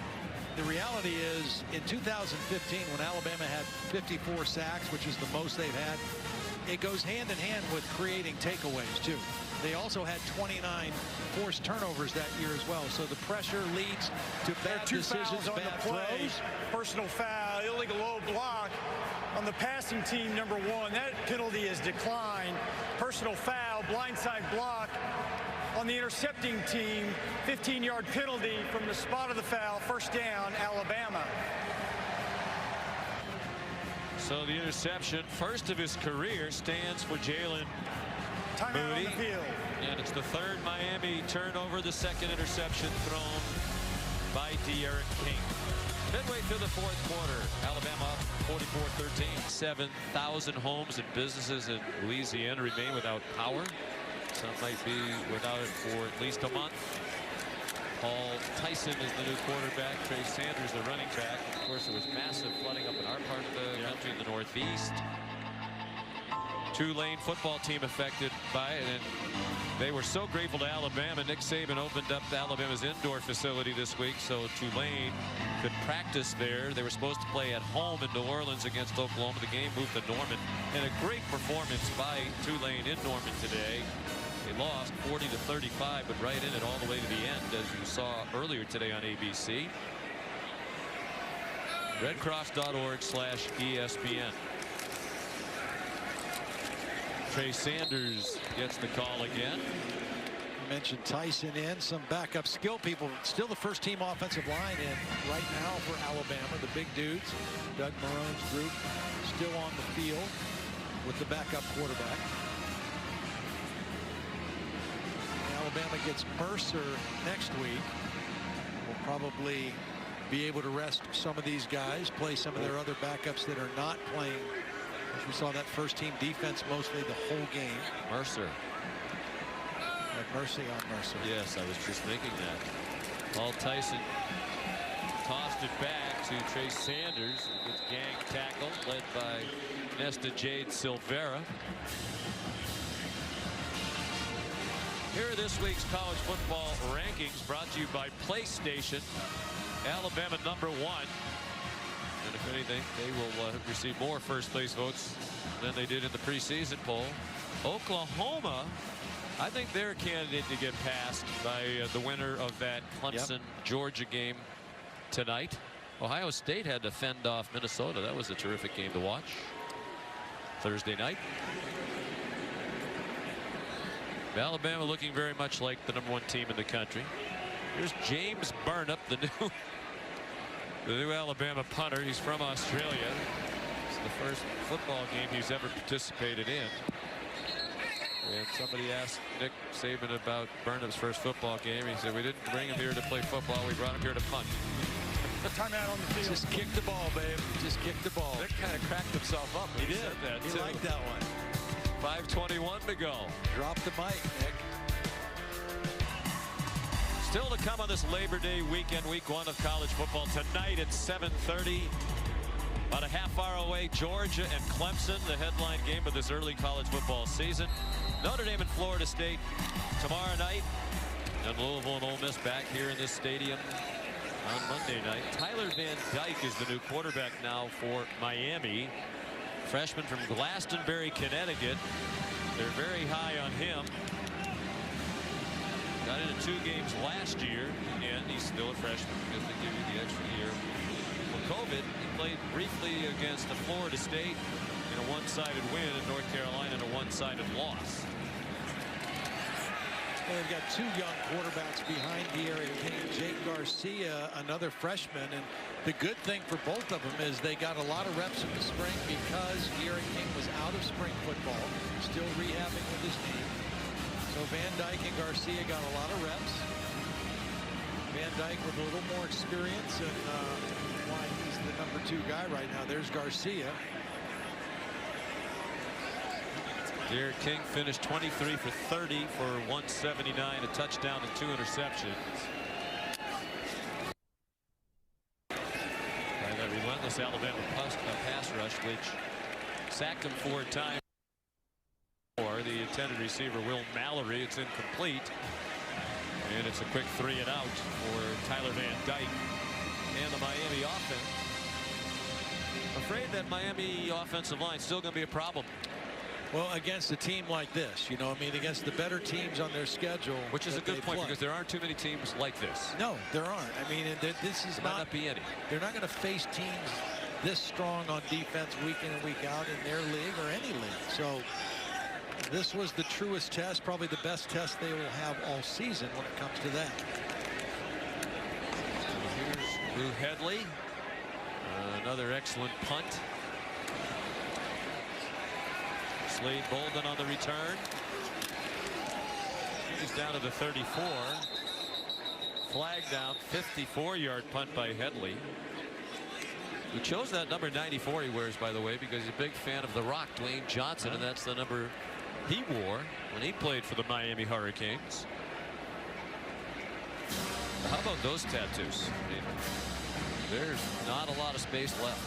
B: the reality is, in 2015, when Alabama had 54 sacks, which is the most they've had, it goes hand in hand with creating takeaways, too. They also had 29 forced turnovers that year as well. So the pressure leads to bad decisions, bad throws.
C: Personal foul, illegal low block on the passing team, number 1. That penalty is declined. Personal foul, blindside block on the intercepting team. 15-yard penalty from the spot of the foul. First down, Alabama.
A: So the interception, first of his career, stands for Jalen
C: Timeout
A: Moody.
C: on the field.
A: And it's the 3rd Miami turnover, the 2nd interception thrown by De'Aaron King. Midway through the 4th quarter, Alabama up 44-13. 7,000 homes and businesses in Louisiana remain without power. Some might be without it for at least a month. Paul Tyson is the new quarterback. Trey Sanders the running back. Of course, there was massive flooding up in our part of the country in the Northeast. Tulane football team affected by it, and they were so grateful to Alabama. Nick Saban opened up Alabama's indoor facility this week so Tulane could practice there. They were supposed to play at home in New Orleans against Oklahoma. The game moved to Norman, and a great performance by Tulane in Norman today. They lost 40-35, but right in it all the way to the end, as you saw earlier today on ABC. redcross.org/ESPN. Trey Sanders gets the call again.
B: You mentioned Tyson in, some backup skill people. Still the first team offensive line in right now for Alabama. The big dudes, Doug Marone's group, still on the field with the backup quarterback. Alabama gets Mercer next week. We'll probably be able to rest some of these guys, play some of their other backups that are not playing. As we saw that first team defense mostly the whole game.
M: Mercer.
B: Have mercy on Mercer.
M: Yes, I was just thinking that. Paul Tyson tossed it back to Trey Sanders. Gets gang tackle led by Nesta Jade Silvera. Here are this week's college football rankings brought to you by PlayStation. Alabama #1. And if anything, they will receive more first place votes than they did in the preseason poll. Oklahoma, I think they're a candidate to get passed by the winner of that Clemson-Georgia game tonight. Ohio State had to fend off Minnesota. That was a terrific game to watch Thursday night. Alabama looking very much like the #1 team in the country. Here's James Burnap, the new Alabama punter. He's from Australia. It's the first football game he's ever participated in. And somebody asked Nick Saban about Burnap's first football game. He said, we didn't bring him here to play football. We brought him here to punt.
C: Timeout on the field.
B: Just kick the ball, babe. Just kick the ball.
M: Nick kind of cracked himself up.
B: He did. He liked that one.
M: 5:21 to go.
B: Drop the mic, Nick.
A: Still to come on this Labor Day weekend, week 1 of college football. Tonight at 7:30. About a half hour away, Georgia and Clemson, the headline game of this early college football season. Notre Dame and Florida State tomorrow night. And Louisville and Ole Miss back here in this stadium on Monday night. Tyler Van Dyke is the new quarterback now for Miami. Freshman from Glastonbury, Connecticut. They're very high on him. Got into 2 games last year, and he's still a freshman because they give you the extra year. For COVID, he played briefly against Florida State in a one-sided win, in North Carolina in a one-sided loss.
B: Well, they've got 2 young quarterbacks behind De'Aaron King. Jake Garcia, another freshman, and the good thing for both of them is they got a lot of reps in the spring because De'Aaron King was out of spring football, still rehabbing with his knee. So Van Dyke and Garcia got a lot of reps. Van Dyke with a little more experience, and why he's the number 2 guy right now. There's Garcia.
A: De'Aaron King finished 23 for 30 for 179, a touchdown and 2 interceptions. By that relentless Alabama pass rush, which sacked him 4 times. For the intended receiver, Will Mallory, it's incomplete. And it's a quick 3 and out for Tyler Van Dyke and the Miami offense. Afraid that Miami offensive line is still going to be a problem.
B: Well, against a team like this, you know, I mean, against the better teams on their schedule.
A: Which is a good point, because there aren't too many teams like this.
B: No, there aren't. I mean, this is
A: not be any.
B: They're not going to face teams this strong on defense week in and week out in their league or any league. So this was the truest test, probably the best test they will have all season when it comes to that.
A: So here's Lou Headley. Another excellent punt. Slade Bolden on the return. He's down to the 34. Flag down, 54-yard punt by Headley. He chose that number 94 he wears, by the way, because he's a big fan of The Rock, Dwayne Johnson, and that's the number he wore when he played for the Miami Hurricanes. How about those tattoos? I mean, there's not a lot of space left.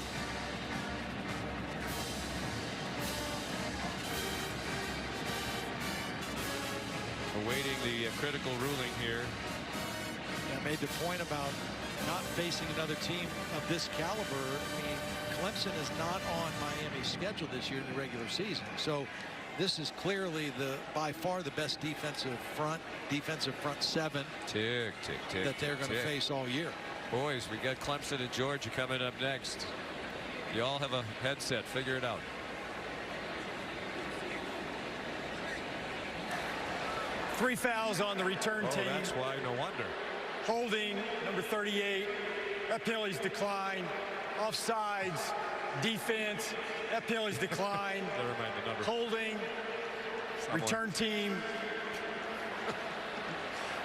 A: Awaiting the critical ruling here.
B: I made the point about not facing another team of this caliber. I mean, Clemson is not on Miami's schedule this year in the regular season. So this is clearly by far the best defensive front 7 that they're going to face all year.
A: Boys, we got Clemson and Georgia coming up next. You all have a headset. Figure it out.
C: Three fouls on the return team.
A: That's why, no wonder.
C: Holding, number 38. That penalty's declined. Offsides, defense. That penalty's declined.
A: Never mind the number.
C: Holding, return team.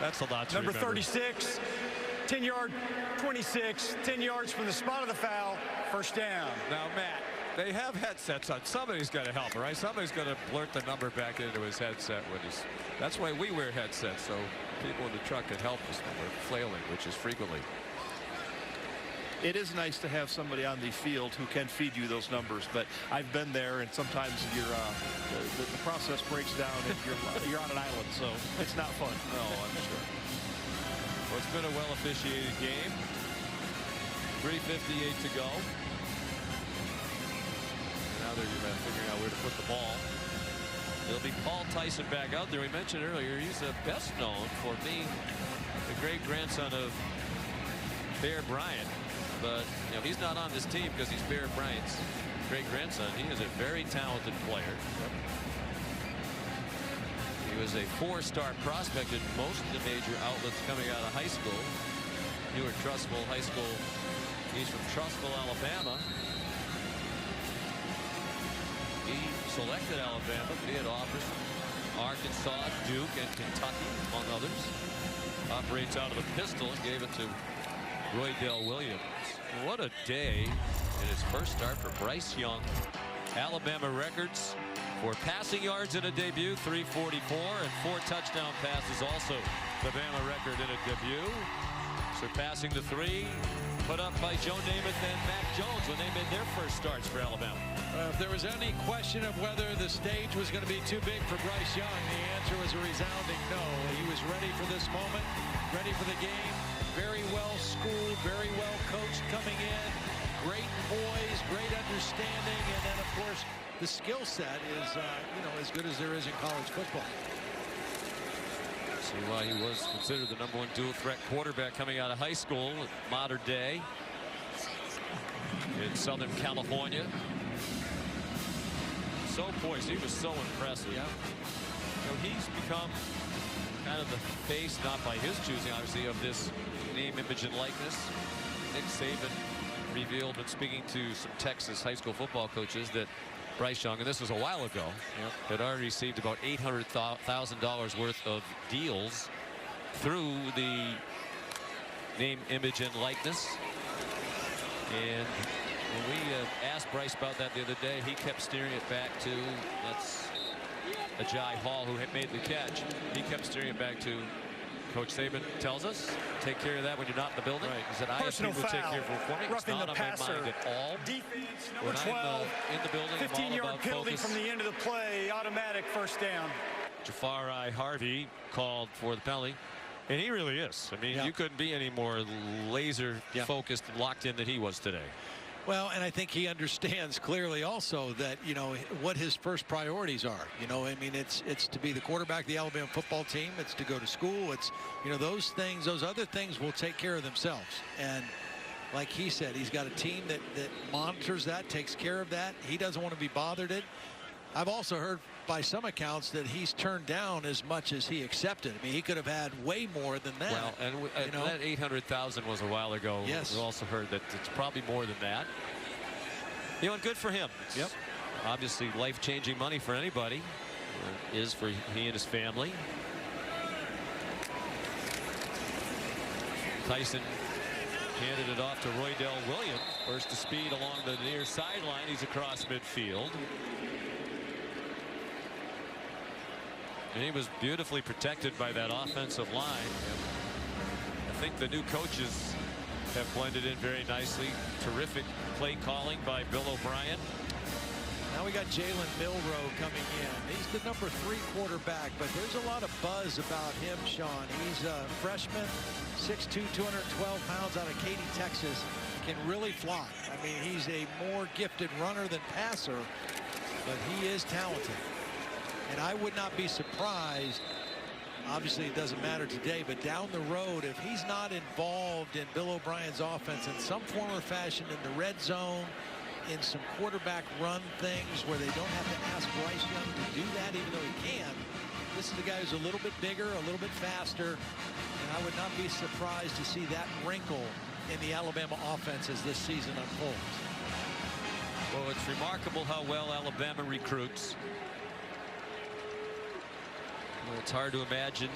A: That's a lot to
C: Number
A: remember.
C: 36, 10-yard, 26, 10 yards from the spot of the foul, first down.
A: Now, Matt, they have headsets on. Somebody's got to help, right? Somebody's going to blurt the number back into his headset when he's. That's why we wear headsets, so people in the truck can help us when we're flailing, which is frequently.
L: It is nice to have somebody on the field who can feed you those numbers, but I've been there, and sometimes the process breaks down and you're on an island, so it's not fun.
A: No, I'm sure. Well, it's been a well-officiated game. 3:58 to go. Now they're figuring out where to put the ball. It'll be Paul Tyson back out there. We mentioned earlier he's best known for being the great-grandson of Bear Bryant. But you know, he's not on this team because he's Bear Bryant's great-grandson. He is a very talented player. He was a 4-star prospect in most of the major outlets coming out of high school. Newark Trussville High School. He's from Trussville, Alabama. He selected Alabama, but he had offers from Arkansas, Duke, and Kentucky, among others. Operates out of the pistol and gave it to Roy Dale Williams. What a day in his first start for Bryce Young. Alabama records for passing yards in a debut, 344, and 4 touchdown passes also
M: the Bama record in a debut. Surpassing the 3 put up by Joe Namath and Mac Jones when they made their first starts for Alabama.
B: If there was any question of whether the stage was going to be too big for Bryce Young, the answer was a resounding no. He was ready for this moment, ready for the game, very well schooled, very well coached coming in, great poise, great understanding, and then of course the skill set is as good as there is in college football.
M: See why he was considered the #1 dual threat quarterback coming out of high school at modern day in Southern California. So poised. He was so impressive.
B: Yeah.
M: He's become kind of the face, not by his choosing, obviously, of this name, image, and likeness. Nick Saban revealed when speaking to some Texas high school football coaches that Bryce Young, and this was a while ago, had already received about $800,000 worth of deals through the name, image, and likeness. And when we asked Bryce about that the other day, he kept steering it back to, that's Ajay Hall who had made the catch. He kept steering it back to Coach Saban tells us, take care of that when you're not in the building.
C: Right.
M: He said, I have people take care of it for me. It's not on my mind at all.
C: Defense,
M: When
C: number 12,
M: I'm in the building,
C: 15-yard penalty from the end of the play, automatic first down.
M: Jafari Harvey called for the penalty. And he really is. I mean, you couldn't be any more laser focused and locked in than he was today.
B: Well, and I think he understands clearly also that, what his first priorities are. I mean, it's to be the quarterback of the Alabama football team. It's to go to school. It's, those things, those other things will take care of themselves. And like he said, he's got a team that monitors that, takes care of that. He doesn't want to be bothered it. I've also heard by some accounts that he's turned down as much as he accepted. I mean, he could have had way more than that.
M: Well, and that 800,000 was a while ago.
B: Yes.
M: We also heard that it's probably more than that. And good for him. It's obviously life-changing money for anybody. Is for he and his family. Tyson handed it off to Roydell Williams. Burst to speed along the near sideline. He's across midfield. And he was beautifully protected by that offensive line. I think the new coaches have blended in very nicely. Terrific play calling by Bill O'Brien.
B: Now we got Jalen Milroe coming in. He's the #3 quarterback, but there's a lot of buzz about him, Sean. He's a freshman, 6'2", 212 pounds out of Katy, Texas. Can really fly. I mean, he's a more gifted runner than passer, but he is talented. And I would not be surprised, obviously it doesn't matter today, but down the road, if he's not involved in Bill O'Brien's offense in some form or fashion, in the red zone, in some quarterback run things where they don't have to ask Bryce Young to do that, even though he can. This is a guy who's a little bit bigger, a little bit faster, and I would not be surprised to see that wrinkle in the Alabama offense as this season unfolds.
M: Well, it's remarkable how well Alabama recruits. It's hard to imagine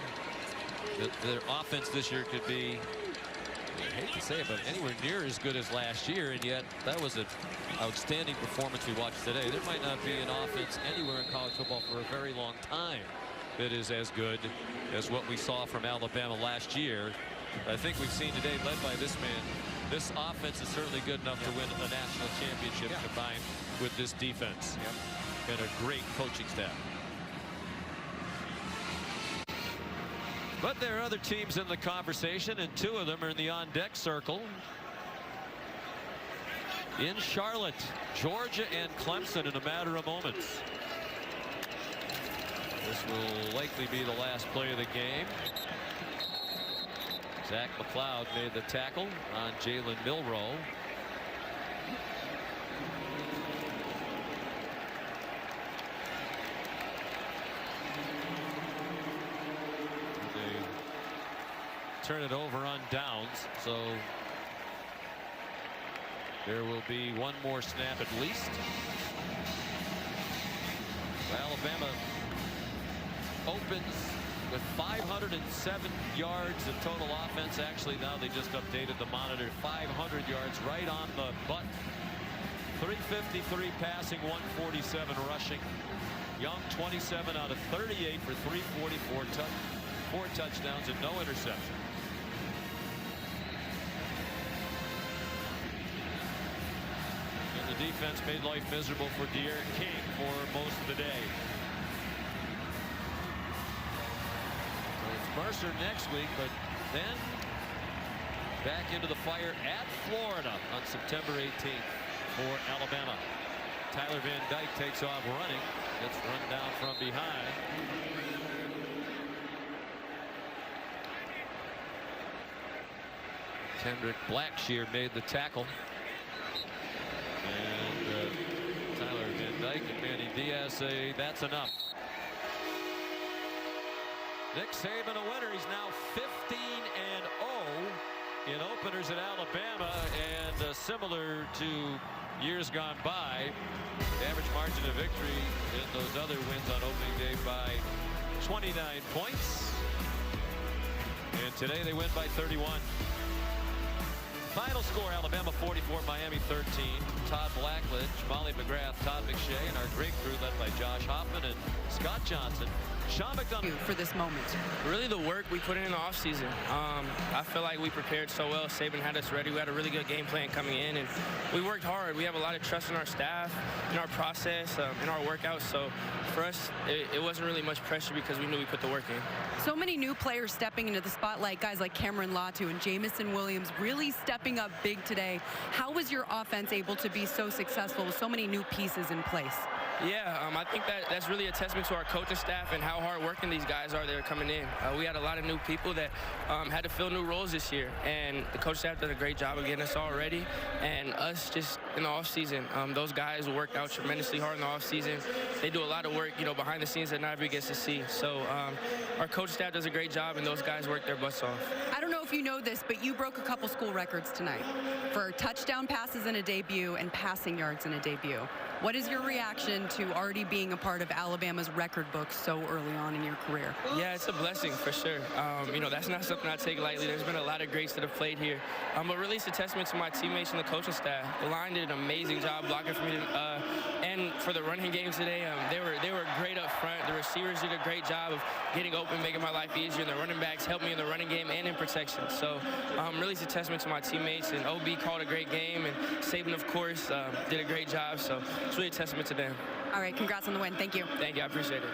M: that their offense this year could be, I hate to say it, but anywhere near as good as last year, and yet that was an outstanding performance we watched today. There might not be an offense anywhere in college football for a very long time that is as good as what we saw from Alabama last year. I think we've seen today, led by this man, this offense is certainly good enough to win a national championship combined with this defense and a great coaching staff. But there are other teams in the conversation, and 2 of them are in the on-deck circle. In Charlotte, Georgia and Clemson in a matter of moments. This will likely be the last play of the game. Zach McLeod made the tackle on Jalen Milroe. Turn it over on downs, so there will be one more snap at least. Alabama opens with 507 yards of total offense. Actually, now they just updated the monitor. 500 yards right on the button. 353 passing, 147 rushing. Young 27 out of 38 for 344 touch. 4 touchdowns and no interceptions. And the defense made life miserable for De'Aaron King for most of the day. So it's Mercer next week, but then back into the fire at Florida on September 18th for Alabama. Tyler Van Dyke takes off running. Gets run down from behind. Kendrick Blackshear made the tackle. And Tyler Van Dyke and Manny Diaz say that's enough. Nick Saban a winner. He's now 15-0 in openers at Alabama, and similar to years gone by, the average margin of victory in those other wins on opening day by 29 points. And today they win by 31. Final score: Alabama 44, Miami 13. Todd Blackledge, Molly McGrath, Todd McShay, and our great crew led by Josh Hoffman and Scott Johnson. Sean McDonough
G: for this moment.
P: Really the work we put in the offseason. I feel like we prepared so well. Saban had us ready. We had a really good game plan coming in, and we worked hard. We have a lot of trust in our staff, in our process, in our workouts. So for us, it wasn't really much pressure because we knew we put the work in.
G: So many new players stepping into the spotlight, guys like Cameron Latu and Jamison Williams really stepping up big today. How was your offense able to be so successful with so many new pieces in place?
P: Yeah, I think that's really a testament to our coaching staff and how hard working these guys are that are coming in. We had a lot of new people that had to fill new roles this year, and the coaching staff did a great job of getting us all ready. And us just in the offseason, those guys worked out tremendously hard in the offseason. They do a lot of work, behind the scenes that not everybody gets to see. So our coaching staff does a great job, and those guys work their butts off.
G: I don't know if you know this, but you broke a couple school records tonight for touchdown passes in a debut and passing yards in a debut. What is your reaction to already being a part of Alabama's record book so early on in your career?
P: Yeah, it's a blessing for sure. That's not something I take lightly. There's been a lot of greats that have played here. But really it's a testament to my teammates and the coaching staff. The line did an amazing job blocking for me. And for the running game today, they were great up front. The receivers did a great job of getting open, making my life easier. And the running backs helped me in the running game and in protection. So really it's a testament to my teammates. And OB called a great game. And Saban, of course, did a great job. So it's really a testament to them.
G: All right, congrats on the win. Thank you.
P: Thank you. I appreciate it.